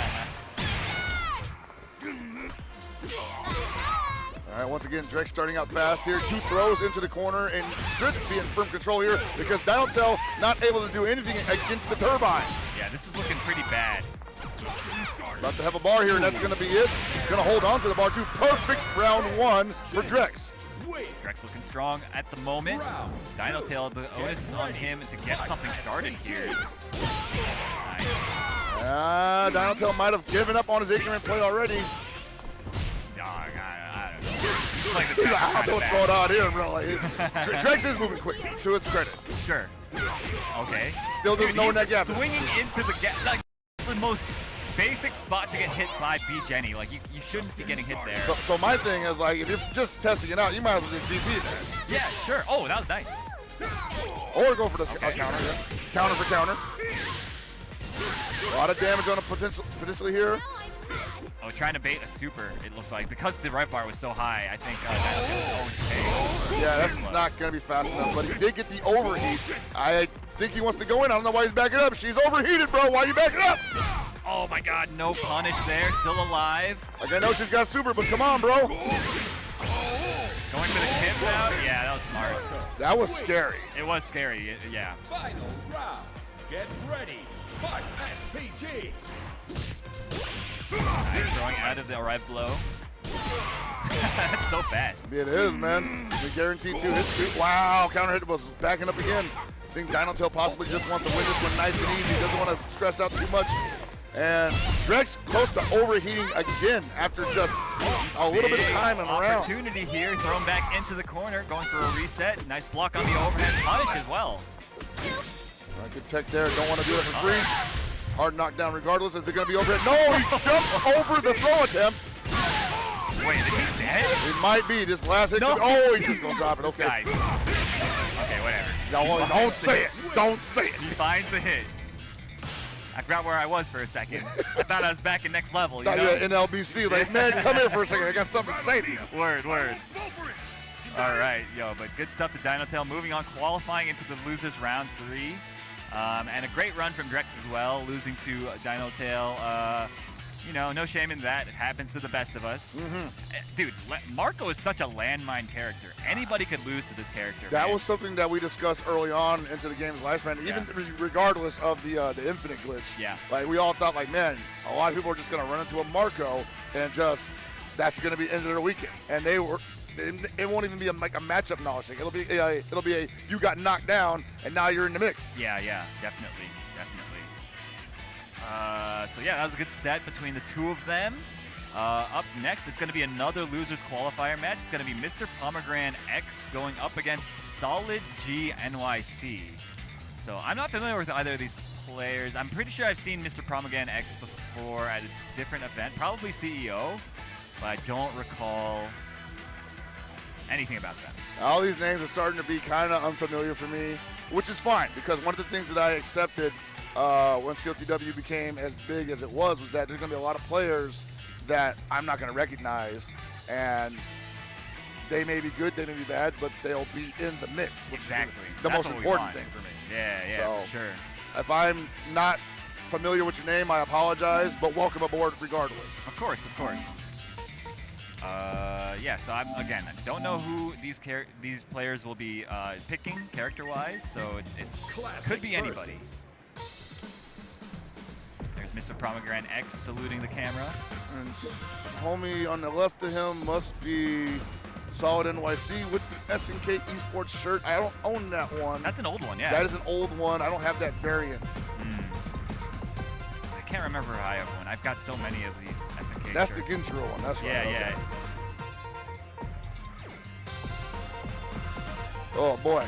[SPEAKER 8] All right, once again, Drake starting out fast here. 2 throws into the corner and should be in firm control here because DAY2 not able to do anything against the turbine.
[SPEAKER 9] Yeah, this is looking pretty bad.
[SPEAKER 8] About to have a bar here, and that's going to be it. Going to hold on to the bar, too. Perfect round 1 for Drex.
[SPEAKER 9] Drex looking strong at the moment. DAY2, the onus is on him to get something started here. Nice.
[SPEAKER 8] DAY2 might have given up on his ignorant play already.
[SPEAKER 9] Like
[SPEAKER 8] I don't know what's going on here, bro. Like, Drex is moving quick, to his credit.
[SPEAKER 9] Sure. Okay.
[SPEAKER 8] Still doesn't know when that gap is.
[SPEAKER 9] Swinging into the gap. Like, the most basic spot to get hit by B Jenny. Like, you shouldn't be getting hit there.
[SPEAKER 8] So my thing is, like, if you're just testing it out, you might as well just DP it.
[SPEAKER 9] Yeah, sure. Oh, that was nice.
[SPEAKER 8] Or go for the counter. Yeah. Counter for counter. A lot of damage on a potentially here.
[SPEAKER 9] Oh, trying to bait a super, it looked like. Because the right bar was so high, I think
[SPEAKER 8] yeah, that's not going to be fast enough. But he did get the overheat. I think he wants to go in. I don't know why he's backing up. She's overheated, bro. Why are you backing up?
[SPEAKER 9] Oh, my God. No punish there. Still alive.
[SPEAKER 8] Like, I know she's got super, but come on, bro.
[SPEAKER 9] Going for the tip out? Yeah, that was smart.
[SPEAKER 8] That was scary.
[SPEAKER 9] It was scary, yeah.
[SPEAKER 7] Final round. Get ready. Fight SPG.
[SPEAKER 9] Nice, throwing out of the arrive blow. That's so fast.
[SPEAKER 8] It is, man. The guaranteed 2 hits. Wow, counter hit was backing up again. I think DAY2 possibly just wants to win this one nice and easy. Doesn't want to stress out too much. And Drex close to overheating again after just a little bit of time in the round.
[SPEAKER 9] Opportunity here, thrown back into the corner, going for a reset. Nice block on the overhead punish as well.
[SPEAKER 8] Good tech there. Don't want to do it for free. Hard knockdown regardless. Is it going to be overhead? No, he jumps over the throw attempt.
[SPEAKER 9] Wait, is he dead?
[SPEAKER 8] He might be. This last hit. No. Oh, he's just going to drop it. Okay.
[SPEAKER 9] Okay, whatever.
[SPEAKER 8] No, don't say it. Don't say it.
[SPEAKER 9] He finds the hit. I forgot where I was for a second. I thought I was back in next level, you know?
[SPEAKER 8] Yeah, in LBC. Like, man, come here for a second. I got something to say to you.
[SPEAKER 9] Word. All right, but good stuff to DAY2. Moving on, qualifying into the losers round 3. And a great run from Drex as well, losing to DAY2. You know, no shame in that. It happens to the best of us. Dude, Marco is such a landmine character. Anybody could lose to this character.
[SPEAKER 8] That was something that we discussed early on into the game's lifespan, even regardless of the infinite glitch.
[SPEAKER 9] Yeah.
[SPEAKER 8] Like, we all thought, like, man, a lot of people are just going to run into a Marco and just, that's going to be the end of their weekend. And they were... It won't even be like a matchup knowledge thing. It'll be a you got knocked down and now you're in the mix.
[SPEAKER 9] Yeah, definitely. So yeah, that was a good set between the 2 of them. Up next, it's going to be another losers qualifier match. It's going to be Mr. Pomegranate X going up against Solid G NYC. So I'm not familiar with either of these players. I'm pretty sure I've seen Mr. Pomegranate X before at a different event, probably CEO, but I don't recall anything about that.
[SPEAKER 8] All these names are starting to be kind of unfamiliar for me, which is fine because one of the things that I accepted when CLTW became as big as it was that there's going to be a lot of players that I'm not going to recognize, and they may be good, they may be bad, but they'll be in the mix, which is the most important thing for me.
[SPEAKER 9] Yeah,
[SPEAKER 8] so,
[SPEAKER 9] for sure.
[SPEAKER 8] If I'm not familiar with your name, I apologize, but welcome aboard regardless.
[SPEAKER 9] Of course. So I don't know who these players will be picking character-wise, so it could be anybody. There's Mr. Pomegranate X saluting the camera.
[SPEAKER 8] And homie on the left of him must be Solid NYC with the SNK Esports shirt. I don't own that one.
[SPEAKER 9] That's an old one, yeah.
[SPEAKER 8] That is an old one. I don't have that variant.
[SPEAKER 9] I can't remember how I have one. I've got so many of these SNK
[SPEAKER 8] That's
[SPEAKER 9] shirts.
[SPEAKER 8] the Ginchiro one. That's right.
[SPEAKER 9] Yeah.
[SPEAKER 8] Oh, boy.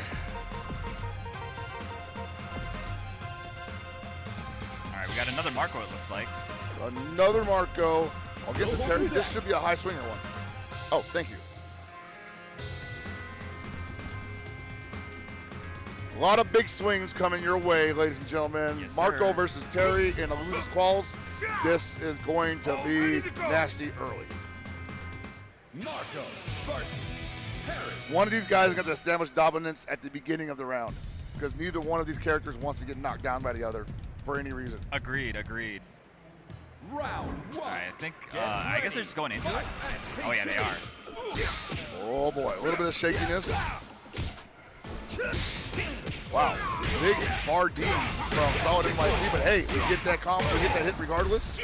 [SPEAKER 9] All right, we got another Marco, it looks like.
[SPEAKER 8] Another Marco. I guess this should be a high swinger one. Oh, thank you. A lot of big swings coming your way, ladies and gentlemen.
[SPEAKER 9] Yes,
[SPEAKER 8] Marco
[SPEAKER 9] sir.
[SPEAKER 8] versus Terry in a losers calls. This is going to be nasty early.
[SPEAKER 7] Marco versus Terry.
[SPEAKER 8] One of these guys is going to establish dominance at the beginning of the round because neither one of these characters wants to get knocked down by the other for any reason.
[SPEAKER 9] Agreed.
[SPEAKER 7] Round one.
[SPEAKER 9] All right, I think, I guess they're just going into it. Oh, yeah, they are.
[SPEAKER 8] Oh, boy. A little bit of shakiness. Wow. Big far D from Solid NYC, but hey, we get that combo, we get that hit regardless.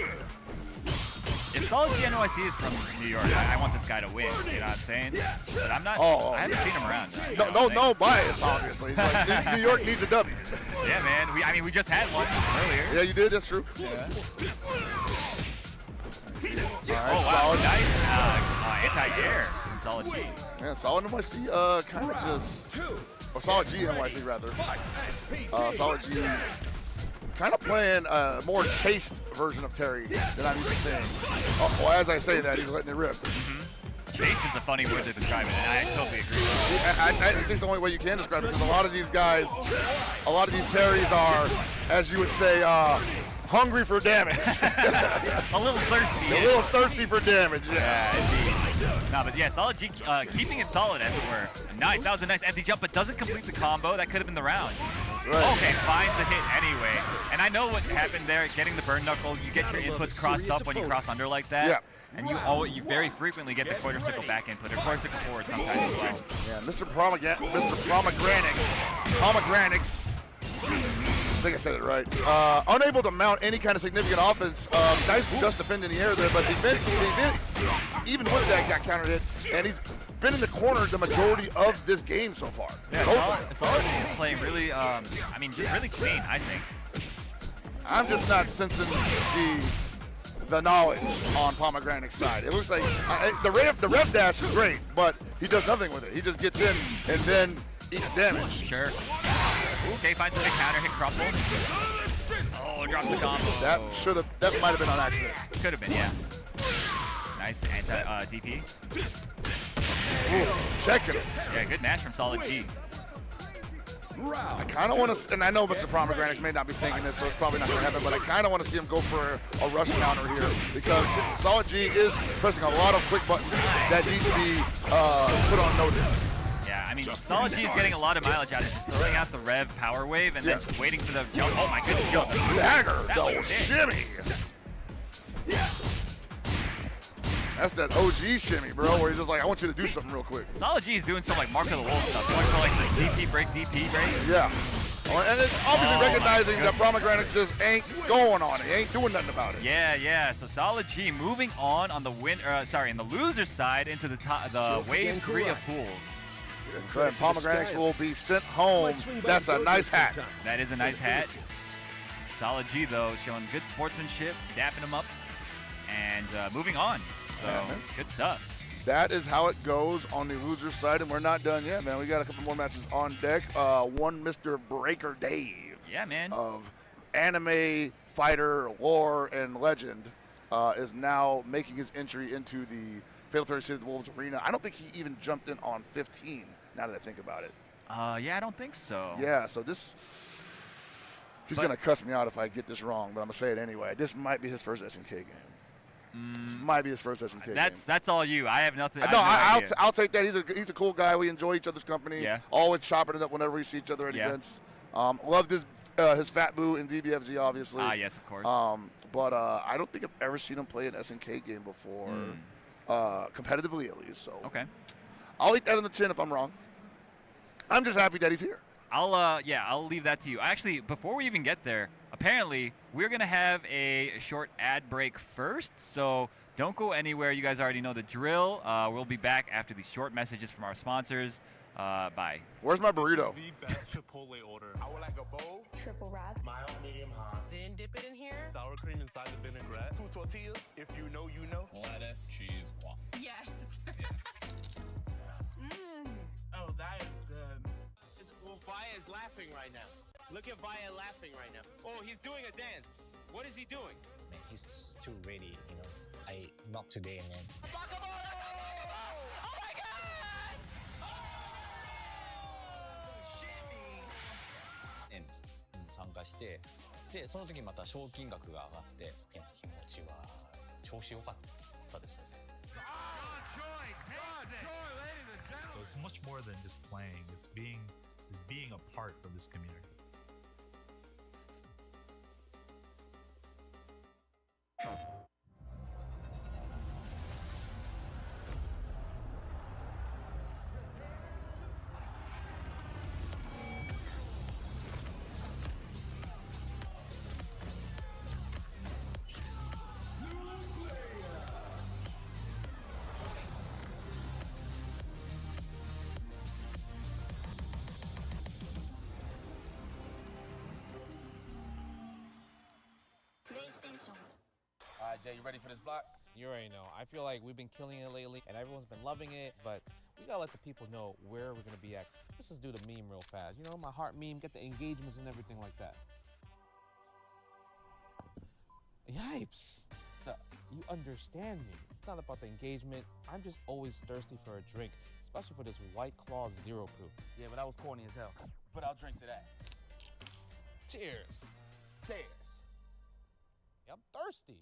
[SPEAKER 9] If Solid G NYC is from New York, I want this guy to win. You know what I'm saying? But I'm not. I haven't seen him around.
[SPEAKER 8] No bias, obviously. Like, New York needs a W.
[SPEAKER 9] Yeah, man. We just had one earlier.
[SPEAKER 8] Yeah, you did. That's true.
[SPEAKER 9] Yeah.
[SPEAKER 8] Right,
[SPEAKER 9] oh wow, nice anti-air from Solid G.
[SPEAKER 8] Yeah, Solid NYC kind of just, or Solid G NYC rather. Solid G kind of playing a more chaste version of Terry than I'm used to seeing. Well, as I say that, he's letting it rip.
[SPEAKER 9] Chaste is a funny word to describe it, and I totally agree.
[SPEAKER 8] I think it's the only way you can describe it, because a lot of these guys, a lot of these Terrys are, as you would say, hungry for damage.
[SPEAKER 9] A little thirsty.
[SPEAKER 8] A little thirsty for damage, yeah.
[SPEAKER 9] Indeed. No, but yeah, Solid G keeping it solid, as it were. Nice, that was a nice empty jump, but doesn't complete the combo. That could have been the round.
[SPEAKER 8] Right.
[SPEAKER 9] Okay, finds the hit anyway. And I know what happened there, getting the burn knuckle. You get your inputs crossed up when you cross under like that.
[SPEAKER 8] Yeah.
[SPEAKER 9] And you very frequently get the quarter circle back input, or quarter circle forward sometimes as well.
[SPEAKER 8] Yeah, Mr. Pomegranix. I think I said it right. Unable to mount any kind of significant offense. Nice just defend in the air there, but defensively, even with that, got countered hit. And he's been in the corner the majority of this game so far.
[SPEAKER 9] Yeah, Solid is playing really, just really clean, I think.
[SPEAKER 8] I'm just not sensing the knowledge on Pomegranix's side. It looks like the rev dash is great, but he does nothing with it. He just gets in and then eats damage.
[SPEAKER 9] Sure. Okay, finds the counter hit crumple. Oh, drops the combo.
[SPEAKER 8] That might have been on accident.
[SPEAKER 9] Could have been, yeah. Nice DP.
[SPEAKER 8] Ooh, checking it.
[SPEAKER 9] Yeah, good match from Solid G.
[SPEAKER 8] I kind of want to, and I know Mr. Pomegranix may not be thinking this, so it's probably not going to happen, but I kind of want to see him go for a rush counter here because Solid G is pressing a lot of quick buttons that need to be put on notice.
[SPEAKER 9] Yeah, I mean, Solid G is getting a lot of mileage out of it, just throwing out the rev power wave and then just waiting for the jump. Oh my goodness, yo.
[SPEAKER 8] Stagger, the shimmy. That's that OG shimmy, bro, where he's just like, I want you to do something real quick.
[SPEAKER 9] Solid G is doing some like Mark of the Wolf stuff, going for like the DP break.
[SPEAKER 8] Yeah. And it's obviously recognizing that Pomegranix just ain't going on it. He ain't doing nothing about it.
[SPEAKER 9] Yeah. So Solid G moving on the in the loser side into the wave 3 of pools.
[SPEAKER 8] And Pomegranix will be sent home. That's a nice hat.
[SPEAKER 9] That is a nice hat. Solid G though showing good sportsmanship, dapping him up, and moving on. So good stuff.
[SPEAKER 8] That is how it goes on the loser side, and we're not done yet, man. We got a couple more matches on deck. One Mr. Breaker Dave.
[SPEAKER 9] Yeah, man.
[SPEAKER 8] Of anime, fighter, lore, and legend is now making his entry into the Fatal Fury City of the Wolves arena. I don't think he even jumped in on 15, now that I think about it.
[SPEAKER 9] Yeah, I don't think so.
[SPEAKER 8] Yeah, so he's going to cuss me out if I get this wrong, but I'm going to say it anyway. This might be his first SNK game. This might be his first SNK game.
[SPEAKER 9] That's all you. I have nothing.
[SPEAKER 8] No, I'll take that. He's a cool guy. We enjoy each other's company.
[SPEAKER 9] Yeah.
[SPEAKER 8] Always chopping it up whenever we see each other at events. Loved his Fat Boo in DBFZ, obviously.
[SPEAKER 9] Yes, of course.
[SPEAKER 8] But I don't think I've ever seen him play an SNK game before, competitively at least. So
[SPEAKER 9] okay,
[SPEAKER 8] I'll eat that in the chin if I'm wrong. I'm just happy that he's here.
[SPEAKER 9] I'll leave that to you. Actually, before we even get there, apparently we're gonna have a short ad break first, so don't go anywhere. You guys already know the drill. We'll be back after these short messages from our sponsors. Bye.
[SPEAKER 8] Where's my burrito?
[SPEAKER 10] The best Chipotle order. I would like a bowl.
[SPEAKER 11] Triple wrap.
[SPEAKER 10] Mild, medium, hot.
[SPEAKER 11] Then dip it in here.
[SPEAKER 10] Sour cream inside the vinaigrette. 2 tortillas. If you know, you know. Lettuce, cheese, guac.
[SPEAKER 11] Yes.
[SPEAKER 13] Oh, that is good. Vaya is laughing right now. Look at Vaya laughing right now. Oh, he's doing a dance. What is he doing?
[SPEAKER 14] Man, he's too ready, you know. Not today, man.
[SPEAKER 13] Oh my God!
[SPEAKER 14] 加してでその時また賞金額が上がって気持ちは調子良かったですね。
[SPEAKER 12] So it's much more than just playing. It's being a part of this community.
[SPEAKER 15] All right, Jay, you ready for this block?
[SPEAKER 16] You already know. I feel like we've been killing it lately, and everyone's been loving it, but we gotta let the people know where we're gonna be at. Let's just do the meme real fast. You know, my heart meme, get the engagements and everything like that. Yipes.
[SPEAKER 15] What's up?
[SPEAKER 16] You understand me. It's not about the engagement. I'm just always thirsty for a drink, especially for this White Claw Zero Proof.
[SPEAKER 15] Yeah, but that was corny as hell. But I'll drink to that.
[SPEAKER 16] Cheers.
[SPEAKER 15] Cheers.
[SPEAKER 16] Yeah, I'm thirsty.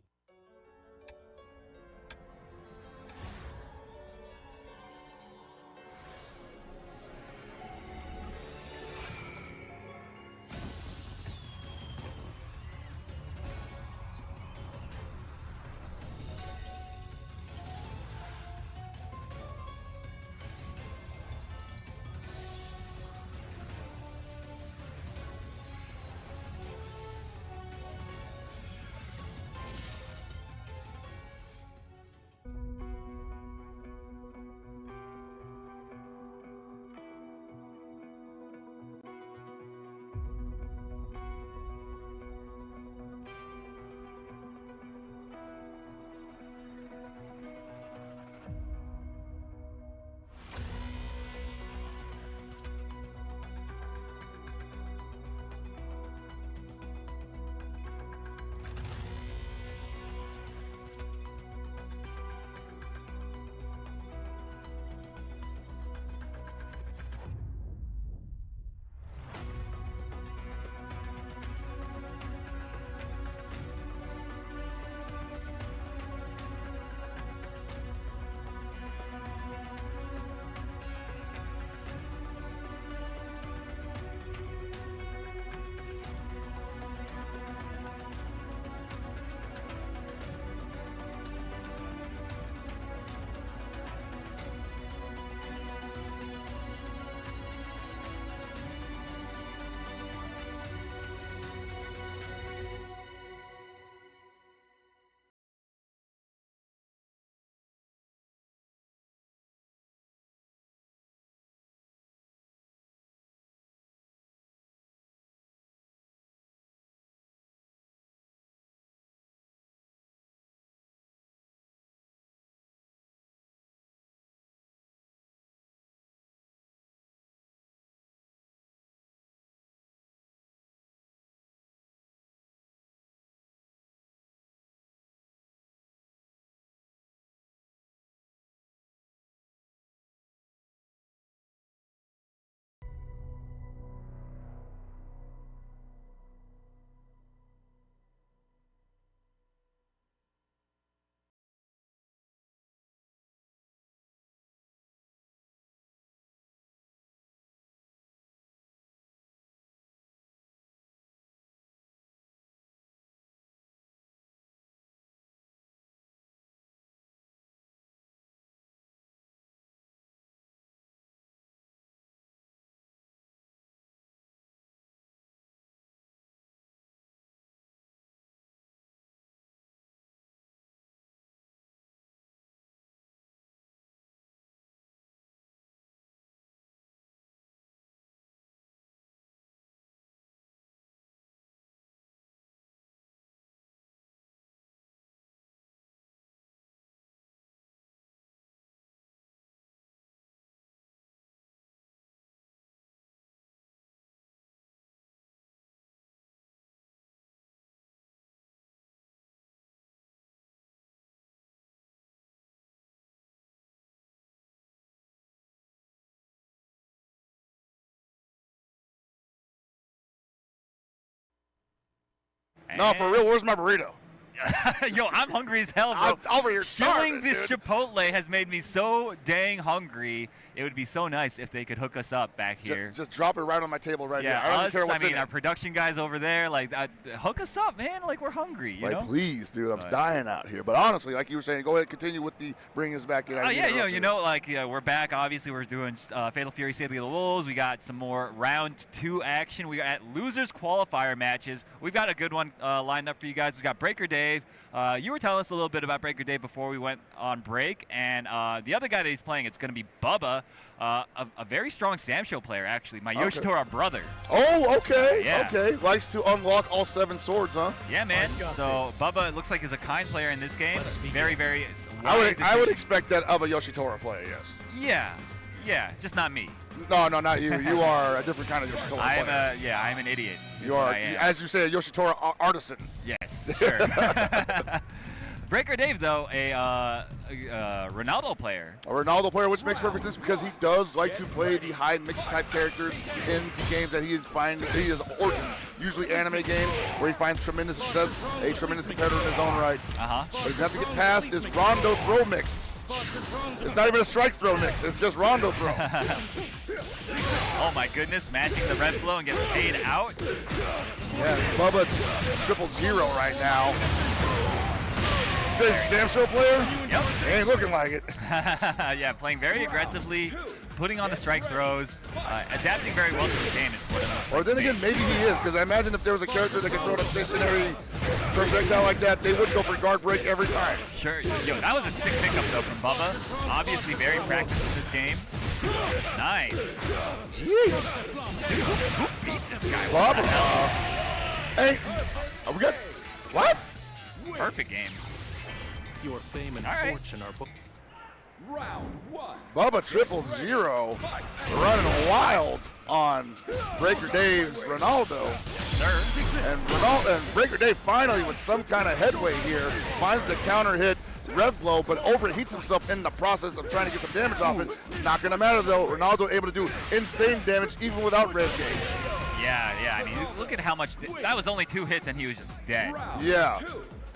[SPEAKER 8] No, for real, where's my burrito?
[SPEAKER 9] Yo, I'm hungry as hell, bro.
[SPEAKER 8] I'm over here
[SPEAKER 9] Chilling
[SPEAKER 8] starving,
[SPEAKER 9] this
[SPEAKER 8] dude.
[SPEAKER 9] Chipotle has made me so dang hungry. It would be so nice if they could hook us up back here.
[SPEAKER 8] Just drop it right on my table right
[SPEAKER 9] Yeah,
[SPEAKER 8] here. I don't
[SPEAKER 9] us,
[SPEAKER 8] care what's
[SPEAKER 9] I mean,
[SPEAKER 8] in
[SPEAKER 9] our
[SPEAKER 8] it.
[SPEAKER 9] production guys over there, like, hook us up, man. Like, we're hungry, you
[SPEAKER 8] Like,
[SPEAKER 9] know?
[SPEAKER 8] please, dude, I'm
[SPEAKER 9] But-
[SPEAKER 8] dying out here. But honestly, like you were saying, go ahead, continue with the bringing us back in.
[SPEAKER 9] Oh, yeah, you know, like, we're back. Obviously, we're doing Fatal Fury Save the Wolves. We got some more round 2 action. We got losers qualifier matches. We've got a good one lined up for you guys. We got Breaker Dave. You were telling us a little bit about Breaker Dave before we went on break. And the other guy that he's playing, it's going to be Bubba, a very strong Sam Show player, actually. My Yoshitora brother.
[SPEAKER 8] Oh, okay.
[SPEAKER 9] Yeah.
[SPEAKER 8] Okay. Likes to unlock all 7 swords, huh?
[SPEAKER 9] Yeah, man. So Bubba, it looks like, is a kind player in this game. Very, very
[SPEAKER 8] I would
[SPEAKER 9] wise
[SPEAKER 8] expect that of a Yoshitora player, yes.
[SPEAKER 9] Yeah, just not me.
[SPEAKER 8] No, not you. You are a different kind of Yoshitora player.
[SPEAKER 9] I'm an idiot.
[SPEAKER 8] You are, as you say, a Yoshitora artisan.
[SPEAKER 9] Yes, sure. Breaker Dave, though, a Ronaldo player.
[SPEAKER 8] A Ronaldo player, which makes perfect sense because he does like to play the high mixed type characters in the games that he is origin. Usually anime games where he finds tremendous success, a tremendous competitor in his own right. But he's going to have to get past this Rondo throw mix. It's not even a strike throw mix, it's just Rondo throw.
[SPEAKER 9] Oh my goodness, matching the red blow and getting paid out.
[SPEAKER 8] Yeah, Bubba 0-0 right now. Says Sam Show player?
[SPEAKER 9] Yep.
[SPEAKER 8] He ain't looking like it.
[SPEAKER 9] Yeah, playing very aggressively, putting on the strike throws, adapting very well to the game. It's what it looks
[SPEAKER 8] Or
[SPEAKER 9] like
[SPEAKER 8] then
[SPEAKER 9] to me.
[SPEAKER 8] again, maybe he is, because I imagine if there was a character that could throw a stationary projectile like that, they would go for guard break every time.
[SPEAKER 9] Sure. Yo, that was a sick pickup, though, from Bubba. Obviously very practiced in this game. Nice.
[SPEAKER 8] Jesus.
[SPEAKER 9] Who beat this guy?
[SPEAKER 8] Bubba. Hey, we got, what?
[SPEAKER 9] Perfect game.
[SPEAKER 7] Your fame and
[SPEAKER 9] All right.
[SPEAKER 7] fortune are both. Round 1.
[SPEAKER 8] Bubba 0-0 running wild on Breaker Dave's Ronaldo.
[SPEAKER 9] Sir.
[SPEAKER 8] And Breaker Dave finally, with some kind of headway here, finds the counter hit rev blow, but overheats himself in the process of trying to get some damage off it. Not going to matter, though. Ronaldo able to do insane damage even without rev gauge.
[SPEAKER 9] Yeah. I mean, look at how much. That was only 2 hits, and he was just dead.
[SPEAKER 8] Yeah.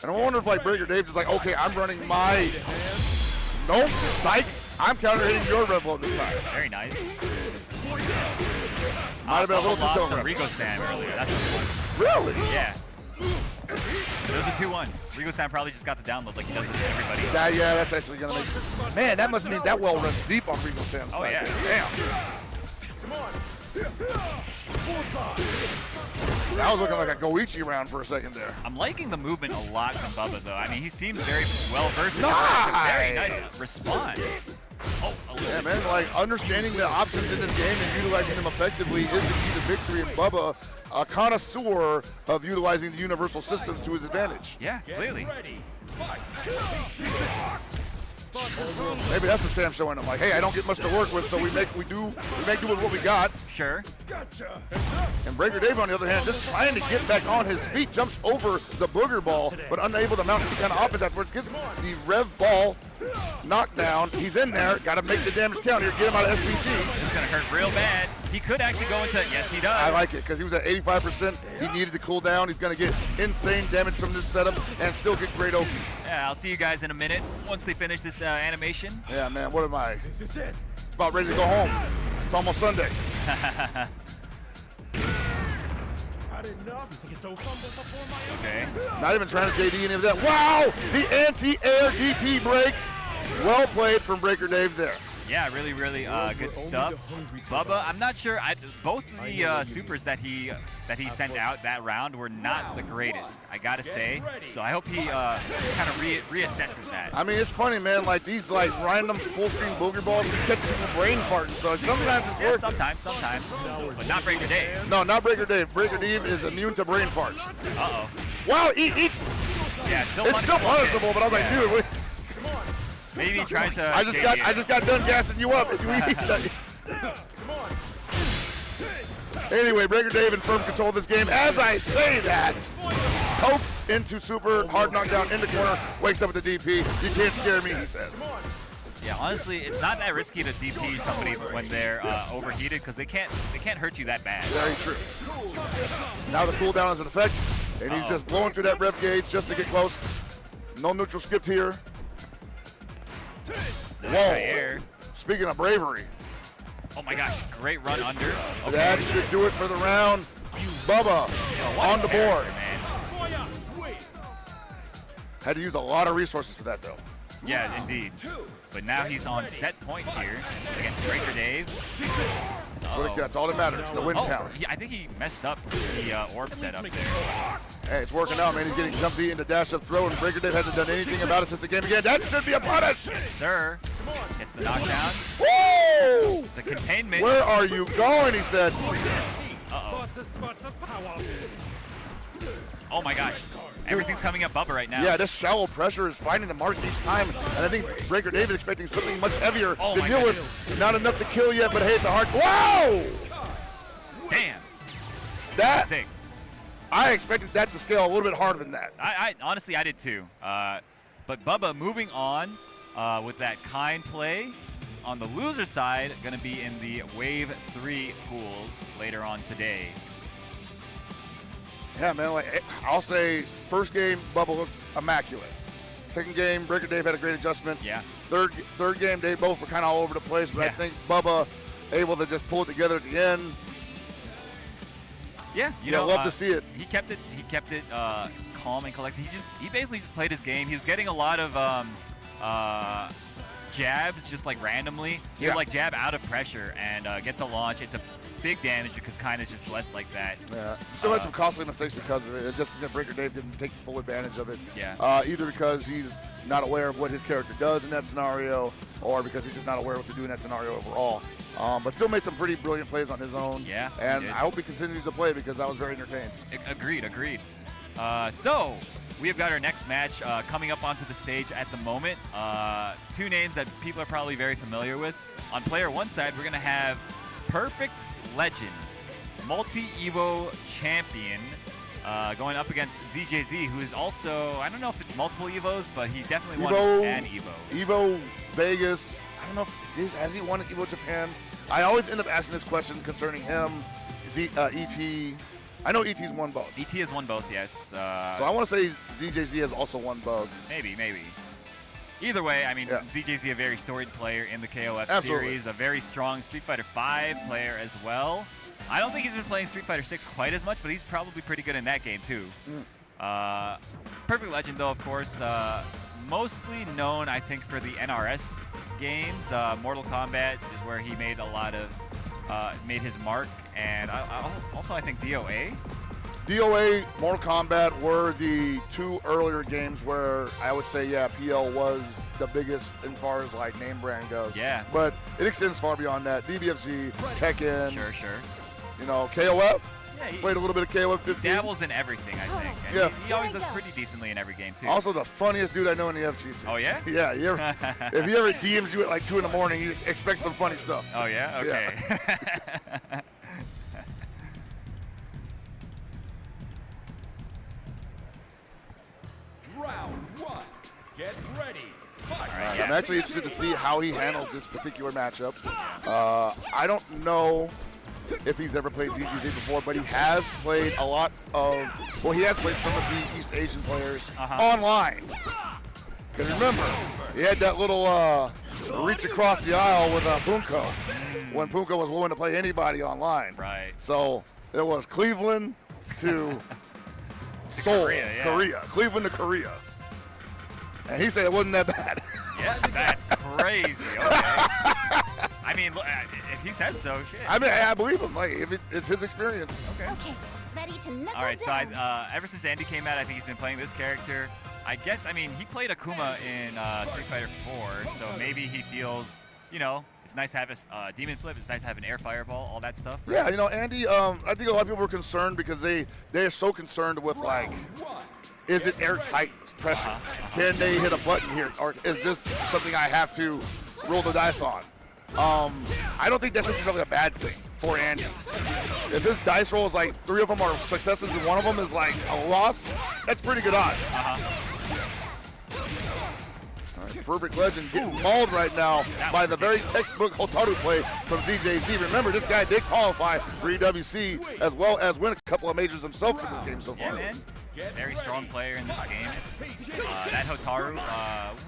[SPEAKER 8] And I wonder if, like, Breaker Dave is like, okay, I'm running my... Nope, psych. I'm counter hitting your rev blow this time.
[SPEAKER 9] Very nice.
[SPEAKER 8] Might have been a little too
[SPEAKER 9] lost
[SPEAKER 8] tough.
[SPEAKER 9] to Rigo Sam earlier. That's
[SPEAKER 8] Really?
[SPEAKER 9] Yeah. It was a 2-1. Rigo Sam probably just got the download like he does with everybody else.
[SPEAKER 8] Yeah, that's actually going to make sense. Man, that must mean that well runs deep on Rigo Sam's
[SPEAKER 9] Oh,
[SPEAKER 8] side.
[SPEAKER 9] yeah.
[SPEAKER 8] Damn. That was looking like a Goichi round for a second there.
[SPEAKER 9] I'm liking the movement a lot from Bubba, though. I mean, he seems very well versed.
[SPEAKER 8] Nice.
[SPEAKER 9] Very nice response. Oh,
[SPEAKER 8] Yeah, man, like understanding the options in this game and utilizing them effectively is the key to victory. And Bubba, a connoisseur of utilizing the universal systems to his advantage.
[SPEAKER 9] Yeah, clearly.
[SPEAKER 8] Maybe that's the Sam Show, and I'm like, hey, I don't get much to work with, so we make do with what we got.
[SPEAKER 9] Sure.
[SPEAKER 8] And Breaker Dave, on the other hand, just trying to get back on his feet, jumps over the booger ball, but unable to mount any kind of offense afterwards. Gets the rev ball knocked down. He's in there. Got to make the damage count here. Get him out of SPT.
[SPEAKER 9] It's going to hurt real bad. He could actually go into, yes, he does.
[SPEAKER 8] I like it because he was at 85%. He needed to cool down. He's going to get insane damage from this setup and still get great Oki.
[SPEAKER 9] Yeah, I'll see you guys in a minute once they finish this animation.
[SPEAKER 8] Yeah, man, what am I? This is it. It's about ready to go home. It's almost Sunday.
[SPEAKER 9] Okay.
[SPEAKER 8] Not even trying to JD any of that. Wow! The anti-air DP break. Well played from Breaker Dave there.
[SPEAKER 9] Yeah, really, really good stuff. Bubba, I'm not sure. Both of the supers that he sent out that round were not the greatest, I gotta say. So I hope he kind of reassesses that.
[SPEAKER 8] I mean, it's funny, man. Like these, like random full-screen booger balls catch people brain farting. So sometimes it's worth.
[SPEAKER 9] Sometimes, but not Breaker Dave.
[SPEAKER 8] No, not Breaker Dave. Breaker Dave is immune to brain farts.
[SPEAKER 9] Uh-oh.
[SPEAKER 8] Wow, he eats.
[SPEAKER 9] Yeah,
[SPEAKER 8] it's still punishable, but I was like, dude. Wait.
[SPEAKER 9] Maybe trying to.
[SPEAKER 8] I just got done gassing you up. Anyway, Breaker Dave in firm control of this game. As I say that, poke into super, hard knockdown in the corner, wakes up with the DP. You can't scare me, he says.
[SPEAKER 9] Yeah, honestly, it's not that risky to DP somebody when they're overheated because they can't hurt you that bad.
[SPEAKER 8] Very true. Now the cooldown is in effect. And he's just blowing through that rev gauge just to get close. No neutral skipped here. Whoa. Speaking of bravery.
[SPEAKER 9] Oh my gosh, great run under. Okay.
[SPEAKER 8] That should do it for the round. Bubba on the board. Had to use a lot of resources for that, though.
[SPEAKER 9] Yeah, indeed. But now he's on set point here against Breaker Dave.
[SPEAKER 8] That's all that matters, the win count.
[SPEAKER 9] Yeah, I think he messed up the orb setup there.
[SPEAKER 8] Hey, it's working out, man. He's getting jumpy into dash up throw, and Breaker Dave hasn't done anything about it since the game began. That should be a punish!
[SPEAKER 9] Yes, sir. Gets the knockdown.
[SPEAKER 8] Woo!
[SPEAKER 9] The containment.
[SPEAKER 8] Where are you going, he said.
[SPEAKER 9] Uh-oh. Oh my gosh. Everything's coming up Bubba right now.
[SPEAKER 8] Yeah, this shallow pressure is finding the mark each time, and I think Breaker Dave is expecting something much heavier to deal with. Not enough to kill yet, but hey, it's a hard. Wow!
[SPEAKER 9] Damn.
[SPEAKER 8] That.
[SPEAKER 9] Sick.
[SPEAKER 8] I expected that to scale a little bit harder than that.
[SPEAKER 9] I honestly, I did too. But Bubba moving on with that kind play. On the loser side, going to be in the Wave 3 pools later on today.
[SPEAKER 8] Yeah, man, like, I'll say first game, Bubba looked immaculate. Second game, Breaker Dave had a great adjustment.
[SPEAKER 9] Yeah.
[SPEAKER 8] Third game, they both were kind of all over the place, but I think Bubba able to just pull it together at the end.
[SPEAKER 9] Yeah,
[SPEAKER 8] you know, love to see it.
[SPEAKER 9] He kept it calm and collected. He basically just played his game. He was getting a lot of jabs just like randomly. He would like jab out of pressure and get the launch. It's a big damage because kind of just blessed like that.
[SPEAKER 8] Yeah, still had some costly mistakes because of it. It's just that Breaker Dave didn't take full advantage of it.
[SPEAKER 9] Yeah.
[SPEAKER 8] Either because he's not aware of what his character does in that scenario, or because he's just not aware of what to do in that scenario overall. But still made some pretty brilliant plays on his own.
[SPEAKER 9] Yeah.
[SPEAKER 8] And I hope he continues to play because I was very entertained.
[SPEAKER 9] Agreed. So we have got our next match coming up onto the stage at the moment. Two names that people are probably very familiar with. On player one side, we're going to have Perfect Legend, multi-Evo champion, going up against ZJZ, who is also, I don't know if it's multiple Evos, but he definitely won an Evo.
[SPEAKER 8] Evo Vegas, I don't know if has he won an Evo Japan? I always end up asking this question concerning him. ET, I know ET's won both.
[SPEAKER 9] ET has won both, yes.
[SPEAKER 8] So I want to say ZJZ has also won both.
[SPEAKER 9] Maybe. Either way, I mean, ZJZ, a very storied player in the KOF series, a very strong Street Fighter V player as well. I don't think he's been playing Street Fighter 6 quite as much, but he's probably pretty good in that game too. Perfect Legend, though, of course, mostly known, I think, for the NRS games. Mortal Kombat is where he made a lot of, made his mark, and also I think DOA.
[SPEAKER 8] DOA, Mortal Kombat were the two earlier games where I would say, PL was the biggest as far as like name brand goes.
[SPEAKER 9] Yeah.
[SPEAKER 8] But it extends far beyond that. DBFZ, Tekken.
[SPEAKER 9] Sure.
[SPEAKER 8] You know, KOF.
[SPEAKER 9] Yeah, he
[SPEAKER 8] played a little bit of KOF 15.
[SPEAKER 9] He dabbles in everything, I think. And he always does pretty decently in every game, too.
[SPEAKER 8] Also the funniest dude I know in the FGC.
[SPEAKER 9] Oh, yeah?
[SPEAKER 8] Yeah. If he ever DMs you at like 2 in the morning, you expect some funny stuff.
[SPEAKER 9] Oh, yeah? Okay.
[SPEAKER 8] Yeah.
[SPEAKER 7] Round 1. Get ready. Fight.
[SPEAKER 8] I'm actually interested to see how he handles this particular matchup. I don't know if he's ever played ZGZ before, but he has played a lot of, he has played some of the East Asian players online. Because remember, he had that little reach across the aisle with Punko when Punko was willing to play anybody online.
[SPEAKER 9] Right.
[SPEAKER 8] So it was Cleveland to Seoul, Korea. Cleveland to Korea. And he said it wasn't that bad.
[SPEAKER 9] Yeah, that's crazy. Okay. I mean, if he says so, shit.
[SPEAKER 8] I mean, I believe him. Like, if it's his experience.
[SPEAKER 9] Okay.
[SPEAKER 11] Ready to knuckle
[SPEAKER 9] All right, so
[SPEAKER 11] down.
[SPEAKER 9] ever since Andy came out, I think he's been playing this character. I guess, I mean, he played Akuma in Street Fighter 4, so maybe he feels, you know, it's nice to have a Demon Flip, it's nice to have an Air Fireball, all that stuff. Right?
[SPEAKER 8] Yeah, you know, Andy, I think a lot of people were concerned because they are so concerned with, like, is it airtight pressure? Can they hit a button here? Or is this something I have to roll the dice on? I don't think that's necessarily a bad thing for Andy. If this dice roll is like 3 of them are successes and 1 of them is like a loss, that's pretty good odds. All right, Perfect Legend getting mauled right now by the very textbook Hotaru play from ZJZ. Remember, this guy did qualify for EWC as well as win a couple of majors himself for this game so far.
[SPEAKER 9] Yeah, man. very strong player in this game. That Hotaru,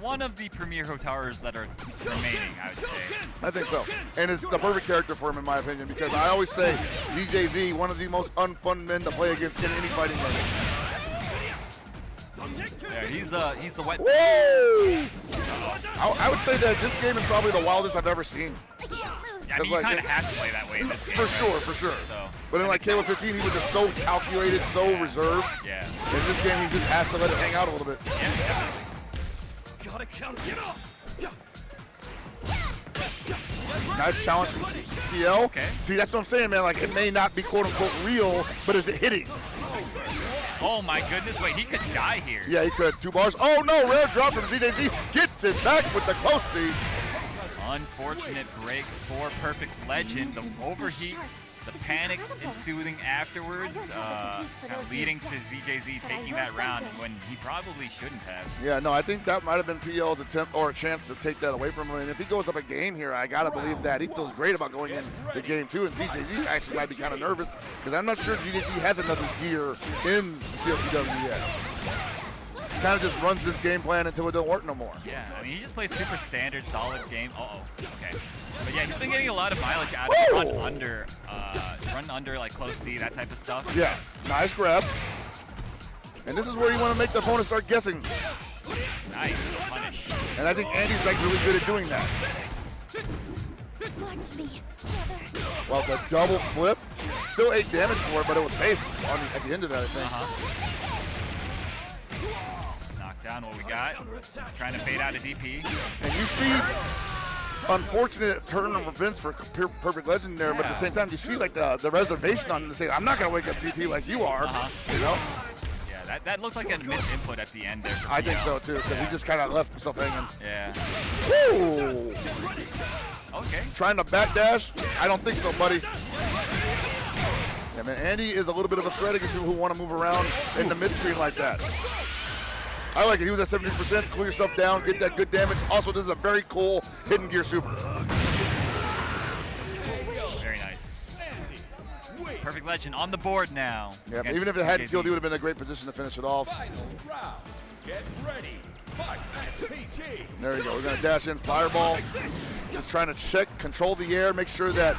[SPEAKER 9] one of the premier Hotarus that are remaining, I would say.
[SPEAKER 8] I think so. And it's the perfect character for him, in my opinion, because I always say ZJZ, one of the most unfun men to play against in any fighting game.
[SPEAKER 9] Yeah, he's the wet.
[SPEAKER 8] Whoa! I would say that this game is probably the wildest I've ever seen.
[SPEAKER 9] I mean, you kind of have to play that way in this game.
[SPEAKER 8] For sure, for sure.
[SPEAKER 9] So,
[SPEAKER 8] but in like KO 15, he was just so calculated, so reserved.
[SPEAKER 9] Yeah.
[SPEAKER 8] In this game, he just has to let it hang out a little bit.
[SPEAKER 9] Yeah, definitely.
[SPEAKER 7] Gotta count it up.
[SPEAKER 8] Nice challenge from PL.
[SPEAKER 9] Okay.
[SPEAKER 8] See, that's what I'm saying, man. Like, it may not be quote-unquote real, but is it hitting?
[SPEAKER 9] Oh my goodness, wait, he could die here.
[SPEAKER 8] Yeah, he could. 2 bars. Oh no, rare drop from ZJZ. Gets it back with the close C.
[SPEAKER 9] Unfortunate break for Perfect Legend. The overheat, the panic ensuing afterwards, kind of leading to ZJZ taking that round when he probably shouldn't have.
[SPEAKER 8] Yeah, no, I think that might have been PL's attempt or a chance to take that away from him. And if he goes up a game here, I got to believe that. He feels great about going into game 2. And ZJZ actually might be kind of nervous because I'm not sure ZJZ has another gear in CLCW yet. Kind of just runs this game plan until it don't work no more.
[SPEAKER 9] Yeah, I mean, he just plays super standard, solid game. Uh-oh, okay. But yeah, he's been getting a lot of mileage out of run under, like close C, that type of stuff.
[SPEAKER 8] Yeah, nice grab. And this is where you want to make the opponent start guessing.
[SPEAKER 9] Nice punish.
[SPEAKER 8] And I think Andy's like really good at doing that.
[SPEAKER 11] Watch me,
[SPEAKER 8] Well, the double flip, still 8 damage for it, but it was safe at the end of that, I think.
[SPEAKER 9] Knock down what we got. Trying to fade out a DP.
[SPEAKER 8] And you see unfortunate turn of events for Perfect Legend there, but at the same time, you see like the reservation on him to say, I'm not going to wake up DP like you are, you know?
[SPEAKER 9] Yeah, that looked like a missed input at the end there.
[SPEAKER 8] I think so too, because he just kind of left himself hanging.
[SPEAKER 9] Yeah.
[SPEAKER 8] Woo!
[SPEAKER 9] Okay.
[SPEAKER 8] Trying to backdash? I don't think so, buddy. Yeah, man, Andy is a little bit of a threat against people who want to move around in the mid-screen like that. I like it. He was at 70%. Cool yourself down. Get that good damage. Also, this is a very cool hidden gear super.
[SPEAKER 9] Very nice. Perfect Legend on the board now.
[SPEAKER 8] Yeah, even if it hadn't killed, he would have been in a great position to finish it off.
[SPEAKER 7] Get ready. Fight SPG.
[SPEAKER 8] There you go. We're going to dash in Fireball. Just trying to check, control the air, make sure that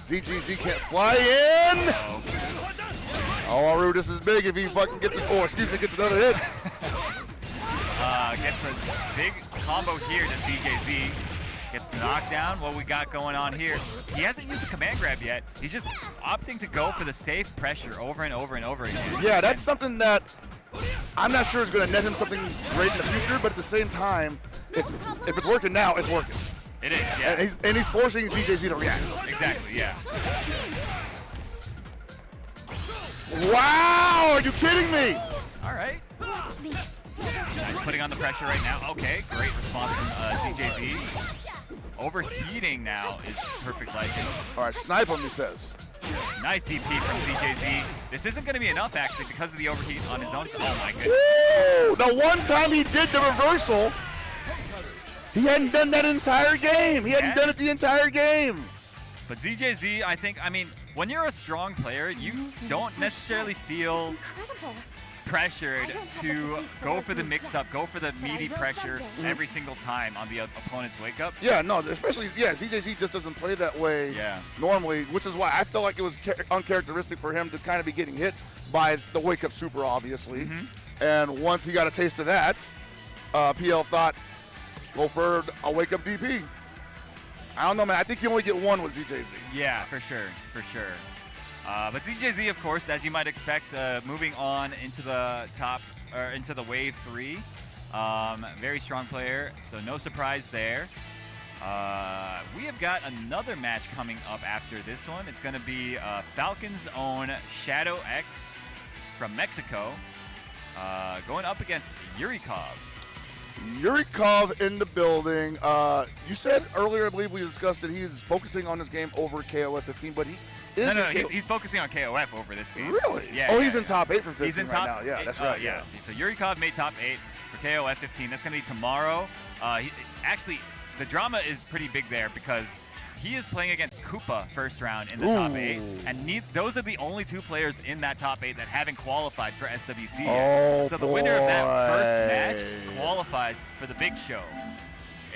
[SPEAKER 8] ZGZ can't fly in. Oh, Aru, this is big if he fucking gets it. Oh, excuse me, gets another hit.
[SPEAKER 9] Gets a big combo here to ZJZ. Gets the knockdown. What we got going on here? He hasn't used the command grab yet. He's just opting to go for the safe pressure over and over and over again.
[SPEAKER 8] Yeah, that's something that I'm not sure is going to net him something great in the future, but at the same time, if it's working now, it's working.
[SPEAKER 9] It is, yeah.
[SPEAKER 8] And he's forcing ZJZ to react.
[SPEAKER 9] Exactly, yeah.
[SPEAKER 8] Wow, are you kidding me?
[SPEAKER 9] All right. Nice putting on the pressure right now. Okay, great response from ZJZ. Overheating now is Perfect Legend.
[SPEAKER 8] All right, snipe him, he says.
[SPEAKER 9] Nice DP from ZJZ. This isn't going to be enough, actually, because of the overheat on his own. Oh, my goodness.
[SPEAKER 8] Woo! The one time he did the reversal, he hadn't done that entire game. He hadn't done it the entire game.
[SPEAKER 9] But ZJZ, I think, I mean, when you're a strong player, you don't necessarily feel pressured to go for the mix-up, go for the meaty pressure every single time on the opponent's wake-up.
[SPEAKER 8] Yeah, no, especially, yeah, ZJZ just doesn't play that way normally, which is why I felt like it was uncharacteristic for him to kind of be getting hit by the wake-up super, obviously. And once he got a taste of that, PL thought, go for a wake-up DP. I don't know, man. I think you only get one with ZJZ.
[SPEAKER 9] Yeah, for sure, for sure. But ZJZ, of course, as you might expect, moving on into the top, or into the wave 3. Very strong player, so no surprise there. We have got another match coming up after this one. It's going to be Falcon's own Shadow X from Mexico, going up against Yurikov.
[SPEAKER 8] Yurikov in the building. You said earlier, I believe we discussed that he is focusing on this game over KOF 15, but he is
[SPEAKER 9] he's focusing on KOF over this game.
[SPEAKER 8] Really?
[SPEAKER 9] Yeah.
[SPEAKER 8] Oh, he's in top 8 for 15
[SPEAKER 9] he's in
[SPEAKER 8] right
[SPEAKER 9] top
[SPEAKER 8] now. Yeah,
[SPEAKER 9] 8,
[SPEAKER 8] that's right.
[SPEAKER 9] Yeah. So Yurikov made top 8 for KOF 15. That's going to be tomorrow. Actually, the drama is pretty big there because he is playing against Koopa first round in the top 8, and those are the only 2 players in that top 8 that haven't qualified for SWC yet. So the winner of that first match qualifies for the big show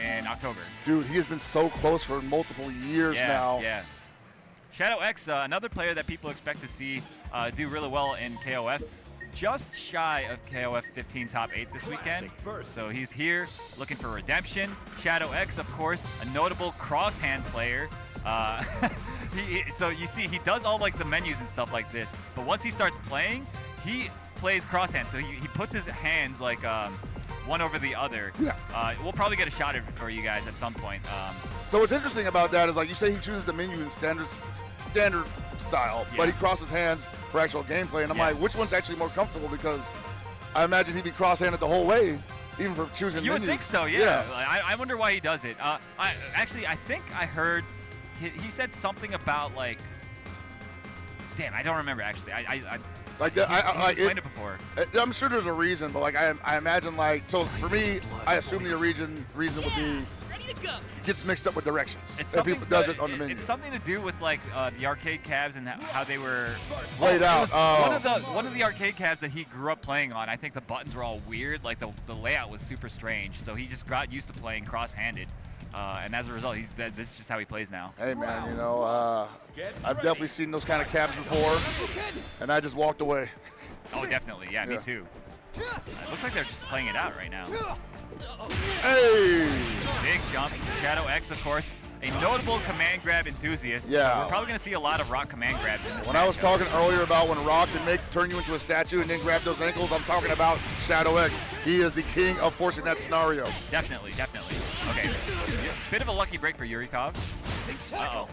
[SPEAKER 9] in October.
[SPEAKER 8] Dude, he has been so close for multiple years now.
[SPEAKER 9] Yeah. Shadow X, another player that people expect to see do really well in KOF. Just shy of KOF 15 top 8 this weekend. So he's here looking for redemption. Shadow X, of course, a notable crosshand player. So you see, he does all like the menus and stuff like this, but once he starts playing, he plays crosshand. So he puts his hands like one over the other.
[SPEAKER 8] Yeah.
[SPEAKER 9] We'll probably get a shot of it for you guys at some point.
[SPEAKER 8] So what's interesting about that is, like you say, he chooses the menu in standard style, but he crosses hands for actual gameplay. And I'm like, which one's actually more comfortable? Because I imagine he'd be cross-handed the whole way, even for choosing
[SPEAKER 9] You
[SPEAKER 8] menus.
[SPEAKER 9] would think so, yeah. I wonder why he does it. I think I heard he said something about like, damn, I don't remember actually. He's explained it before.
[SPEAKER 8] I'm sure there's a reason, but like I imagine like, so for me, I assume the reason would be it gets mixed up with directions. If people does it on the menu.
[SPEAKER 9] It's something to do with like the arcade cabs and how they were
[SPEAKER 8] laid out.
[SPEAKER 9] One of the arcade cabs that he grew up playing on. I think the buttons were all weird. Like the layout was super strange. So he just got used to playing cross-handed. And as a result, this is just how he plays now.
[SPEAKER 8] Hey man, you know, I've definitely seen those kind of cabs before, and I just walked away.
[SPEAKER 9] Oh, definitely. Yeah, me too. It looks like they're just playing it out right now.
[SPEAKER 8] Hey!
[SPEAKER 9] Big jump. Shadow X, of course, a notable command grab enthusiast.
[SPEAKER 8] Yeah.
[SPEAKER 9] So we're probably going to see a lot of Rock command grabs in this
[SPEAKER 8] When I was talking earlier about when Rock can turn you into a statue and then grab those ankles, I'm talking about Shadow X. He is the king of forcing that scenario.
[SPEAKER 9] Definitely. Okay. Bit of a lucky break for Yurikov. Uh-oh.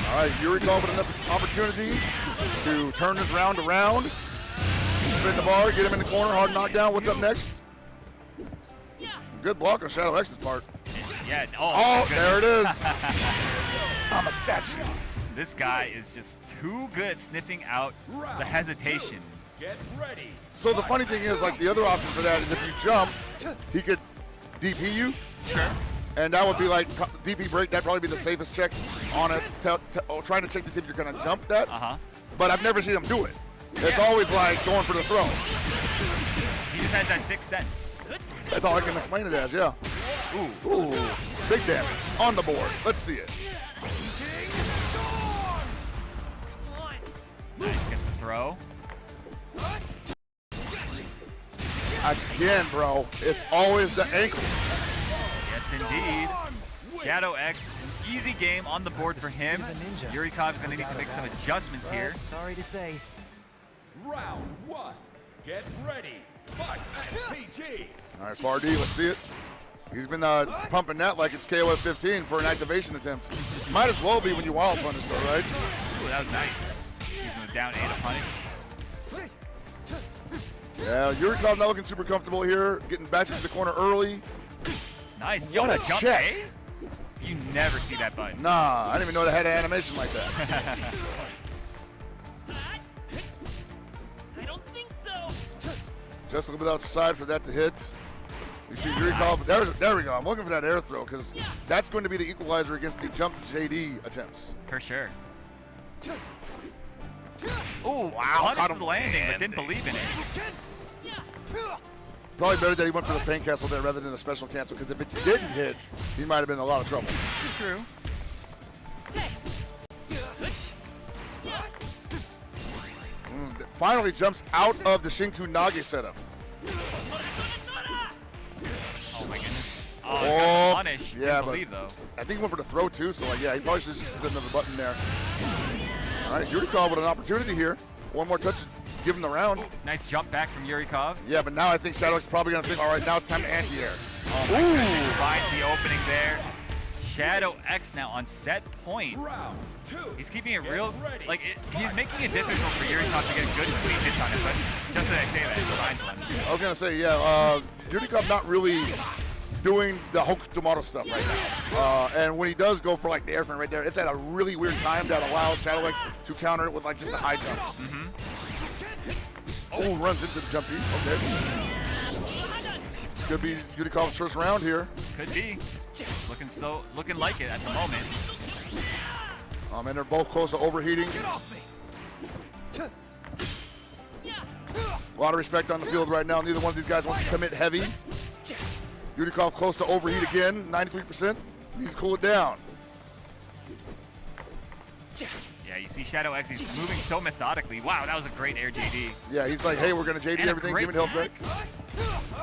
[SPEAKER 8] All right, Yurikov with another opportunity to turn this round around. Spin the bar, get him in the corner, hard knockdown. What's up next? Good block on Shadow X's part.
[SPEAKER 9] Yeah.
[SPEAKER 8] Oh, there it is. I'm a statue.
[SPEAKER 9] This guy is just too good at sniffing out the hesitation.
[SPEAKER 7] Get ready.
[SPEAKER 8] So the funny thing is, like, the other option for that is if you jump, he could DP you.
[SPEAKER 9] Sure.
[SPEAKER 8] And that would be like DP break. That'd probably be the safest check on it. Trying to check to see if you're going to jump that. But I've never seen him do it. It's always like going for the throw.
[SPEAKER 9] He just has that 6th sense.
[SPEAKER 8] That's all I can explain it as, yeah. Ooh. Big damage on the board. Let's see it.
[SPEAKER 9] Nice, gets the throw.
[SPEAKER 8] Again, bro, it's always the ankles.
[SPEAKER 9] Yes, indeed. Shadow X, an easy game on the board for him. Yurikov is going to need to make some adjustments here.
[SPEAKER 19] Sorry to say.
[SPEAKER 7] Round 1. Get ready. Fight SPG.
[SPEAKER 8] All right, Fardy, let's see it. He's been pumping that like it's KOF 15 for an activation attempt. Might as well be when you wild punish though, right?
[SPEAKER 9] Ooh, that was nice. Using the down 8 to punish.
[SPEAKER 8] Yeah, Yurikov not looking super comfortable here. Getting back into the corner early.
[SPEAKER 9] Nice.
[SPEAKER 8] What a
[SPEAKER 9] jump
[SPEAKER 8] check.
[SPEAKER 9] A? You never see that button.
[SPEAKER 8] Nah, I didn't even know they had an animation like that.
[SPEAKER 19] I don't think so.
[SPEAKER 8] Just a little bit outside for that to hit. You see Yurikov, there we go. I'm looking for that air throw because that's going to be the equalizer against the jump JD attempts.
[SPEAKER 9] For sure.
[SPEAKER 8] Oh, wow.
[SPEAKER 9] Punished the landing, but didn't believe in it.
[SPEAKER 8] Probably better that he went for the feint castle there rather than a special cancel, because if it didn't hit, he might have been in a lot of trouble.
[SPEAKER 9] True.
[SPEAKER 8] Finally jumps out of the Shinku Nage setup.
[SPEAKER 9] Oh my goodness. Oh, punish.
[SPEAKER 8] Yeah,
[SPEAKER 9] Didn't believe though.
[SPEAKER 8] I think he went for the throw too, so like, yeah, he probably should have hit another button there. All right, Yurikov with an opportunity here. One more touch, give him the round.
[SPEAKER 9] Ooh, nice jump back from Yurikov.
[SPEAKER 8] Yeah, but now I think Shadow's probably going to think, all right, now it's time to anti-air.
[SPEAKER 9] Oh my goodness, finds the opening there. Shadow X now on set point. He's keeping it real, like, he's making it difficult for Yurikov to get good, clean hits on it, but just as I say that, it finds one.
[SPEAKER 8] I was going to say, yeah, Yurikov not really doing the Hokutomaru stuff right now. And when he does go for like the air feint right there, it's at a really weird time that allows Shadow X to counter it with like just a high jump. Oh, runs into the jumpy. Okay. could be Yudikov's first round here.
[SPEAKER 9] Could be. Looking like it at the moment.
[SPEAKER 8] And they're both close to overheating. A lot of respect on the field right now. Neither one of these guys wants to commit heavy. Yudikov close to overheat again, 93%. Needs to cool it down.
[SPEAKER 9] Yeah, you see Shadow X, he's moving so methodically. Wow, that was a great air JD.
[SPEAKER 8] Yeah, he's like, hey, we're going to JD
[SPEAKER 9] And
[SPEAKER 8] everything, give me
[SPEAKER 9] great
[SPEAKER 8] health back.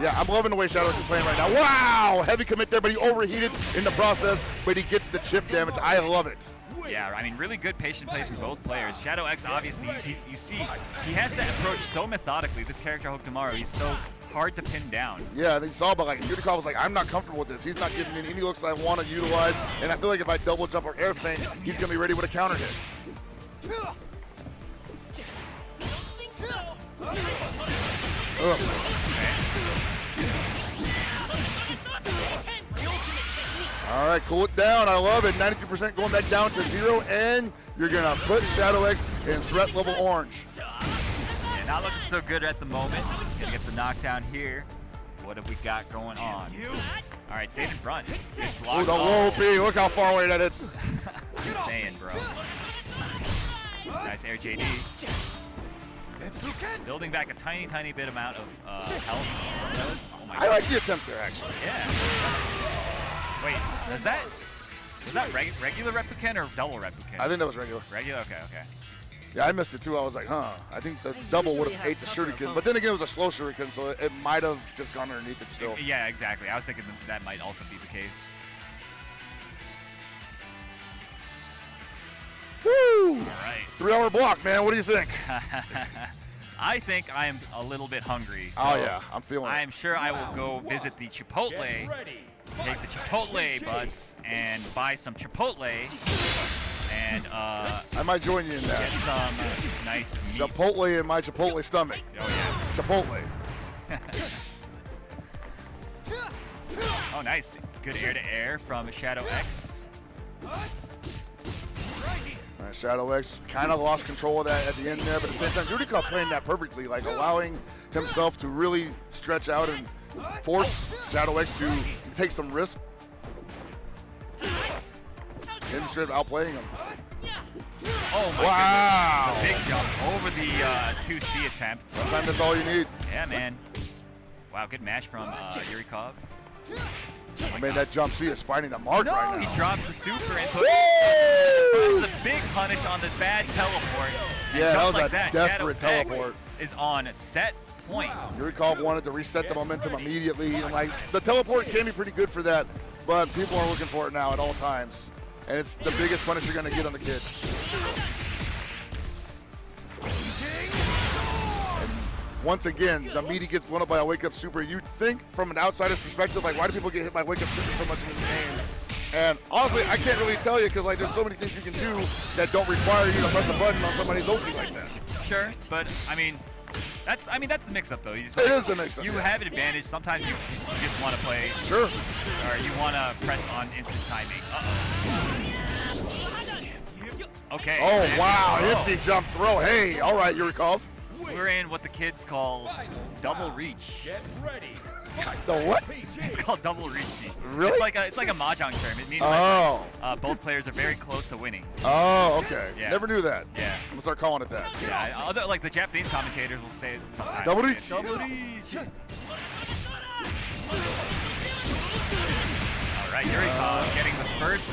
[SPEAKER 8] Yeah, I'm loving the way Shadow X is playing right now. Wow, heavy commit there, but he overheated in the process, but he gets the chip damage. I love it.
[SPEAKER 9] Yeah, I mean, really good patient play from both players. Shadow X, obviously, you see, he has to approach so methodically. This character, Hokumaru, he's so hard to pin down.
[SPEAKER 8] Yeah, and he saw, but like, Yudikov was like, I'm not comfortable with this. He's not giving me any looks I want to utilize, and I feel like if I double jump or air feint, he's going to be ready with a counter hit. Ugh. All right, cool it down. I love it. 92% going back down to 0, and you're going to put Shadow X in threat level orange.
[SPEAKER 9] Yeah, not looking so good at the moment. Gonna get the knockdown here. What have we got going on? All right, stayed in front. Good block.
[SPEAKER 8] Ooh, the low B. Look how far away that is.
[SPEAKER 9] Insane, bro. Nice air JD. Building back a tiny bit amount of health from those. Oh my
[SPEAKER 8] I like the attempt there, actually.
[SPEAKER 9] Yeah. Wait, was that regular replicant or double replicant?
[SPEAKER 8] I think that was regular.
[SPEAKER 9] Regular, okay.
[SPEAKER 8] Yeah, I missed it too. I was like, huh. I think the double would have ate the shuriken, but then again, it was a slow shuriken, so it might have just gone underneath it still.
[SPEAKER 9] Yeah, exactly. I was thinking that might also be the case.
[SPEAKER 8] Woo!
[SPEAKER 9] All right.
[SPEAKER 8] 3-hour block, man. What do you think?
[SPEAKER 9] I think I am a little bit hungry. So
[SPEAKER 8] Oh, yeah. I'm feeling it.
[SPEAKER 9] I'm sure I will go visit the Chipotle, take the Chipotle bus, and buy some Chipotle. And
[SPEAKER 8] I might join you in that.
[SPEAKER 9] Get some nice meat.
[SPEAKER 8] Chipotle in my Chipotle stomach.
[SPEAKER 9] Oh, yeah.
[SPEAKER 8] Chipotle.
[SPEAKER 9] Oh, nice. Good air-to-air from Shadow X.
[SPEAKER 8] All right, Shadow X kind of lost control of that at the end there, but at the same time, Yudikov playing that perfectly, like allowing himself to really stretch out and force Shadow X to take some risk. Instead of outplaying him.
[SPEAKER 9] Oh my
[SPEAKER 8] wow.
[SPEAKER 9] goodness. The big jump over the 2C attempt.
[SPEAKER 8] Sometimes that's all you need.
[SPEAKER 9] Yeah, man. Wow, good match from Yurikov.
[SPEAKER 8] I mean, that jump C is finding the mark right now.
[SPEAKER 9] He drops the super and puts the big punish on the bad teleport. And
[SPEAKER 8] Yeah, that
[SPEAKER 9] just
[SPEAKER 8] was
[SPEAKER 9] like
[SPEAKER 8] a
[SPEAKER 9] that,
[SPEAKER 8] desperate
[SPEAKER 9] Shadow X
[SPEAKER 8] teleport.
[SPEAKER 9] is on set point.
[SPEAKER 8] Yurikov wanted to reset the momentum immediately, and like the teleports can be pretty good for that, but people are looking for it now at all times. And it's the biggest punish you're going to get on the kid. And once again, the meaty gets blown up by a wake-up super. You'd think from an outsider's perspective, like, why do people get hit by wake-up super so much in this game? And honestly, I can't really tell you because like there's so many things you can do that don't require you to press a button on somebody's Loki like that.
[SPEAKER 9] Sure, but I mean that's the mix-up though. You just,
[SPEAKER 8] It is a mix-up,
[SPEAKER 9] You
[SPEAKER 8] yeah.
[SPEAKER 9] have an advantage. Sometimes you just want to play.
[SPEAKER 8] Sure.
[SPEAKER 9] Or you want to press on instant timing. Okay.
[SPEAKER 8] Oh, wow.
[SPEAKER 9] Oh.
[SPEAKER 8] Empty jump throw. Hey, all right, Yurikov.
[SPEAKER 9] We're in what the kids call double reach.
[SPEAKER 7] Get ready.
[SPEAKER 8] The what?
[SPEAKER 9] It's called double reach.
[SPEAKER 8] Really?
[SPEAKER 9] It's like a mahjong term. It means both players are very close to winning.
[SPEAKER 8] Oh, okay.
[SPEAKER 9] Yeah.
[SPEAKER 8] Never knew that.
[SPEAKER 9] Yeah.
[SPEAKER 8] I'm gonna start calling it that.
[SPEAKER 9] Yeah. Other like the Japanese commentators will say it sometimes.
[SPEAKER 8] Double reach.
[SPEAKER 9] Double reach. All right, Yurikov getting the first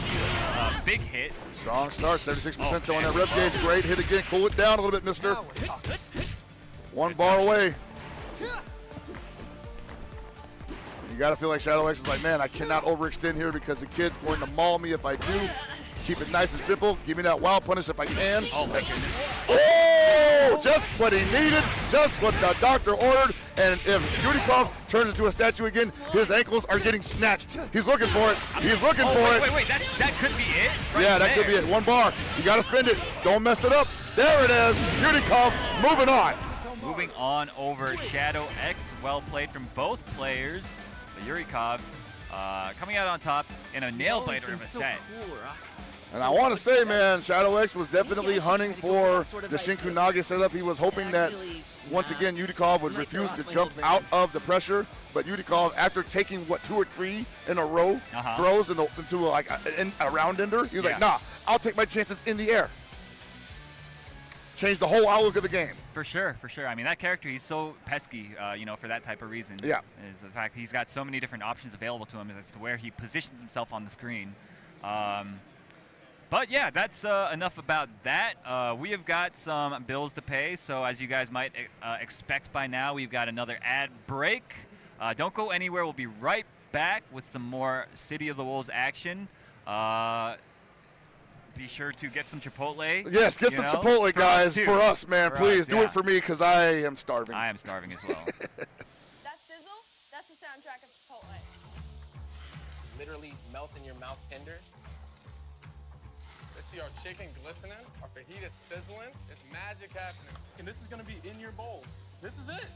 [SPEAKER 9] big hit.
[SPEAKER 8] Strong start, 76% throwing that rep gauge. Great hit again. Cool it down a little bit, mister. One bar away. You got to feel like Shadow X is like, man, I cannot overextend here because the kid's going to maul me if I do. Keep it nice and simple. Give me that wild punish if I can.
[SPEAKER 9] Oh, my goodness.
[SPEAKER 8] Oh, just what he needed, just what the doctor ordered. And if Yurikov turns into a statue again, his ankles are getting snatched. He's looking for it. He's looking for it.
[SPEAKER 9] Wait, that could be it?
[SPEAKER 8] Yeah, that could be it. One bar. You got to spend it. Don't mess it up. There it is. Yurikov moving on.
[SPEAKER 9] Moving on over Shadow X. Well played from both players. But Yurikov coming out on top in a nail biter of a set.
[SPEAKER 8] And I want to say, man, Shadow X was definitely hunting for the Shinkunage setup. He was hoping that, once again, Yudikov would refuse to jump out of the pressure. But Yudikov, after taking, 2 or 3 in a row, throws into like a round ender, he was like, nah, I'll take my chances in the air. Changed the whole outlook of the game.
[SPEAKER 9] For sure, for sure. I mean, that character, he's so pesky, you know, for that type of reason.
[SPEAKER 8] Yeah.
[SPEAKER 9] Is the fact he's got so many different options available to him as to where he positions himself on the screen. But yeah, that's enough about that. We have got some bills to pay, so as you guys might expect by now, we've got another ad break. Don't go anywhere. We'll be right back with some more City of the Wolves action. Be sure to get some Chipotle.
[SPEAKER 8] Yes, get some Chipotle, guys, for us, man. Please do it for me, because I am starving.
[SPEAKER 9] I am starving as well.
[SPEAKER 20] That sizzle, that's the soundtrack of Chipotle.
[SPEAKER 13] Literally melt in your mouth tender. Let's see our chicken glistening, our fajita sizzling. It's magic happening. And this is gonna be in your bowl. This is it.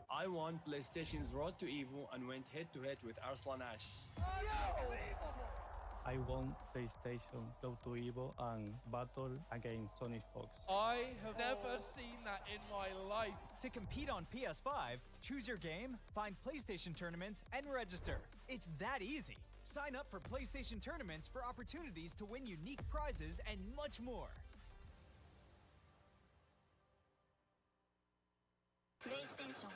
[SPEAKER 21] I won PlayStation's Road to Evo and went head-to-head with Arslan Ash.
[SPEAKER 22] I won PlayStation Road to Evo and battle against Sonic Fox.
[SPEAKER 23] I have never seen that in my life.
[SPEAKER 24] To compete on PS5, choose your game, find PlayStation tournaments, and register. It's that easy. Sign up for PlayStation tournaments for opportunities to win unique prizes and much more.
[SPEAKER 25] PlayStation.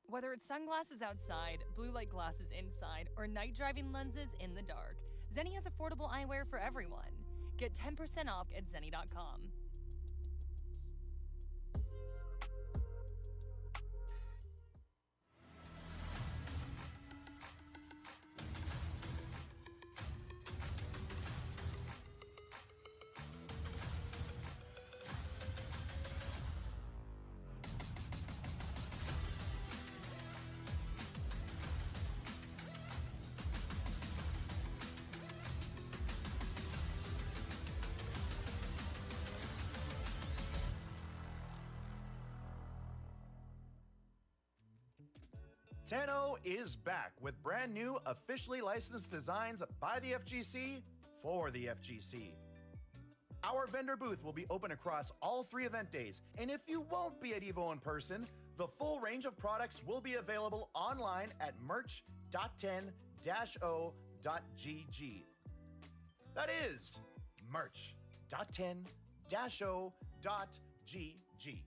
[SPEAKER 25] Whether it's sunglasses outside, blue light glasses inside, or night driving lenses in the dark, Zenni has affordable eyewear for everyone. Get 10% off at Zenni.com.
[SPEAKER 26] Tenno is back with brand new officially licensed designs by the FGC for the FGC. Our vendor booth will be open across all 3 event days, and if you won't be at Evo in person, the full range of products will be available online at merch.10-o.gg. That is merch.10-o.gg.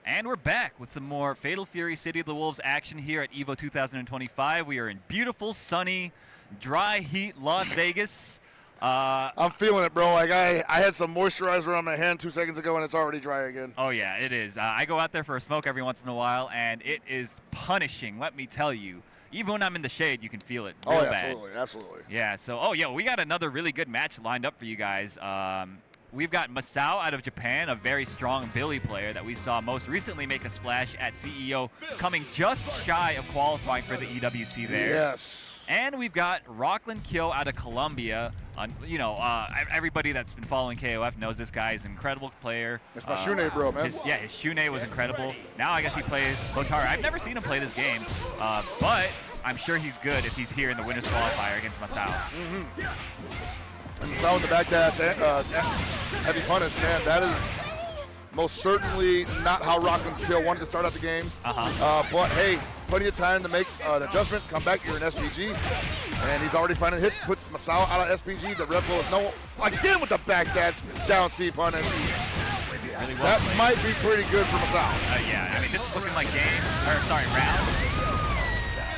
[SPEAKER 9] And we're back with some more Fatal Fury City of the Wolves action here at Evo 2025. We are in beautiful, sunny, dry heat Las Vegas.
[SPEAKER 8] I'm feeling it, bro. Like I had some moisturizer on my hand 2 seconds ago, and it's already dry again.
[SPEAKER 9] Oh, yeah, it is. I go out there for a smoke every once in a while, and it is punishing, let me tell you. Even when I'm in the shade, you can feel it real bad.
[SPEAKER 8] Absolutely, absolutely.
[SPEAKER 9] Yeah, so, we got another really good match lined up for you guys. We've got Masao out of Japan, a very strong Billy player that we saw most recently make a splash at CEO, coming just shy of qualifying for the EWC there.
[SPEAKER 8] Yes.
[SPEAKER 9] And we've got Rockland Kyo out of Colombia. Everybody that's been following KOF knows this guy is an incredible player.
[SPEAKER 8] That's my Shune, bro, man.
[SPEAKER 9] His Shune was incredible. Now I guess he plays Botara. I've never seen him play this game, but I'm sure he's good if he's here in the winners qualifier against Masao.
[SPEAKER 8] And Masao with the back dash, heavy punish, man. That is most certainly not how Rockland's Kyo wanted to start out the game. But hey, plenty of time to make an adjustment, come back, you're an SPG. And he's already finding hits, puts Masao out of SPG. The Red Bull is again with the back dash, down C punish.
[SPEAKER 9] Really well
[SPEAKER 8] that
[SPEAKER 9] played.
[SPEAKER 8] might be pretty good for Masao.
[SPEAKER 9] Yeah, I mean, this is looking like round.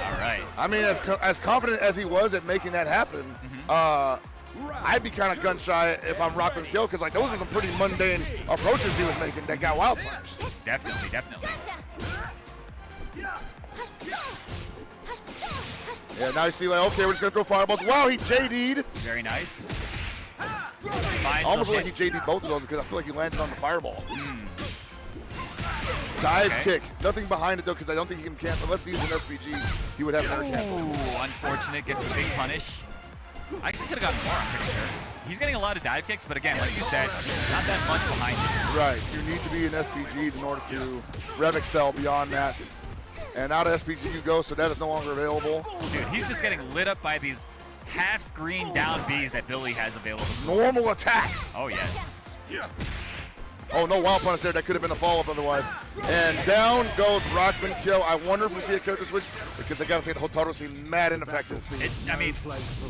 [SPEAKER 9] All right.
[SPEAKER 8] I mean, as confident as he was at making that happen, I'd be kind of gun shy if I'm Rockland Kyo, because those are some pretty mundane approaches he was making that got wild punished.
[SPEAKER 9] Definitely.
[SPEAKER 8] Yeah, now you see, okay, we're just going to throw fireballs. Wow, he JD'd.
[SPEAKER 9] Very nice.
[SPEAKER 8] Almost like he JD'd both of those because I feel like he landed on the fireball. Dive kick. Nothing behind it, though, because I don't think he can cancel. Unless he's an SPG, he would have never canceled.
[SPEAKER 9] Unfortunate. Gets a big punish. I actually could have gotten more, I'm pretty sure. He's getting a lot of dive kicks, but again, like you said, not that much behind him.
[SPEAKER 8] Right. You need to be an SPG in order to rev excel beyond that. And out of SPG you go, so that is no longer available.
[SPEAKER 9] Dude, he's just getting lit up by these half-screen down Bs that Billy has available.
[SPEAKER 8] Normal attacks.
[SPEAKER 9] Oh, yes.
[SPEAKER 8] Oh, no wild punish there. That could have been a follow-up otherwise. And down goes Rockman Kyo. I wonder if we see a character switch, because I got to say the Hotaru seemed mad ineffective.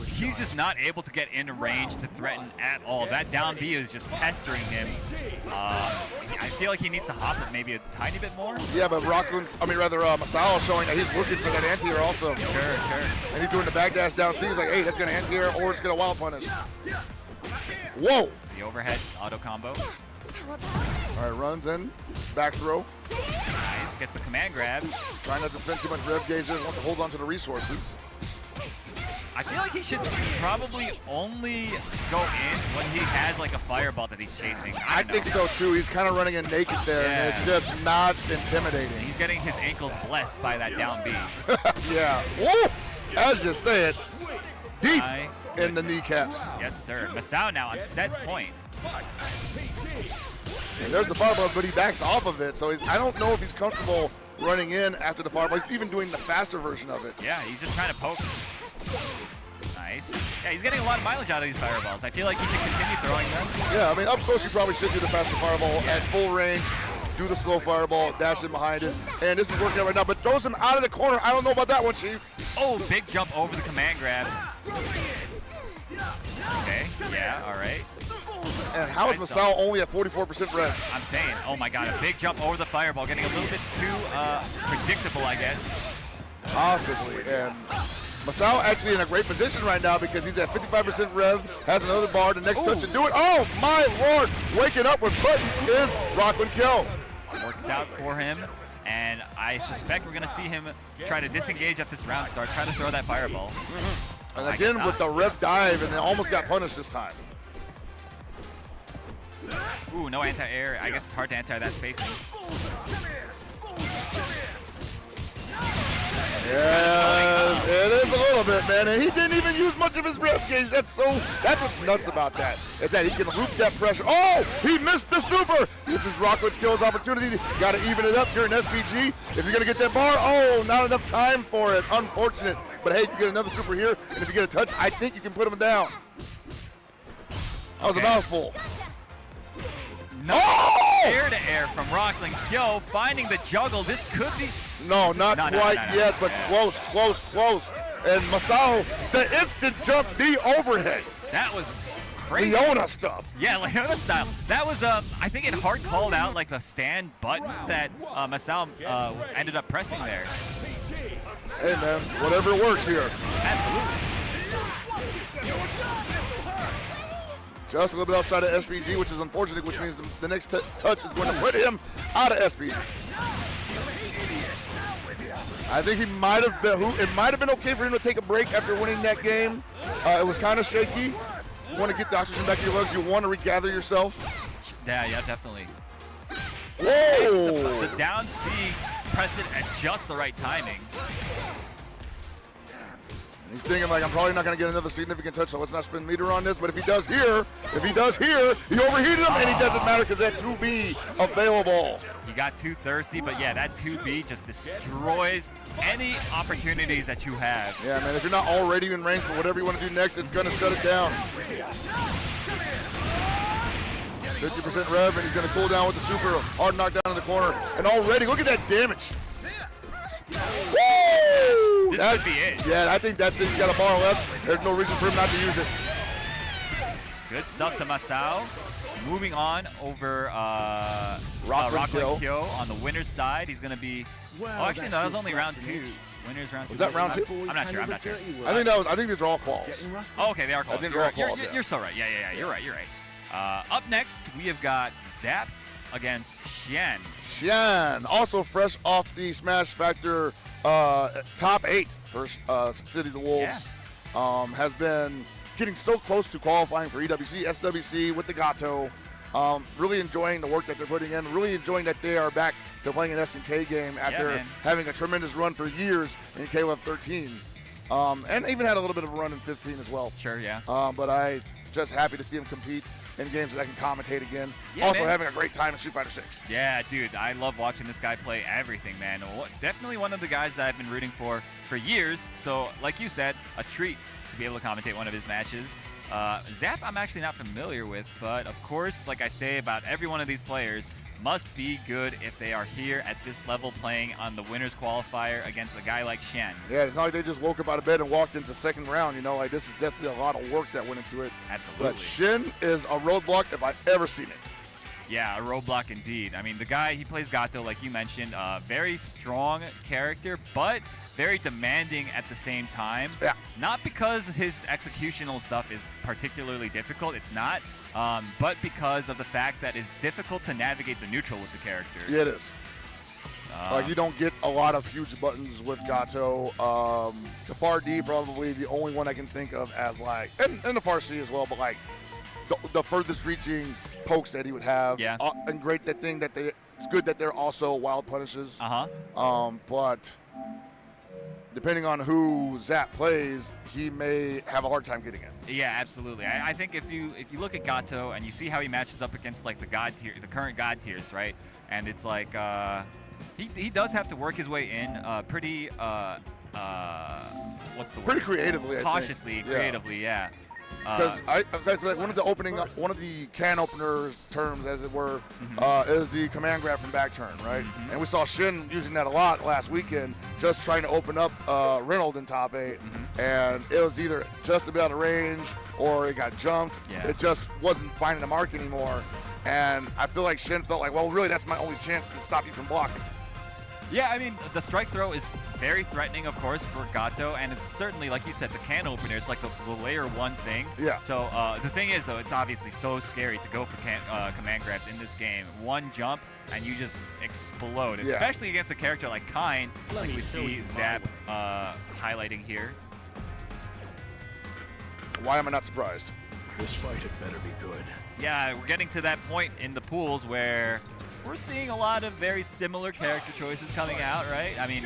[SPEAKER 9] He's just not able to get in range to threaten at all. That down B is just pestering him. I feel like he needs to hop it maybe a tiny bit more.
[SPEAKER 8] Yeah, but Masao showing that he's looking for that anti-air also.
[SPEAKER 9] Sure.
[SPEAKER 8] And he's doing the back dash down C. He's like, hey, that's going to anti-air or it's going to wild punish. Whoa.
[SPEAKER 9] The overhead auto combo.
[SPEAKER 8] All right, runs in, back throw.
[SPEAKER 9] Nice, gets the command grab.
[SPEAKER 8] Trying not to spend too much rev gauge there, wants to hold on to the resources.
[SPEAKER 9] I feel like he should probably only go in when he has a fireball that he's chasing.
[SPEAKER 8] I think so too. He's kind of running in naked there, and it's just not intimidating.
[SPEAKER 9] He's getting his ankles blessed by that down B.
[SPEAKER 8] Yeah. Woo! As you say it, deep in the kneecaps.
[SPEAKER 9] Yes, sir. Masao now on set point.
[SPEAKER 8] And there's the fireball, but he backs off of it, so I don't know if he's comfortable running in after the fireball. He's even doing the faster version of it.
[SPEAKER 9] Yeah, he's just trying to poke. Nice. Yeah, he's getting a lot of mileage out of these fireballs. I feel like he should continue throwing them.
[SPEAKER 8] Yeah, I mean, up close, you probably should do the faster fireball. At full range, do the slow fireball, dash in behind it. And this is working out right now, but throws him out of the corner. I don't know about that one, Chief.
[SPEAKER 9] Oh, big jump over the command grab. Okay, yeah, all right.
[SPEAKER 8] And how is Masao only at 44% rev?
[SPEAKER 9] I'm saying, oh my god, a big jump over the fireball, getting a little bit too predictable, I guess.
[SPEAKER 8] Possibly, and Masao actually in a great position right now because he's at 55% rev, has another bar, the next touch and do it. Oh my lord, waking up with buttons is Rockland Kyo.
[SPEAKER 9] Worked out for him, and I suspect we're going to see him try to disengage at this round start, try to throw that fireball.
[SPEAKER 8] And again with the rev dive, and they almost got punished this time.
[SPEAKER 9] Ooh, no anti-air. I guess it's hard to anti that spacing.
[SPEAKER 8] Yeah, it is a little bit, man. And he didn't even use much of his rev gauge. That's what's nuts about that. Is that he can loop that pressure. Oh, he missed the super. This is Rockwood's Kyo's opportunity. Got to even it up. You're an SPG. If you're going to get that bar, oh, not enough time for it. Unfortunate. But hey, you get another super here, and if you get a touch, I think you can put him down. That was a mouthful.
[SPEAKER 9] No air-to-air from Rockland Kyo, finding the juggle. This could be...
[SPEAKER 8] No, not quite yet, but close. And Masao, the instant jump, the overhead.
[SPEAKER 9] That was crazy.
[SPEAKER 8] Leona stuff.
[SPEAKER 9] Yeah, Leona style. That was, I think it hard called out like the stand button that Masao ended up pressing there.
[SPEAKER 8] Hey, man, whatever works here.
[SPEAKER 9] Absolutely.
[SPEAKER 8] Just a little bit outside of SPG, which is unfortunate, which means the next touch is going to put him out of SPG. I think it might have been okay for him to take a break after winning that game. It was kind of shaky. You want to get the oxygen back in your lungs. You want to regather yourself.
[SPEAKER 9] Yeah, definitely.
[SPEAKER 8] Whoa!
[SPEAKER 9] The down C pressed it at just the right timing.
[SPEAKER 8] He's thinking like, I'm probably not going to get another significant touch, so let's not spend meter on this. But if he does here, he overheated him, and he doesn't matter because that 2B available.
[SPEAKER 9] He got too thirsty, but yeah, that 2B just destroys any opportunities that you have.
[SPEAKER 8] Yeah, man, if you're not already in range for whatever you want to do next, it's going to shut it down. 50% rev, and he's going to cool down with the super hard knockdown in the corner. And already, look at that damage. Woo!
[SPEAKER 9] This could be it.
[SPEAKER 8] Yeah, I think that's it. He's got a bar left. There's no reason for him not to use it.
[SPEAKER 9] Good stuff to Masao. Moving on over
[SPEAKER 8] Rockland
[SPEAKER 9] Kyo on the winner's side. He's going to be. Oh, actually, no, that was only round 2. Winners round 2.
[SPEAKER 8] Was that round 2?
[SPEAKER 9] I'm not sure.
[SPEAKER 8] I think these are all calls.
[SPEAKER 9] Oh, okay, they are calls.
[SPEAKER 8] I think they're all calls.
[SPEAKER 9] You're so right. Yeah. You're right. Up next, we have got Zap against Xian.
[SPEAKER 8] Xian, also fresh off the Smash Factor top 8 for City of the Wolves. Yeah. Has been getting so close to qualifying for EWC, SWC with the Gato. Really enjoying the work that they're putting in. Really enjoying that they are back to playing an SNK game after having a tremendous run for years in KLF 13. And even had a little bit of a run in 15 as well.
[SPEAKER 9] Sure, yeah.
[SPEAKER 8] But I just happy to see him compete in games that I can commentate again. Yeah, also having a great time in Street Fighter 6.
[SPEAKER 9] Yeah, dude, I love watching this guy play everything, man. Definitely one of the guys that I've been rooting for years. So, like you said, a treat to be able to commentate one of his matches. Zap, I'm actually not familiar with, but of course, like I say about every one of these players, must be good if they are here at this level playing on the winner's qualifier against a guy like Xian.
[SPEAKER 8] Yeah, it's not like they just woke up out of bed and walked into second round, you know, like this is definitely a lot of work that went into it.
[SPEAKER 9] Absolutely.
[SPEAKER 8] But Shin is a roadblock if I've ever seen it.
[SPEAKER 9] Yeah, a roadblock indeed. I mean, the guy, he plays Gato, like you mentioned, very strong character, but very demanding at the same time.
[SPEAKER 8] Yeah.
[SPEAKER 9] Not because his executional stuff is particularly difficult, it's not, but because of the fact that it's difficult to navigate the neutral with the character.
[SPEAKER 8] Yeah, it is. Like, you don't get a lot of huge buttons with Gato. The Far D probably the only one I can think of as like, and the Far C as well, but like the furthest reaching pokes that he would have.
[SPEAKER 9] Yeah.
[SPEAKER 8] And great that thing that it's good that they're also wild punishes. But depending on who Zap plays, he may have a hard time getting in.
[SPEAKER 9] Yeah, absolutely. I think if you look at Gato and you see how he matches up against like the current God tiers, right? And it's like he does have to work his way in pretty what's the word?
[SPEAKER 8] Pretty creatively,
[SPEAKER 9] cautiously, creatively, yeah.
[SPEAKER 8] Because like one of the can openers terms, as it were, is the command grab from back turn, right? And we saw Shin using that a lot last weekend, just trying to open up Reynolds in top 8, and it was either just about a range or it got jumped.
[SPEAKER 9] Yeah.
[SPEAKER 8] It just wasn't finding the mark anymore, and I feel like Shin felt like, well, really, that's my only chance to stop you from blocking.
[SPEAKER 9] Yeah, I mean, the strike throw is very threatening, of course, for Gato, and it's certainly, like you said, the can opener. It's like the layer 1 thing.
[SPEAKER 8] Yeah.
[SPEAKER 9] So the thing is, though, it's obviously so scary to go for command grabs in this game. One jump, and you just explode, especially against a character like Kine, like we see Zap highlighting here.
[SPEAKER 8] Why am I not surprised?
[SPEAKER 7] This fight had better be good.
[SPEAKER 9] Yeah, we're getting to that point in the pools where we're seeing a lot of very similar character choices coming out, right? I mean,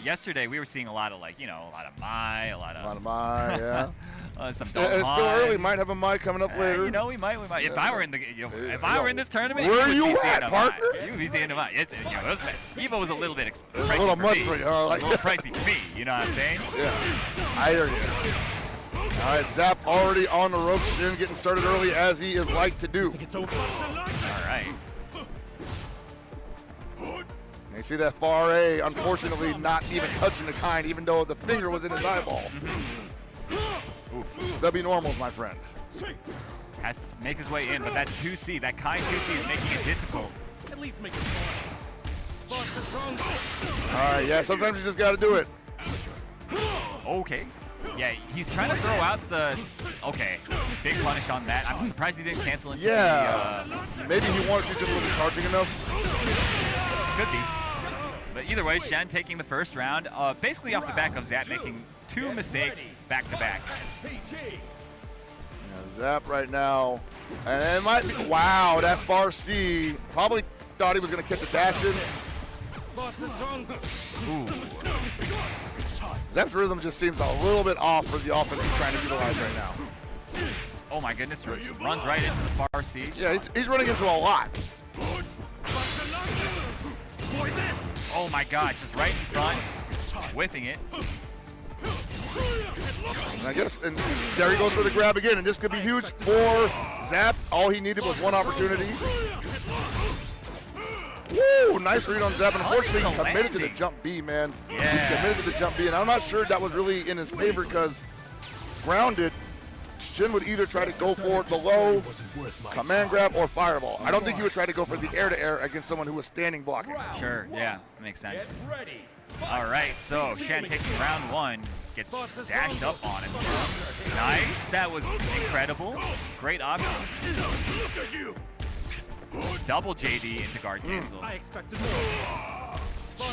[SPEAKER 9] yesterday we were seeing a lot of a lot of Mai, a lot of
[SPEAKER 8] Mai, yeah.
[SPEAKER 9] Some
[SPEAKER 8] it's still early. Might have a Mai coming up later.
[SPEAKER 9] You know, we might. If I were in the, if I were in this tournament,
[SPEAKER 8] where you at, partner?
[SPEAKER 9] You would be seeing a Mai. It's Evo was a little bit pricey
[SPEAKER 8] a little much
[SPEAKER 9] for
[SPEAKER 8] for
[SPEAKER 9] me.
[SPEAKER 8] you.
[SPEAKER 9] A little pricey for me. You know what I'm saying?
[SPEAKER 8] Yeah, I hear you. All right, Zap already on the ropes. Shin getting started early as he is like to do.
[SPEAKER 9] All right.
[SPEAKER 8] You see that far A, unfortunately, not even touching the Kind, even though the finger was in his eyeball. Stubby normals, my friend.
[SPEAKER 9] Has to make his way in, but that 2C, that kind 2C is making it difficult.
[SPEAKER 23] At least make it fun. Fox is wrong.
[SPEAKER 8] All right, yeah, sometimes you just got to do it.
[SPEAKER 9] Okay. Yeah, he's trying to throw out the... Okay, big punish on that. I'm surprised he didn't cancel into the...
[SPEAKER 8] Maybe he wanted to, just wasn't charging enough.
[SPEAKER 9] Could be. But either way, Shen taking the first round, basically off the back of Zap making 2 mistakes back-to-back.
[SPEAKER 8] Zap right now, and it might be, wow, that far C, probably thought he was going to catch a dash in.
[SPEAKER 9] Ooh.
[SPEAKER 8] Zap's rhythm just seems a little bit off for the offense he's trying to utilize right now.
[SPEAKER 9] Oh my goodness, runs right into the far C.
[SPEAKER 8] Yeah, he's running into a lot.
[SPEAKER 9] Oh my god, just right in front, whiffing it.
[SPEAKER 8] And I guess, and there he goes for the grab again, and this could be huge for Zap. All he needed was one opportunity. Woo! Nice read on Zap, and unfortunately he committed to the jump B, man.
[SPEAKER 9] Yeah.
[SPEAKER 8] He committed to the jump B, and I'm not sure that was really in his favor because grounded, Shin would either try to go for the low, command grab, or fireball. I don't think he would try to go for the air-to-air against someone who was standing blocking.
[SPEAKER 9] Sure, yeah, makes sense. All right, so Shen taking round 1, gets dashed up on him. Nice, that was incredible. Great option. Double JD into guard cancel.
[SPEAKER 23] I expected more.
[SPEAKER 8] All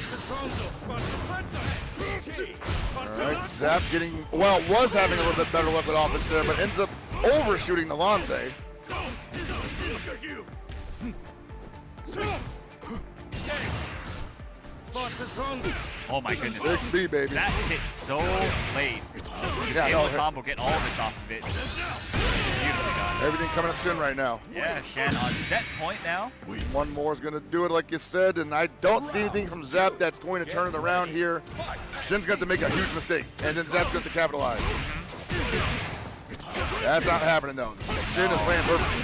[SPEAKER 8] right, Zap getting, well, was having a little bit better luck with offense there, but ends up overshooting the Lanze.
[SPEAKER 9] Oh my goodness.
[SPEAKER 8] 6B, baby.
[SPEAKER 9] That hit so late.
[SPEAKER 8] Yeah,
[SPEAKER 9] able to combo, get all of this off of it. Beautifully done.
[SPEAKER 8] Everything coming at Shin right now.
[SPEAKER 9] Yeah, Shen on set point now.
[SPEAKER 8] One more is going to do it like you said, and I don't see anything from Zap that's going to turn it around here. Shin's going to make a huge mistake, and then Zap's going to capitalize. That's not happening, though. Shin is playing perfectly.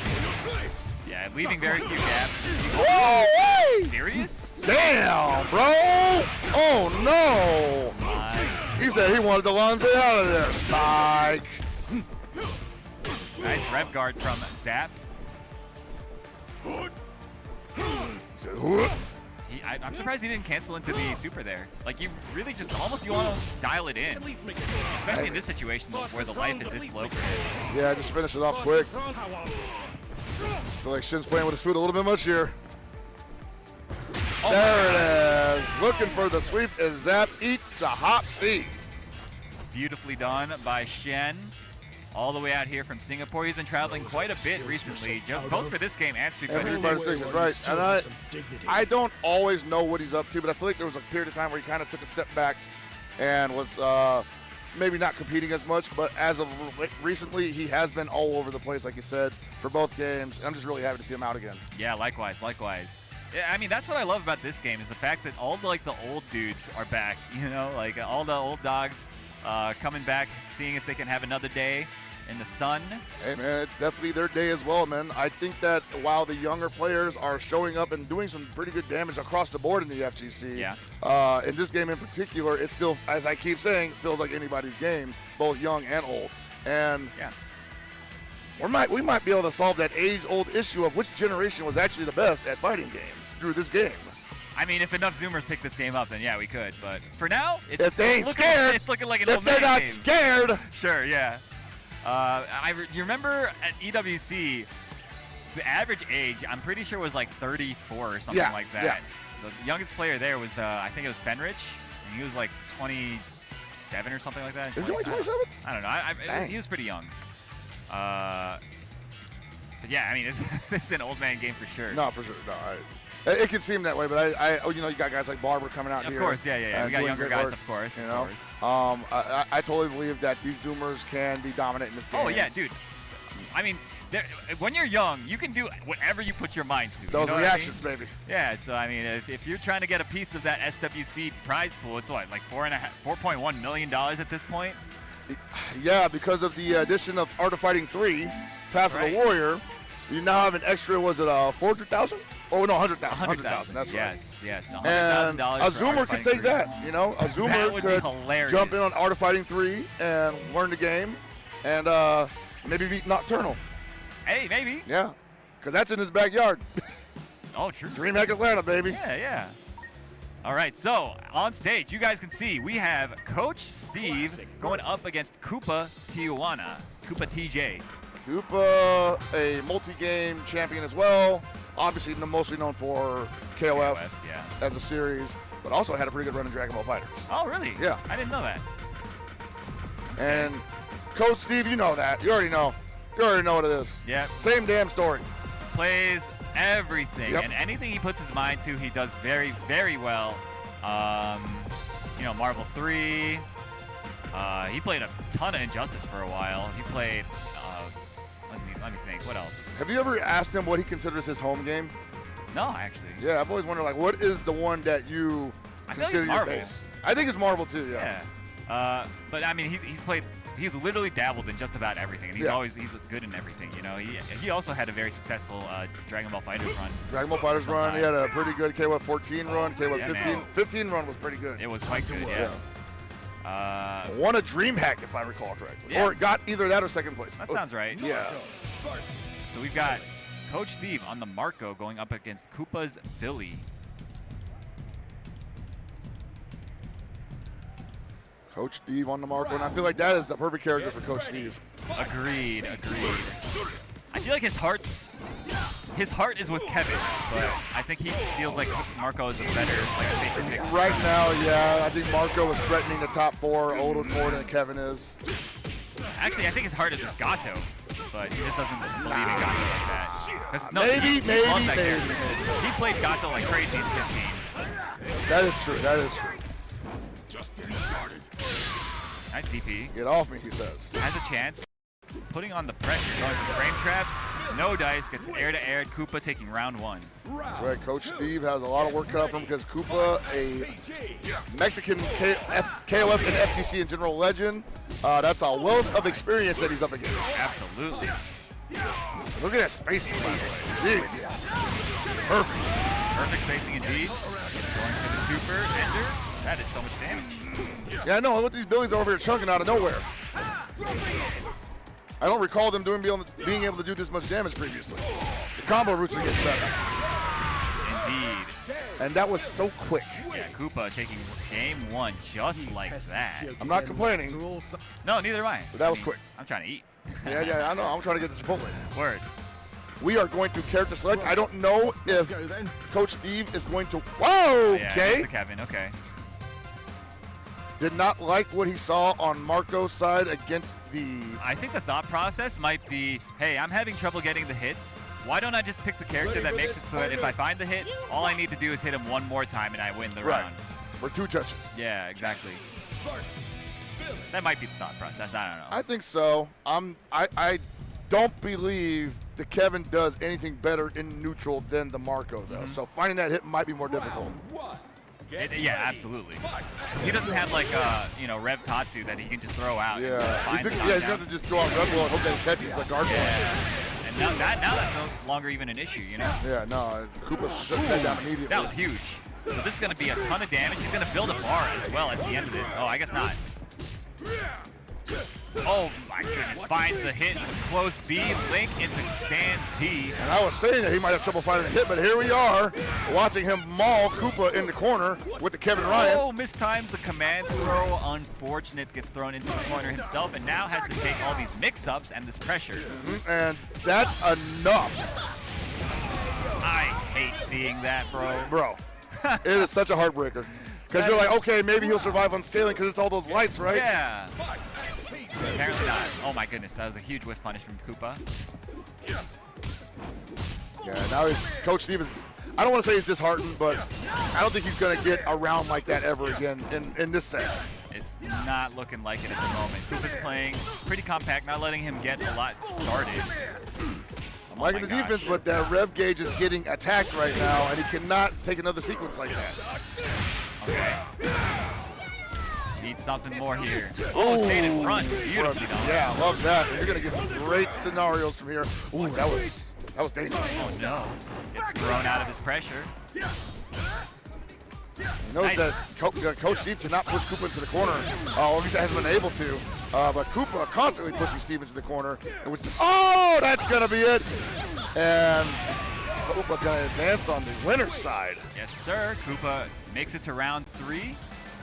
[SPEAKER 9] Yeah, leaving very few gaps.
[SPEAKER 8] Whoa, hey!
[SPEAKER 9] Serious?
[SPEAKER 8] Damn, bro! Oh, no! He said he wanted the Lanze out of there. Psych!
[SPEAKER 9] Nice rev guard from Zap. I'm surprised he didn't cancel into the super there. Like, you really just almost, you want to dial it in. Especially in this situation where the life is this low for him.
[SPEAKER 8] Yeah, just finish it off quick. Feel like Shin's playing with his food a little bit much here. Oh, there it is. Looking for the sweep as Zap eats the hop C.
[SPEAKER 9] Beautifully done by Shen. All the way out here from Singapore. He's been traveling quite a bit recently, both for this game and Street Fighter 6.
[SPEAKER 8] Is right. And I don't always know what he's up to, but I feel like there was a period of time where he kind of took a step back and was maybe not competing as much, but as of recently, he has been all over the place, like you said, for both games. And I'm just really happy to see him out again.
[SPEAKER 9] Yeah, likewise. Yeah, I mean, that's what I love about this game is the fact that all the old dudes are back, you know, like all the old dogs coming back, seeing if they can have another day in the sun.
[SPEAKER 8] Hey, man, it's definitely their day as well, man. I think that while the younger players are showing up and doing some pretty good damage across the board in the FGC, in this game in particular, it still, as I keep saying, feels like anybody's game, both young and old. And we might be able to solve that age-old issue of which generation was actually the best at fighting games through this game.
[SPEAKER 9] I mean, if enough Zoomers pick this game up, then yeah, we could. But for now,
[SPEAKER 8] if they ain't scared,
[SPEAKER 9] it's looking like an
[SPEAKER 8] if
[SPEAKER 9] old man
[SPEAKER 8] they're not
[SPEAKER 9] game.
[SPEAKER 8] scared.
[SPEAKER 9] Sure, yeah. You remember at EWC, the average age, I'm pretty sure was like 34 or something like that.
[SPEAKER 8] Yeah.
[SPEAKER 9] The youngest player there was, I think it was Fenrich, and he was like 27 or something like that.
[SPEAKER 8] Is he only 27?
[SPEAKER 9] I don't know. He was pretty young. But yeah, I mean, it's an old man game for sure.
[SPEAKER 8] No, for sure. No, it can seem that way, but you know, you got guys like Barber coming out here.
[SPEAKER 9] Of course, yeah. We got younger guys, of course.
[SPEAKER 8] You know, I totally believe that these Zoomers can be dominant in this game.
[SPEAKER 9] Oh yeah, dude. I mean, when you're young, you can do whatever you put your mind to.
[SPEAKER 8] Those reactions, baby.
[SPEAKER 9] Yeah, so I mean, if you're trying to get a piece of that SWC prize pool, it's what, like $4.1 million at this point?
[SPEAKER 8] Yeah, because of the addition of Art of Fighting 3, Path of the Warrior, you now have an extra, was it 400,000? Oh, no, 100,000. 100,000, that's right.
[SPEAKER 9] Yes.
[SPEAKER 8] And a Zoomer could take that, you know? A Zoomer could jump in on Art of Fighting 3 and learn the game. And Maybe beat Nocturnal.
[SPEAKER 9] Hey, maybe.
[SPEAKER 8] Yeah, because that's in his backyard.
[SPEAKER 9] Oh, true.
[SPEAKER 8] DreamHack Atlanta, baby.
[SPEAKER 9] Yeah. All right, so on stage, you guys can see we have Coach Steve going up against Koopa Tijuana. Koopa TJ.
[SPEAKER 8] Koopa, a multi-game champion as well. Obviously, mostly known for KOF as a series, but also had a pretty good run in Dragon Ball FighterZ.
[SPEAKER 9] Oh, really?
[SPEAKER 8] Yeah.
[SPEAKER 9] I didn't know that.
[SPEAKER 8] And Coach Steve, you know that. You already know. You already know what it is.
[SPEAKER 9] Yep.
[SPEAKER 8] Same damn story.
[SPEAKER 9] Plays everything,
[SPEAKER 8] Yep.
[SPEAKER 9] and anything he puts his mind to, he does very, very well. You know, Marvel 3. He played a ton of Injustice for a while. He played, let me think, what else?
[SPEAKER 8] Have you ever asked him what he considers his home game?
[SPEAKER 9] No, actually.
[SPEAKER 8] Yeah, I've always wondered, like, what is the one that you consider your base? I think it's Marvel too, yeah.
[SPEAKER 9] But I mean, he's literally dabbled in just about everything, and he's good in everything. You know, he also had a very successful Dragon Ball FighterZ run.
[SPEAKER 8] Dragon Ball FighterZ run. He had a pretty good KOF 14 run. KOF 15. 15 run was pretty good.
[SPEAKER 9] It was quite good. Yeah.
[SPEAKER 8] Won a DreamHack, if I recall correctly,
[SPEAKER 9] Yeah.
[SPEAKER 8] or got either that or second place.
[SPEAKER 9] That sounds right.
[SPEAKER 8] Yeah.
[SPEAKER 9] So we've got Coach Steve on the Marco going up against Koopa's Billy.
[SPEAKER 8] Coach Steve on the Marco, and I feel like that is the perfect character for Coach Steve.
[SPEAKER 9] Agreed. I feel like his heart is with Kevin, but I think he feels like Marco is a better, like a safer pick.
[SPEAKER 8] Right now, yeah, I think Marco is threatening the top 4 a little more than Kevin is.
[SPEAKER 9] Actually, I think his heart is with Gato, but he just doesn't believe in Gato like that.
[SPEAKER 8] Maybe.
[SPEAKER 9] He played Gato like crazy in 15.
[SPEAKER 8] That is true.
[SPEAKER 7] Just getting started.
[SPEAKER 9] Nice DP.
[SPEAKER 8] Get off me, he says.
[SPEAKER 9] Has a chance. Putting on the pressure, going for frame traps. No dice, gets air-to-air. Koopa taking round 1.
[SPEAKER 8] That's right. Coach Steve has a lot of work cut for him because Koopa, a Mexican KOF and FTC in general legend, that's a wealth of experience that he's up against.
[SPEAKER 9] Absolutely.
[SPEAKER 8] Look at that spacing, by the way. Jeez.
[SPEAKER 9] Perfect spacing indeed. Going for the super ender. That is so much damage.
[SPEAKER 8] Yeah, I know. Look, these Billies are over here chunking out of nowhere. I don't recall them being able to do this much damage previously. The combo routes are getting better.
[SPEAKER 9] Indeed.
[SPEAKER 8] And that was so quick.
[SPEAKER 9] Yeah, Koopa taking game 1 just like that.
[SPEAKER 8] I'm not complaining.
[SPEAKER 9] No, neither am I.
[SPEAKER 8] But that was quick.
[SPEAKER 9] I'm trying to eat.
[SPEAKER 8] Yeah, I know. I'm trying to get the Chipotle.
[SPEAKER 9] Word.
[SPEAKER 8] We are going to character select. I don't know if Coach Steve is going to. Whoa!
[SPEAKER 9] Yeah,
[SPEAKER 8] Okay.
[SPEAKER 9] Kevin. Okay.
[SPEAKER 8] Did not like what he saw on Marco's side against the.
[SPEAKER 9] I think the thought process might be, hey, I'm having trouble getting the hits. Why don't I just pick the character that makes it so that if I find the hit, all I need to do is hit him one more time and I win the round.
[SPEAKER 8] Or 2-touching.
[SPEAKER 9] Yeah, exactly. That might be the thought process. I don't know.
[SPEAKER 8] I think so. I don't believe that Kevin does anything better in neutral than the Marco, though. So finding that hit might be more difficult.
[SPEAKER 9] Yeah, absolutely. He doesn't have like Rev Tatsu that he can just throw out.
[SPEAKER 8] Yeah, he's going to have to just throw out Red Bull and hope that he catches a guard.
[SPEAKER 9] Yeah. And now that's no longer even an issue, you know?
[SPEAKER 8] Yeah, no, Koopa shut that down immediately.
[SPEAKER 9] That was huge. So this is going to be a ton of damage. He's going to build a bar as well at the end of this. Oh, I guess not. Oh my goodness, finds the hit with close B, Link into stand D.
[SPEAKER 8] And I was saying that he might have trouble finding the hit, but here we are, watching him maul Koopa in the corner with the Kevin Ryan.
[SPEAKER 9] Oh, mistimed the command throw. Unfortunate, gets thrown into the corner himself, and now has to take all these mix-ups and this pressure.
[SPEAKER 8] And that's enough.
[SPEAKER 9] I hate seeing that, bro.
[SPEAKER 8] Bro, it is such a heartbreaker. Because you're like, okay, maybe he'll survive on scaling because it's all those lights, right?
[SPEAKER 9] Yeah. Apparently not. Oh my goodness, that was a huge whiff punish from Koopa.
[SPEAKER 8] Yeah, now Coach Steve is, I don't want to say he's disheartened, but I don't think he's going to get around like that ever again in this set.
[SPEAKER 9] It's not looking like it at the moment. Koopa's playing pretty compact, not letting him get a lot started.
[SPEAKER 8] I'm liking the defense, but that rev gauge is getting attacked right now, and he cannot take another sequence like that.
[SPEAKER 9] Okay. Need something more here. Oh, stayed in front. Beautifully done.
[SPEAKER 8] Yeah, I love that. You're going to get some great scenarios from here. Ooh, that was dangerous.
[SPEAKER 9] Oh, no. Gets thrown out of his pressure.
[SPEAKER 8] You notice that Coach Steve cannot push Koopa into the corner, or at least hasn't been able to. But Koopa constantly pushing Steve into the corner. Oh, that's going to be it. And Koopa going to advance on the winner's side.
[SPEAKER 9] Yes, sir. Koopa makes it to round 3,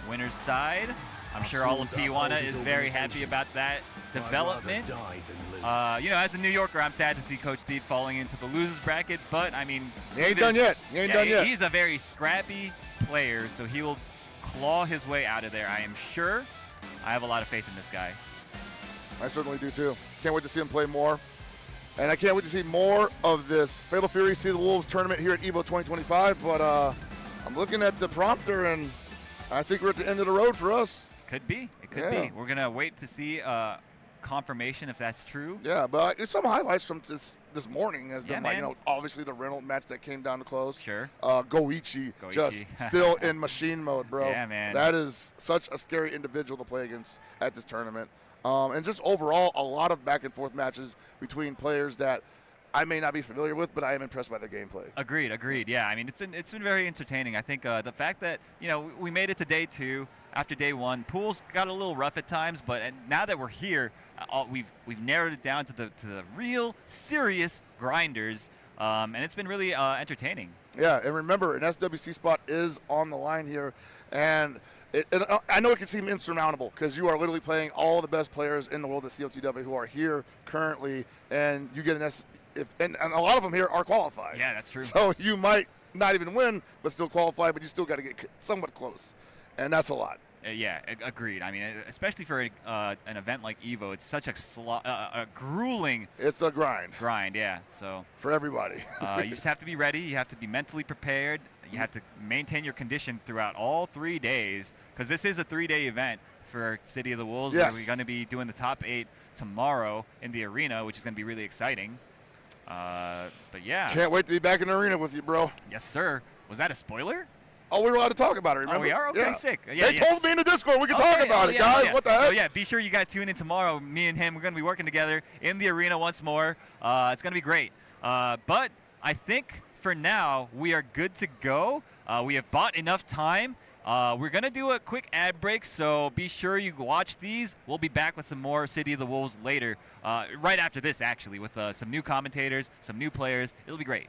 [SPEAKER 9] winner's side. I'm sure all of Tijuana is very happy about that development. You know, as a New Yorker, I'm sad to see Coach Steve falling into the losers bracket, but I mean,
[SPEAKER 8] he ain't done yet. He ain't done yet.
[SPEAKER 9] He's a very scrappy player, so he will claw his way out of there, I am sure. I have a lot of faith in this guy.
[SPEAKER 8] I certainly do too. Can't wait to see him play more. And I can't wait to see more of this Fatal Fury See the Wolves tournament here at Evo 2025. But I'm looking at the prompter, and I think we're at the end of the road for us.
[SPEAKER 9] Could be. It could be. We're going to wait to see confirmation if that's true.
[SPEAKER 8] Yeah, but some highlights from this morning has been, like, you know, obviously the Reynolds match that came down to close.
[SPEAKER 9] Sure.
[SPEAKER 8] Goichi just still in machine mode, bro.
[SPEAKER 9] Yeah, man.
[SPEAKER 8] That is such a scary individual to play against at this tournament. And just overall, a lot of back and forth matches between players that I may not be familiar with, but I am impressed by their gameplay.
[SPEAKER 9] Agreed. Yeah, I mean, it's been very entertaining. I think the fact that, you know, we made it to day 2 after day 1. Pools got a little rough at times, but now that we're here, we've narrowed it down to the real serious grinders, and it's been really entertaining.
[SPEAKER 8] Yeah, and remember, an SWC spot is on the line here, and I know it can seem insurmountable because you are literally playing all the best players in the world at COTW who are here currently, and you get an and a lot of them here are qualified.
[SPEAKER 9] Yeah, that's true.
[SPEAKER 8] So you might not even win, but still qualify, but you still got to get somewhat close, and that's a lot.
[SPEAKER 9] Yeah, agreed. I mean, especially for an event like Evo, it's such a grueling.
[SPEAKER 8] It's a grind.
[SPEAKER 9] Yeah. So
[SPEAKER 8] for everybody,
[SPEAKER 9] you just have to be ready. You have to be mentally prepared. You have to maintain your condition throughout all 3 days, because this is a 3-day event for City of the Wolves.
[SPEAKER 8] Yes.
[SPEAKER 9] We're going to be doing the top 8 tomorrow in the arena, which is going to be really exciting. But yeah.
[SPEAKER 8] Can't wait to be back in the arena with you, bro.
[SPEAKER 9] Yes, sir. Was that a spoiler?
[SPEAKER 8] Oh, we were allowed to talk about it, remember?
[SPEAKER 9] Oh, we are? Okay,
[SPEAKER 8] yeah.
[SPEAKER 9] sick.
[SPEAKER 8] They told me in the Discord we could talk about it, guys. What the heck?
[SPEAKER 9] So, yeah, be sure you guys tune in tomorrow. Me and him, we're going to be working together in the arena once more. It's going to be great. But I think for now, we are good to go. We have bought enough time. We're going to do a quick ad break, so be sure you watch these. We'll be back with some more City of the Wolves later, right after this, actually, with some new commentators, some new players. It'll be great.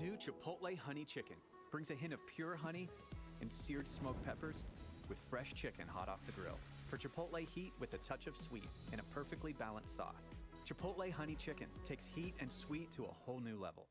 [SPEAKER 17] New Chipotle Honey Chicken brings a hint of pure honey and seared smoked peppers with fresh chicken hot off the grill. For Chipotle heat with a touch of sweet and a perfectly balanced sauce. Chipotle Honey Chicken takes heat and sweet to a whole new level.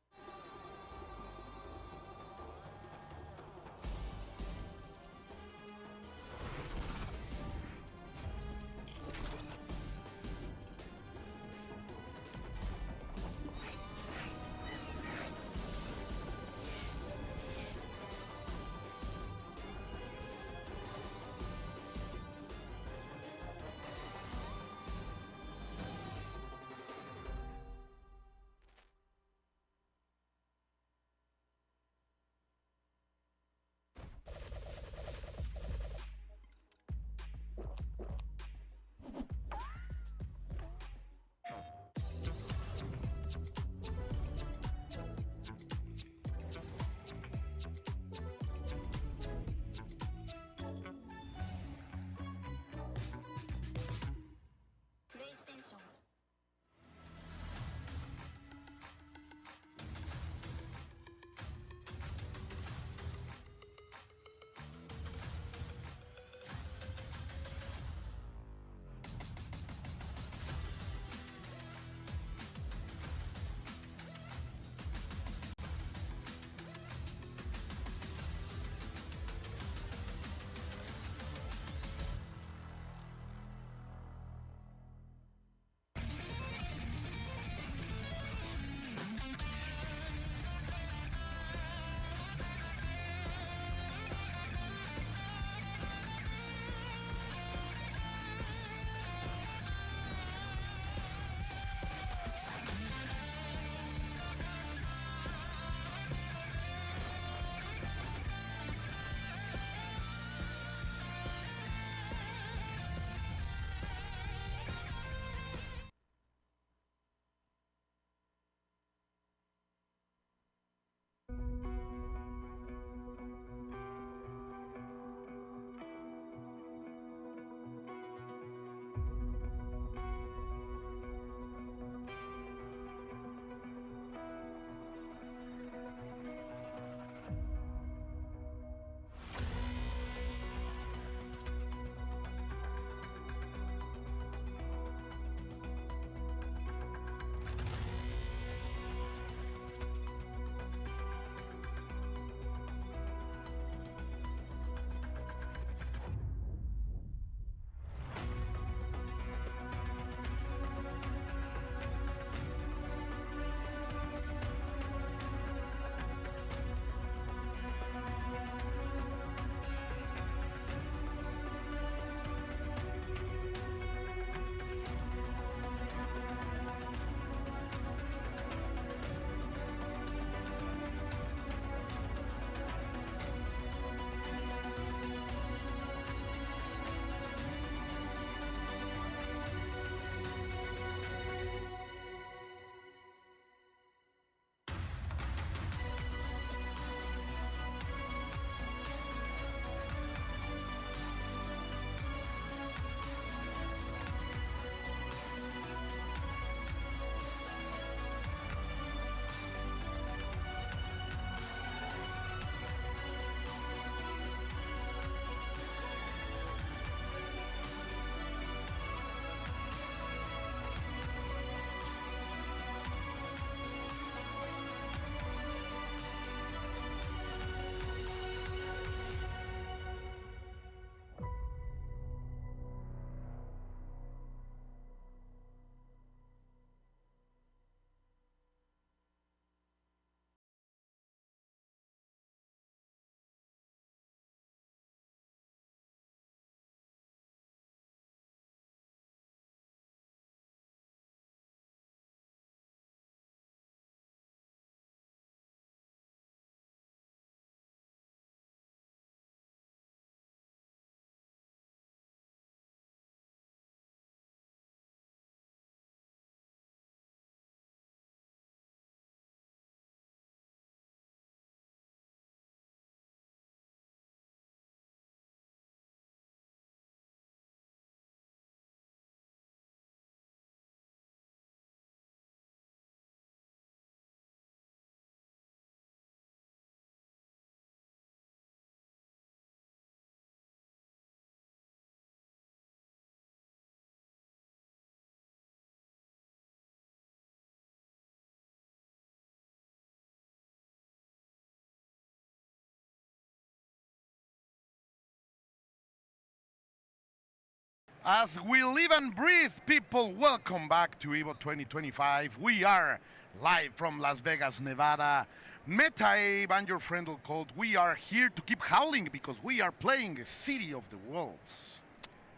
[SPEAKER 1] As we live and breathe, people, welcome back to Evo 2025. We are live from Las Vegas, Nevada. Meta Abe and your friend Cold, we are here to keep howling because we are playing City of the Wolves.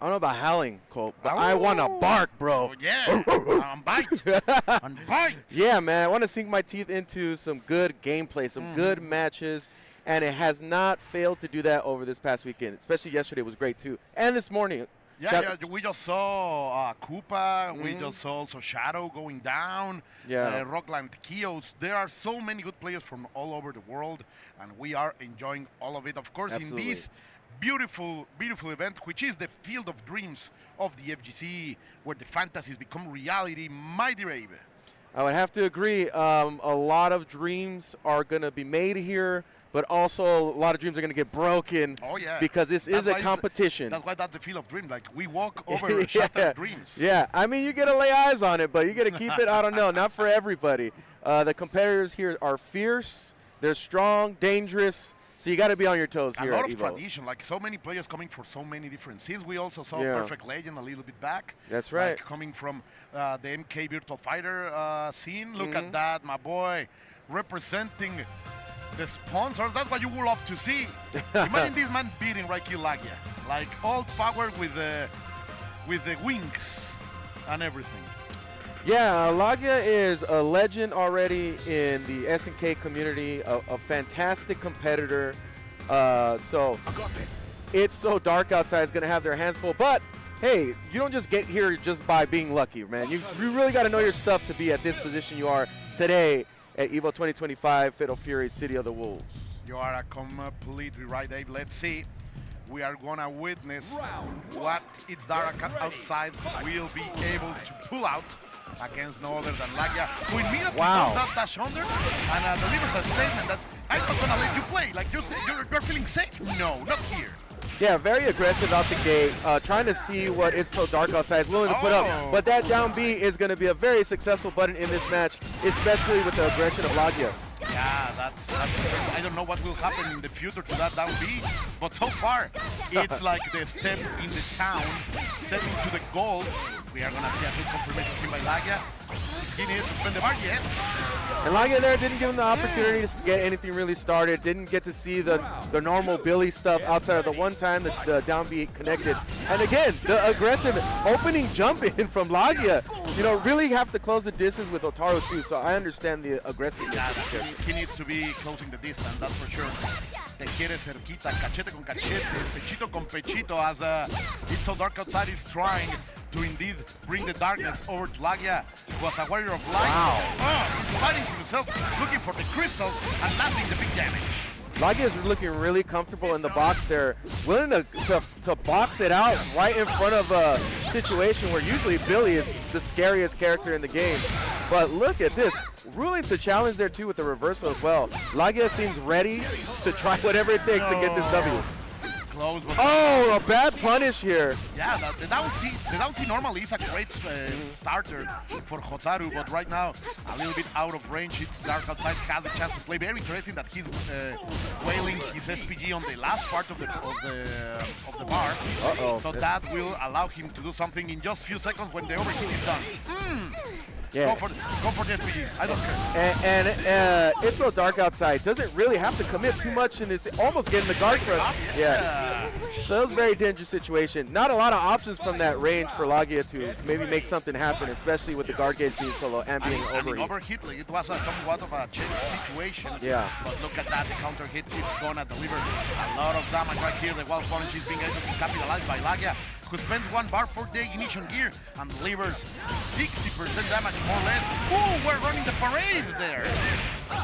[SPEAKER 2] I don't know about howling, Colt, but I want to bark, bro.
[SPEAKER 1] Oh, yeah, on bite. On bite.
[SPEAKER 2] Yeah, man, I want to sink my teeth into some good gameplay, some good matches, and it has not failed to do that over this past weekend. Especially yesterday was great, too. And this morning.
[SPEAKER 1] Yeah, we just saw Koopa. We just saw also Shadow going down.
[SPEAKER 2] Yeah.
[SPEAKER 1] Rockland Kios. There are so many good players from all over the world, and we are enjoying all of it. Of course,
[SPEAKER 2] Absolutely.
[SPEAKER 1] in this beautiful, beautiful event, which is the field of dreams of the FGC, where the fantasies become reality. Mighty Raven.
[SPEAKER 2] I would have to agree. A lot of dreams are going to be made here, but also a lot of dreams are going to get broken.
[SPEAKER 1] Oh, yeah.
[SPEAKER 2] Because this is a competition.
[SPEAKER 1] That's why that's the field of dreams. Like, we walk over shattered dreams.
[SPEAKER 2] Yeah, I mean, you got to lay eyes on it, but you got to keep it, I don't know, not for everybody. The competitors here are fierce, they're strong, dangerous, so you got to be on your toes here
[SPEAKER 1] at Evo. A lot
[SPEAKER 2] of
[SPEAKER 1] tradition, like so many players coming for so many different scenes. We also saw Perfect Legend a little bit back.
[SPEAKER 2] That's right.
[SPEAKER 1] Like coming from the MK Virtual Fighter scene. Look at that, my boy, representing the sponsor. That's what you would love to see. Imagine this man beating Raiki Lagia, like all power with the wings and everything.
[SPEAKER 2] Yeah, Lagia is a legend already in the SNK community, a fantastic competitor. So It's So Dark Outside is going to have their hands full. But, hey, you don't just get here just by being lucky, man. You really got to know your stuff to be at this position you are today at Evo 2025 Fatal Fury City of the Wolves.
[SPEAKER 1] You are completely right, Dave. Let's see. We are going to witness what It's Dark Outside will be able to pull out against no other than Lagia, who immediately comes out dash under and delivers a statement that I'm not going to let you play. Like, you're feeling safe. No, not here.
[SPEAKER 2] Yeah, very aggressive out the gate, trying to see what It's So Dark Outside is willing to put up. But that down B is going to be a very successful button in this match, especially with the aggression of Lagia.
[SPEAKER 1] Yeah, that's I don't know what will happen in the future to that down B, but so far, it's like the step in the town, stepping to the goal. We are going to see a good confirmation kill by Lagia. Is he needed to spend the bar? Yes.
[SPEAKER 2] And Lagia there didn't give him the opportunity to get anything really started, didn't get to see the normal Billy stuff outside of the one time the down B connected. And again, the aggressive opening jump in from Lagia, you know, really have to close the distance with Otaru too, so I understand the aggressiveness.
[SPEAKER 1] Yeah, he needs to be closing the distance, that's for sure. Te quiere cerquita, cachete con cachete, pechito con pechito, as It's So Dark Outside is trying to indeed bring the darkness over to Lagia, who was a warrior of light. He's fighting for himself, looking for the crystals and landing the big damage.
[SPEAKER 2] Lagia is looking really comfortable in the box there, willing to box it out right in front of a situation where usually Billy is the scariest character in the game. But look at this, willing to challenge there too with the reversal as well. Lagia seems ready to try whatever it takes to get this W.
[SPEAKER 1] Close, but
[SPEAKER 2] a bad punish here.
[SPEAKER 1] Yeah, the down C normally is a great starter for Hotaru, but right now a little bit out of range. It's Dark Outside has the chance to play. Very interesting that he's wailing his SPG on the last part of the bar. So that will allow him to do something in just a few seconds when the overheat is done.
[SPEAKER 2] Yeah.
[SPEAKER 1] Go for the SPG. I don't care.
[SPEAKER 2] And It's So Dark Outside doesn't really have to commit too much in this. Almost getting the guard front. Yeah. So it was a very dangerous situation. Not a lot of options from that range for Lagia to maybe make something happen, especially with the guard gauge being so low and being overheat.
[SPEAKER 1] Overheat, it was somewhat of a changed situation.
[SPEAKER 2] Yeah.
[SPEAKER 1] But look at that, the counter hit, it's gonna deliver a lot of damage right here. The wild punch is being able to capitalize by Lagia, who spends 1 bar for the ignition gear and delivers 60% damage more or less. Ooh, we're running the parade there.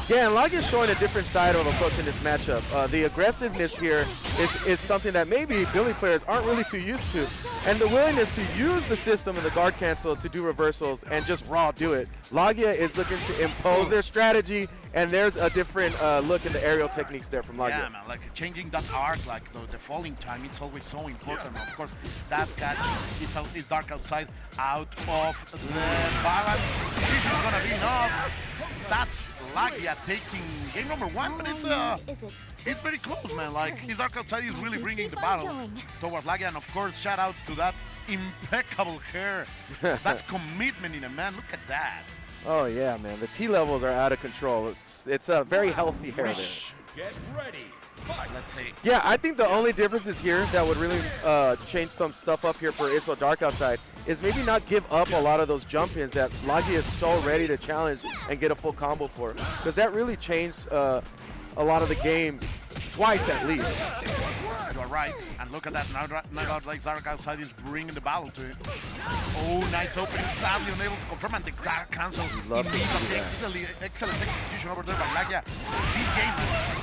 [SPEAKER 2] Yeah, and Lagia's showing a different side of approaching this matchup. The aggressiveness here is something that maybe Billy players aren't really too used to. And the willingness to use the system and the guard cancel to do reversals and just raw do it. Lagia is looking to impose their strategy, and there's a different look in the aerial techniques there from Lagia.
[SPEAKER 1] Yeah, man, like changing that arc, like the falling time, it's always so important. Of course, that catch, it's Dark Outside out of the balance. This is gonna be enough. That's Lagia taking game number 1, but it's very close, man. Like, his Dark Outside is really bringing the battle towards Lagia, and of course, shout outs to that impeccable hair. That's commitment in a man. Look at that.
[SPEAKER 2] Oh yeah, man. The T levels are out of control. It's a very healthy hair there.
[SPEAKER 7] Get ready. Fight.
[SPEAKER 1] Let's see.
[SPEAKER 2] Yeah, I think the only difference is here that would really change some stuff up here for It's So Dark Outside is maybe not give up a lot of those jump-ins that Lagi is so ready to challenge and get a full combo for. Because that really changed a lot of the game twice at least.
[SPEAKER 1] You're right. And look at that. Now like Dark Outside is bringing the battle to it. Oh, nice opening. Sadly unable to confirm and the grab cancel. Excellent execution over there by Lagia. This game,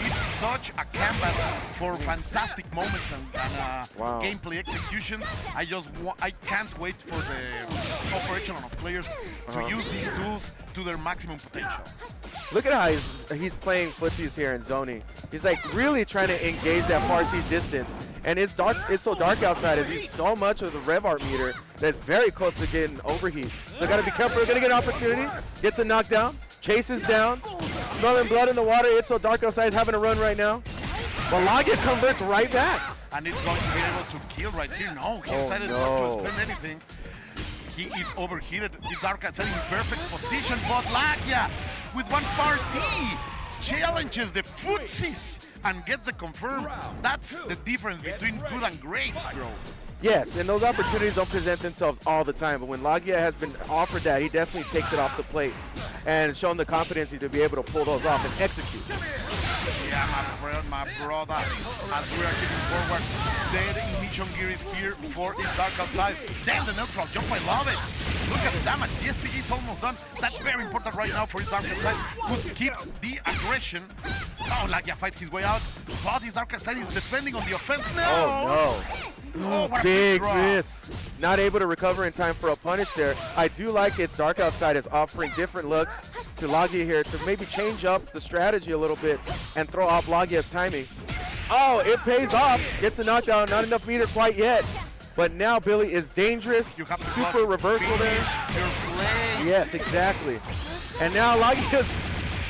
[SPEAKER 1] it's such a canvas for fantastic moments and gameplay executions. I can't wait for the operation of players to use these tools to their maximum potential.
[SPEAKER 2] Look at how he's playing footsies here in zoning. He's like really trying to engage that far C distance. And it's so dark outside as he's so much of the rev art meter that's very close to getting overheat. So gotta be careful, we're gonna get an opportunity. Gets a knockdown, chases down, smelling blood in the water. It's so dark outside having a run right now. But Lagia converts right back.
[SPEAKER 1] And it's going to be able to kill right here. No, he decided not to spend anything. He is overheated. The Dark Outside in perfect position, but Lagia with one far D challenges the footsies and gets the confirm. That's the difference between good and great, bro.
[SPEAKER 2] Yes, and those opportunities don't present themselves all the time, but when Lagia has been offered that, he definitely takes it off the plate and shown the competency to be able to pull those off and execute.
[SPEAKER 1] Yeah, my brother, as we are getting forward, the ignition gear is here for the Dark Outside. Then the neutral jump, I love it. Look at the damage, the SPG is almost done. That's very important right now for his Dark Outside, who keeps the aggression. Oh, Lagia fights his way out, but his Dark Outside is defending on the offense now.
[SPEAKER 2] Oh, no.
[SPEAKER 1] what a
[SPEAKER 2] big
[SPEAKER 1] draw.
[SPEAKER 2] miss. Not able to recover in time for a punish there. I do like It's Dark Outside is offering different looks to Lagia here to maybe change up the strategy a little bit and throw off Lagia's timing. Oh, it pays off. Gets a knockdown. Not enough meter quite yet. But now Billy is dangerous.
[SPEAKER 1] You have to
[SPEAKER 2] super reversal there. Yes, exactly. And now Lagia's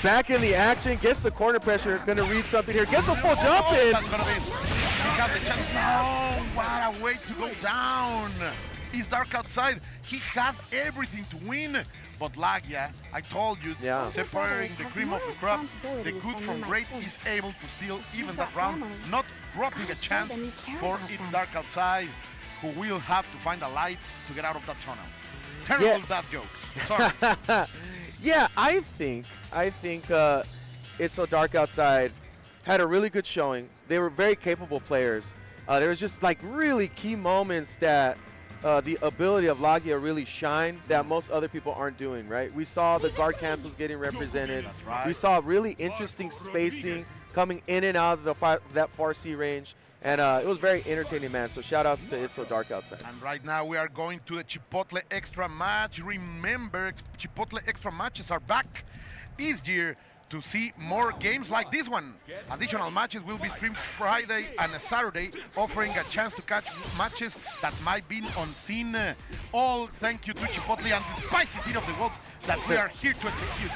[SPEAKER 2] back in the action. Gets the corner pressure. Going to read something here. Gets a full jump in.
[SPEAKER 1] That's going to be. He got the chance. No, what a way to go down. He's Dark Outside. He had everything to win. But Lagia, I told you, separating the cream of the crop, the good from great, is able to steal even that round, not dropping a chance for It's Dark Outside, who will have to find a light to get out of that tunnel. Terrible dad jokes. Sorry.
[SPEAKER 2] Yeah, I think It's So Dark Outside had a really good showing. They were very capable players. There was just like really key moments that the ability of Lagia really shine that most other people aren't doing, right? We saw the guard cancels getting represented. We saw really interesting spacing coming in and out of that far C range. And it was very entertaining, man. So shout outs to It's So Dark Outside.
[SPEAKER 1] And right now we are going to the Chipotle Extra match. Remember, Chipotle Extra matches are back this year to see more games like this one. Additional matches will be streamed Friday and Saturday, offering a chance to catch matches that might be unseen. All thank you to Chipotle and the spicy seed of the wolves that we are here to execute.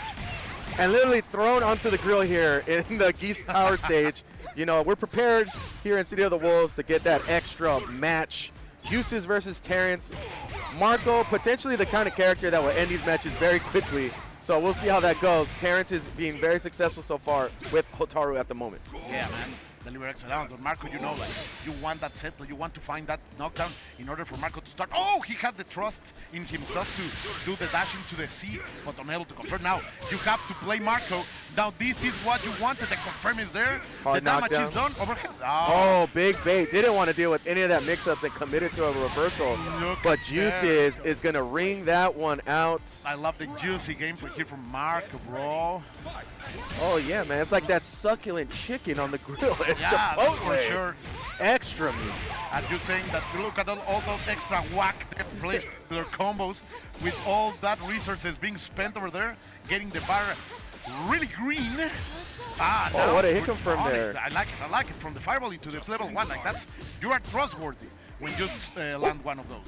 [SPEAKER 2] And literally thrown onto the grill here in the Geese Tower stage. You know, we're prepared here in City of the Wolves to get that extra match. Juices versus Terrence. Marco, potentially the kind of character that will end these matches very quickly. So we'll see how that goes. Terrence is being very successful so far with Hotaru at the moment.
[SPEAKER 1] Yeah, man. Deliver extra down. But Marco, you know, like, you want that set, you want to find that knockdown in order for Marco to start. Oh, he had the trust in himself to do the dash into the C, but unable to confirm. Now, you have to play Marco. Now, this is what you wanted. The confirm is there.
[SPEAKER 2] Hard
[SPEAKER 1] the damage
[SPEAKER 2] knockdown.
[SPEAKER 1] is done. Overhead.
[SPEAKER 2] Oh, big bait. Didn't want to deal with any of that mix-ups and committed to a reversal. But Juices is going to ring that one out.
[SPEAKER 1] I love the juicy gameplay here from Marco, bro.
[SPEAKER 2] Oh, yeah, man. It's like that succulent chicken on the grill. It's
[SPEAKER 1] yeah, that's for sure.
[SPEAKER 2] Extra meat.
[SPEAKER 1] And you're saying that look at all those extra whack they place their combos with all that resources being spent over there, getting the bar really green.
[SPEAKER 2] Oh, what a hit confirm there.
[SPEAKER 1] I like it from the fireball into the level 1. Like that's, you are trustworthy when you land one of those.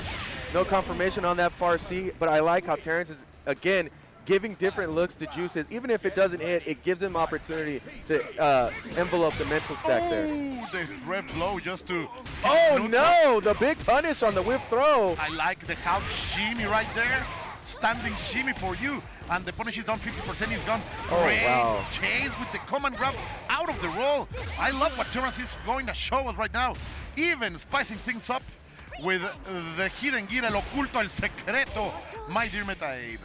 [SPEAKER 2] No confirmation on that far C, but I like how Terrence is, again, giving different looks to Juices. Even if it doesn't hit, it gives him opportunity to envelope the mental stack there.
[SPEAKER 1] The red blow just to skip
[SPEAKER 2] Oh no, the big punish on the whiff throw.
[SPEAKER 1] I like the half shimmy right there. Standing shimmy for you. And the punish is done 50%, he's gone.
[SPEAKER 2] Oh,
[SPEAKER 1] Great
[SPEAKER 2] wow.
[SPEAKER 1] chase with the command grab out of the roll. I love what Terrence is going to show us right now. Even spicing things up with the hidden gear, el oculto, el secreto, my dear Meta-Abe.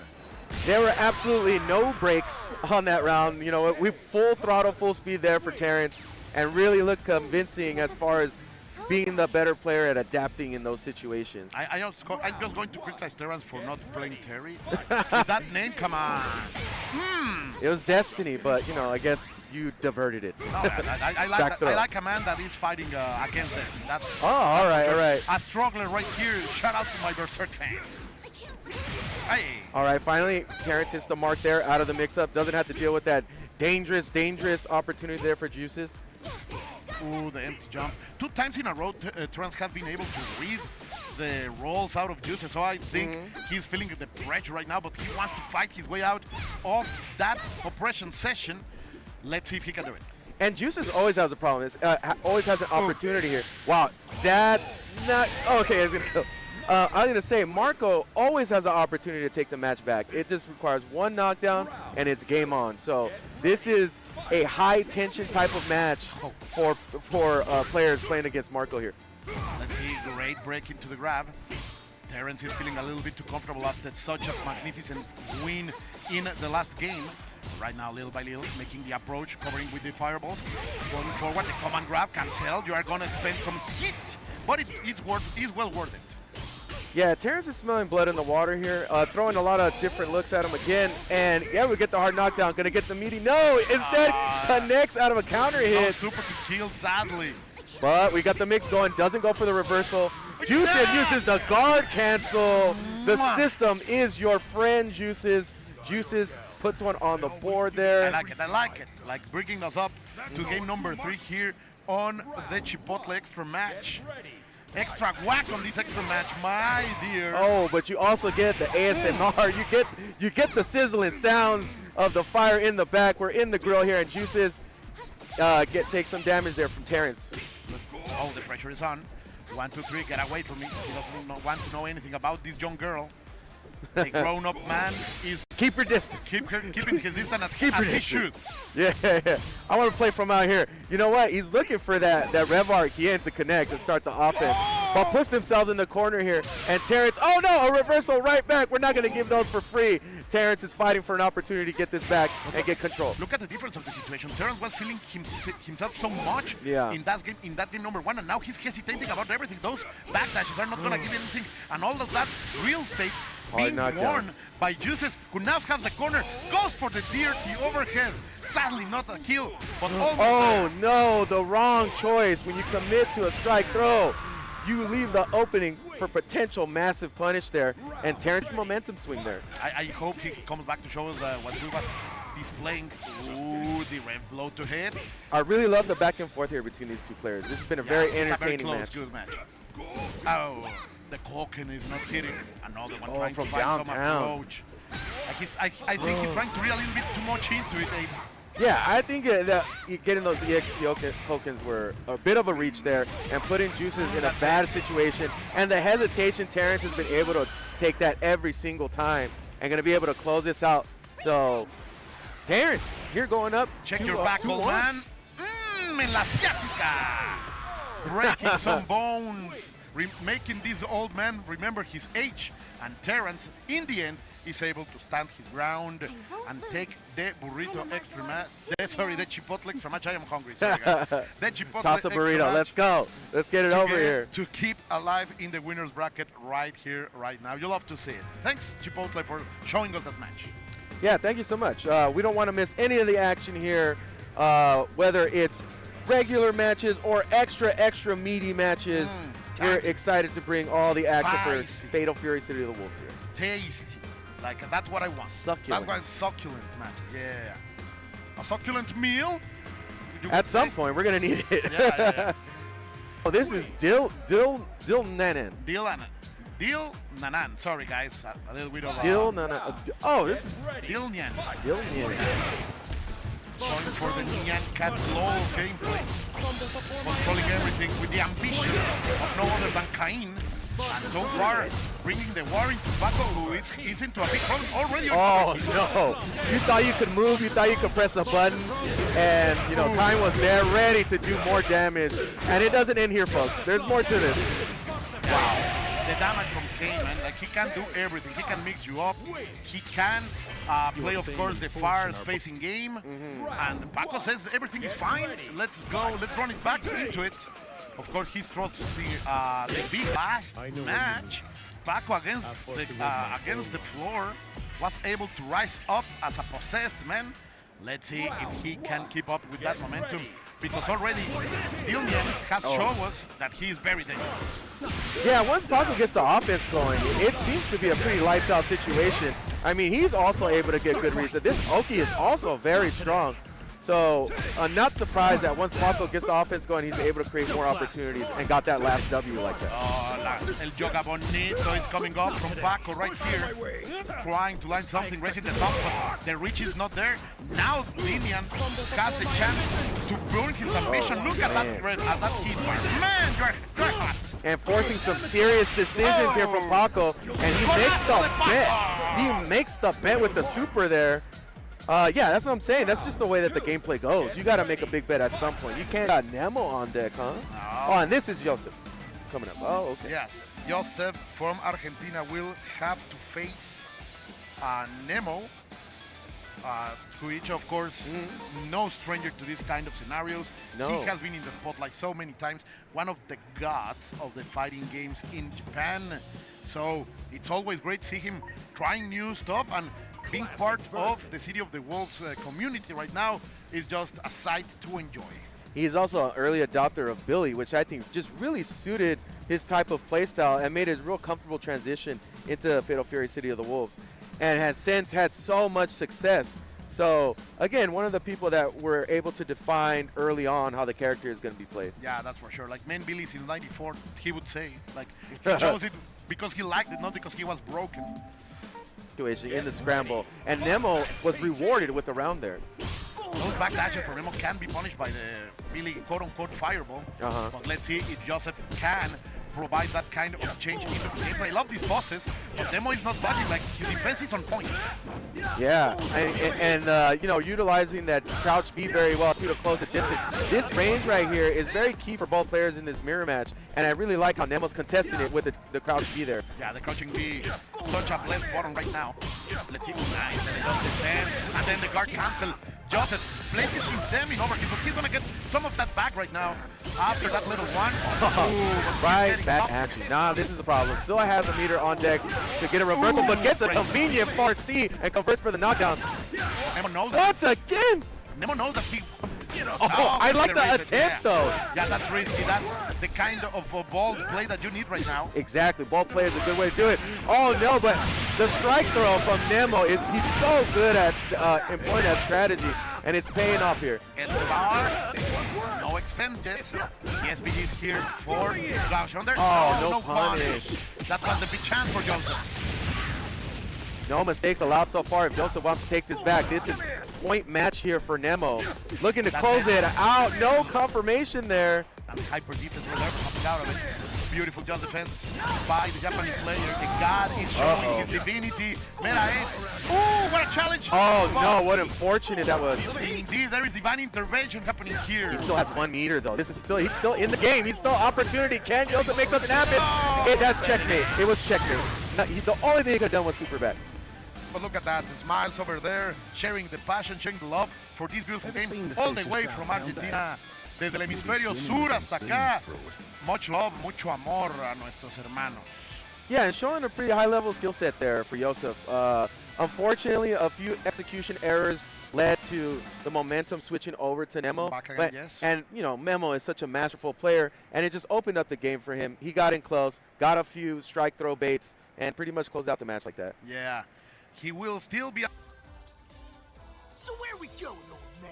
[SPEAKER 2] There were absolutely no breaks on that round. You know, we full throttle, full speed there for Terrence, and really looked convincing as far as being the better player at adapting in those situations.
[SPEAKER 1] I'm just going to criticize Terrence for not playing Terry. Like, that name, come on.
[SPEAKER 2] It was Destiny, but, you know, I guess you diverted it.
[SPEAKER 1] No, I like a man that is fighting against Destiny. That's
[SPEAKER 2] all right, all right.
[SPEAKER 1] A struggler right here. Shout out to my Berserk fans. Hey.
[SPEAKER 2] All right, finally, Terrence hits the mark there, out of the mix-up. Doesn't have to deal with that dangerous opportunity there for Juices.
[SPEAKER 1] Ooh, the empty jump. 2 times in a row, Terrence has been able to read the rolls out of Juices, so I think he's feeling the pressure right now, but he wants to fight his way out of that oppression session. Let's see if he can do it.
[SPEAKER 2] And Juices always has a problem. Always has an opportunity here. Wow, that's not... Okay, I was going to go. I was going to say, Marco always has an opportunity to take the match back. It just requires one knockdown, and it's game on. So this is a high-tension type of match for players playing against Marco here.
[SPEAKER 1] Let's see, great break into the grab. Terrence is feeling a little bit too comfortable after such a magnificent win in the last game. Right now, little by little, making the approach, covering with the fireballs. Going forward, the command grab canceled. You are going to spend some heat, but it's well worth it.
[SPEAKER 2] Yeah, Terrence is smelling blood in the water here, throwing a lot of different looks at him again, and yeah, we get the hard knockdown. Gonna get the meaty. No, instead connects out of a counter hit.
[SPEAKER 1] Super to kill, sadly.
[SPEAKER 2] But we got the mix going. Doesn't go for the reversal. Juices uses the guard cancel. The system is your friend, Juices. Juices puts one on the board there.
[SPEAKER 1] I like it. Like bringing us up to game number 3 here on the Chipotle Extra match. Extra whack on this extra match, my dear.
[SPEAKER 2] Oh, but you also get the ASMR. You get the sizzling sounds of the fire in the back. We're in the grill here, and Juices take some damage there from Terrence.
[SPEAKER 1] Oh, the pressure is on. 1, 2, 3, get away from me. He doesn't want to know anything about this young girl. The grown-up man is...
[SPEAKER 2] Keep your distance.
[SPEAKER 1] Keeping his distance as he should.
[SPEAKER 2] Yeah. I want to play from out here. You know what? He's looking for that rev arc here to connect and start the offense. But puts himself in the corner here. And Terrence, oh no, a reversal right back. We're not going to give those for free. Terrence is fighting for an opportunity to get this back and get control.
[SPEAKER 1] Look at the difference of the situation. Terrence was feeling himself so much in that game number 1, and now he's hesitating about everything. Those backdashes are not going to give anything. And all of that real estate being worn by Juices, who now has the corner, goes for the DRT overhead. Sadly, not a kill, but almost there.
[SPEAKER 2] No, the wrong choice. When you commit to a strike throw, you leave the opening for potential massive punish there, and Terrence momentum swing there.
[SPEAKER 1] I hope he comes back to show us what he was displaying. Ooh, the red blow to hit.
[SPEAKER 2] I really love the back and forth here between these two players. This has been a very entertaining match.
[SPEAKER 1] Good match. Oh, the Cloaken is not hitting. Another one trying
[SPEAKER 2] from
[SPEAKER 1] to find
[SPEAKER 2] downtown.
[SPEAKER 1] some approach. Like I think he's trying to read a little bit too much into it.
[SPEAKER 2] Yeah, I think that getting those EX tokens were a bit of a reach there, and putting Juices in a bad situation. And the hesitation, Terrence has been able to take that every single time and going to be able to close this out. So, Terrence, here going up.
[SPEAKER 1] Check your back, old man. En la asiática. Breaking some bones. Making this old man remember his age. And Terrence, in the end, is able to stand his ground and take the burrito extra match. Sorry, the Chipotle extra match. I am hungry. Sorry, guys. The Chipotle
[SPEAKER 2] Toss a burrito. Let's go. Let's get it over here.
[SPEAKER 1] To keep alive in the winner's bracket right here, right now. You'll love to see it. Thanks, Chipotle, for showing us that match.
[SPEAKER 2] Yeah, thank you so much. We don't want to miss any of the action here, whether it's regular matches or extra meaty matches. We're excited to bring all the action for Fatal Fury City of the Wolves here.
[SPEAKER 1] Tasty. Like, that's what I want.
[SPEAKER 2] Succulent.
[SPEAKER 1] That's why succulent matches, yeah. A succulent meal?
[SPEAKER 2] At some point, we're going to need it.
[SPEAKER 1] Yeah.
[SPEAKER 2] Oh, this is Dill Nanan.
[SPEAKER 1] Dill Dil Nanan. Sorry, guys. A little bit of...
[SPEAKER 2] Dil Nanan. Oh, this is...
[SPEAKER 1] Dil Nyan.
[SPEAKER 2] Dil Nyan.
[SPEAKER 1] Going for the Nyan Cat Law gameplay. Controlling everything with the ambitions of no other than Cain. And so far, bringing the war into Paco, who is into a big problem already.
[SPEAKER 2] Oh, no. You thought you could move, you thought you could press a button, and, you know, Cain was there ready to do more damage. And it doesn't end here, folks. There's more to this.
[SPEAKER 1] Wow. The damage from Cain, man, like he can do everything. He can mix you up. He can play, of course, the far spacing game. And Paco says everything is fine. Let's go. Let's run it back into it. Of course, he throws the big last match. Paco against the floor was able to rise up as a possessed man. Let's see if he can keep up with that momentum. Because already Dillian has shown us that he is very dangerous.
[SPEAKER 2] Yeah, once Paco gets the offense going, it seems to be a pretty lights out situation. I mean, he's also able to get good reads. This Oki is also very strong. So I'm not surprised that once Paco gets the offense going, he's able to create more opportunities and got that last W like that.
[SPEAKER 1] Oh, El Yoga Bonito is coming up from Paco right here. Trying to line something, raising the top, but the reach is not there. Now Linian has the chance to burn his ambition. Look at that hit. Man, you're hot.
[SPEAKER 2] And forcing some serious decisions here from Paco. And he makes the bet. He makes the bet with the super there. Yeah, that's what I'm saying. That's just the way that the gameplay goes. You got to make a big bet at some point. You can't got Nemo on deck, huh?
[SPEAKER 1] No.
[SPEAKER 2] Oh, and this is Joseph coming up. Oh, okay.
[SPEAKER 1] Yes, Joseph from Argentina will have to face Nemo, which, of course, no stranger to this kind of scenarios.
[SPEAKER 2] No.
[SPEAKER 1] He has been in the spotlight so many times. One of the gods of the fighting games in Japan. So it's always great to see him trying new stuff, and being part of the City of the Wolves community right now is just a sight to enjoy.
[SPEAKER 2] He is also an early adopter of Billy, which I think just really suited his type of playstyle and made a real comfortable transition into Fatal Fury City of the Wolves, and has since had so much success. So, again, one of the people that were able to define early on how the character is going to be played.
[SPEAKER 1] Yeah, that's for sure. Like, Man Billy's in 94, he would say. Like, he chose it because he liked it, not because he was broken.
[SPEAKER 2] Situation in the scramble, and Nemo was rewarded with a round there.
[SPEAKER 1] Those backdashes for Nemo can be punished by the Billy quote-unquote fireball. But let's see if Joseph can provide that kind of change in the gameplay. I love these bosses, but Nemo is not budging. Like, his defense is on point.
[SPEAKER 2] Yeah, and you know, utilizing that crouch B very well to close the distance. This range right here is very key for both players in this mirror match, and I really like how Nemo's contesting it with the crouch B there.
[SPEAKER 1] Yeah, the crouching B, such a blessed button right now. Let's see, nice, and it does defense, and then the guard cancel. Joseph places himself in overkill, but he's gonna get some of that back right now after that little one.
[SPEAKER 2] Right back at you. Nah, this is the problem. Still has a meter on deck to get a reversal, but gets a convenient 4C and converts for the knockdown.
[SPEAKER 1] Nemo knows that.
[SPEAKER 2] Once again!
[SPEAKER 1] Nemo knows that he...
[SPEAKER 2] Oh, I like the attempt, though.
[SPEAKER 1] Yeah, that's risky. That's the kind of bold play that you need right now.
[SPEAKER 2] Exactly. Ball play is a good way to do it. Oh, no, but the strike throw from Nemo, he's so good at employing that strategy, and it's paying off here.
[SPEAKER 1] No expenses. The SPG is here for Klaus Under.
[SPEAKER 2] Oh, no punish.
[SPEAKER 1] That was the big chance for Joseph.
[SPEAKER 2] No mistakes allowed so far. If Joseph wants to take this back, this is point match here for Nemo. Looking to close it out. No confirmation there.
[SPEAKER 1] And hyper defense were there coming out of it. Beautiful just defense by the Japanese player. The god is showing his divinity. Oh, what a challenge.
[SPEAKER 2] Oh, no, what unfortunate that was.
[SPEAKER 1] Indeed, there is divine intervention happening here.
[SPEAKER 2] He still has 1 meter, though. He's still in the game. He's still opportunity. Can Joseph make something happen? That's checkmate. It was checkmate. The only thing he could have done was super bet.
[SPEAKER 1] But look at that, the smiles over there, sharing the passion, sharing the love for this beautiful game, all the way from Argentina, desde el hemisferio sur hasta acá. Much love, mucho amor a nuestros hermanos.
[SPEAKER 2] Yeah, and showing a pretty high-level skill set there for Joseph. Unfortunately, a few execution errors led to the momentum switching over to Nemo. And, you know, Nemo is such a masterful player, and it just opened up the game for him. He got in close, got a few strike throw baits, and pretty much closed out the match like that.
[SPEAKER 1] Yeah, he will still be...
[SPEAKER 3] So where we going, old man?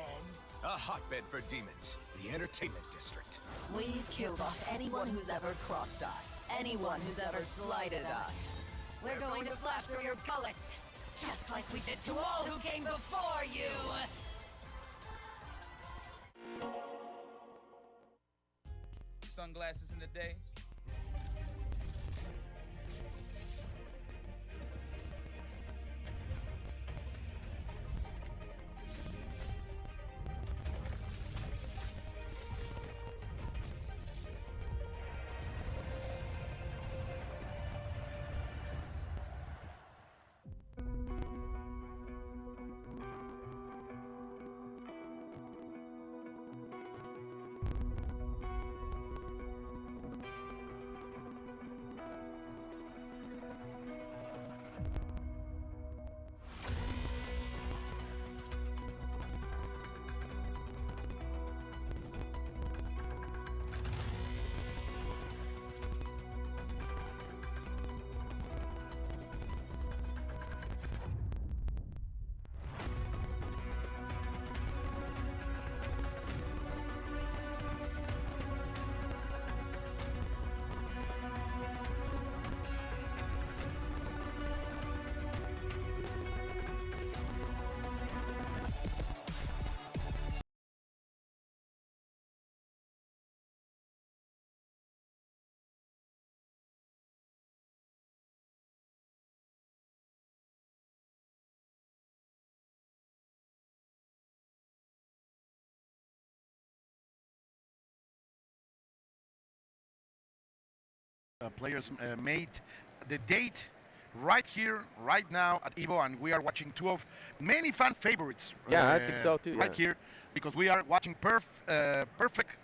[SPEAKER 7] A hotbed for demons. The entertainment district.
[SPEAKER 11] We've killed off anyone who's ever crossed us. Anyone who's ever slighted us. We're going to slash through your gullets. Just like we did to all who came before you.
[SPEAKER 15] Sunglasses in the day.
[SPEAKER 1] Players made the date right here, right now at Evo, and we are watching two of many fan favorites.
[SPEAKER 2] Yeah, I think so too.
[SPEAKER 1] Right here, because we are watching perfect.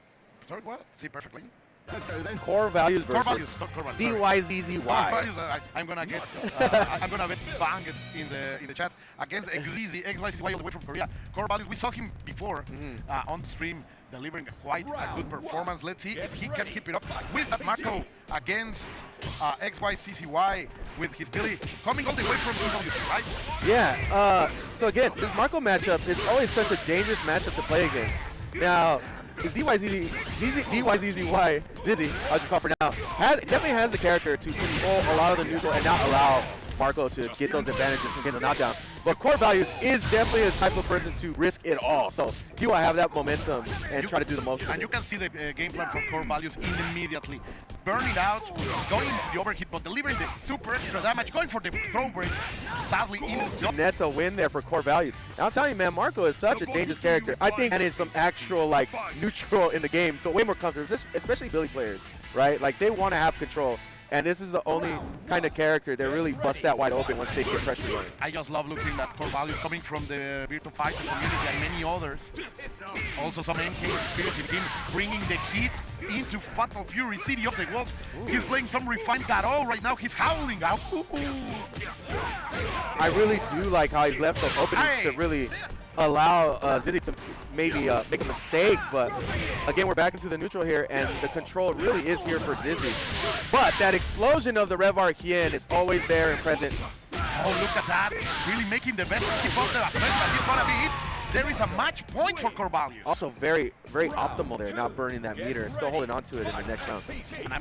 [SPEAKER 1] Sorry, what? See perfectly.
[SPEAKER 2] Core values versus
[SPEAKER 1] Core values,
[SPEAKER 2] ZYZZY.
[SPEAKER 1] Core values, I'm gonna get banged in the chat against XYZY all the way from Korea. Core values. We saw him before on the stream delivering quite a good performance. Let's see if he can keep it up with that Marco against XYZZY with his Billy coming all the way from EW, right?
[SPEAKER 2] Yeah. So again, this Marco matchup is always such a dangerous matchup to play against. Now, ZYZZY, Zizzy, I'll just call for now, definitely has the character to control a lot of the neutral and not allow Marco to get those advantages from getting the knockdown. But Core Values is definitely the type of person to risk it all. So he will have that momentum and try to do the most.
[SPEAKER 1] And you can see the game plan from Core Values immediately. Burning out, going into the overhit, but delivering the super extra damage, going for the throw break. Sadly,
[SPEAKER 2] and that's a win there for Core Values. And I'll tell you, man, Marco is such a dangerous character. I think that is some actual like neutral in the game, so way more comfortable, especially Billy players, right? Like they want to have control. And this is the only kind of character that really busts that wide open once they get pressure going.
[SPEAKER 1] I just love looking at Core Values coming from the Virtua Fighter community and many others. Also some NK experience in him, bringing the heat into Fatal Fury, City of the Wolves. He's playing some refined Garo right now. He's howling out.
[SPEAKER 2] I really do like how he's left those openings to really allow Zizzy to maybe make a mistake, but again, we're back into the neutral here, and the control really is here for Zizzy. But that explosion of the Rev Arcien is always there and present.
[SPEAKER 1] Oh, look at that. Really making the best keep up the offense, but he's gonna be hit. There is a match point for Core Values.
[SPEAKER 2] Also very, very optimal there, not burning that meter, still holding on to it in the next round.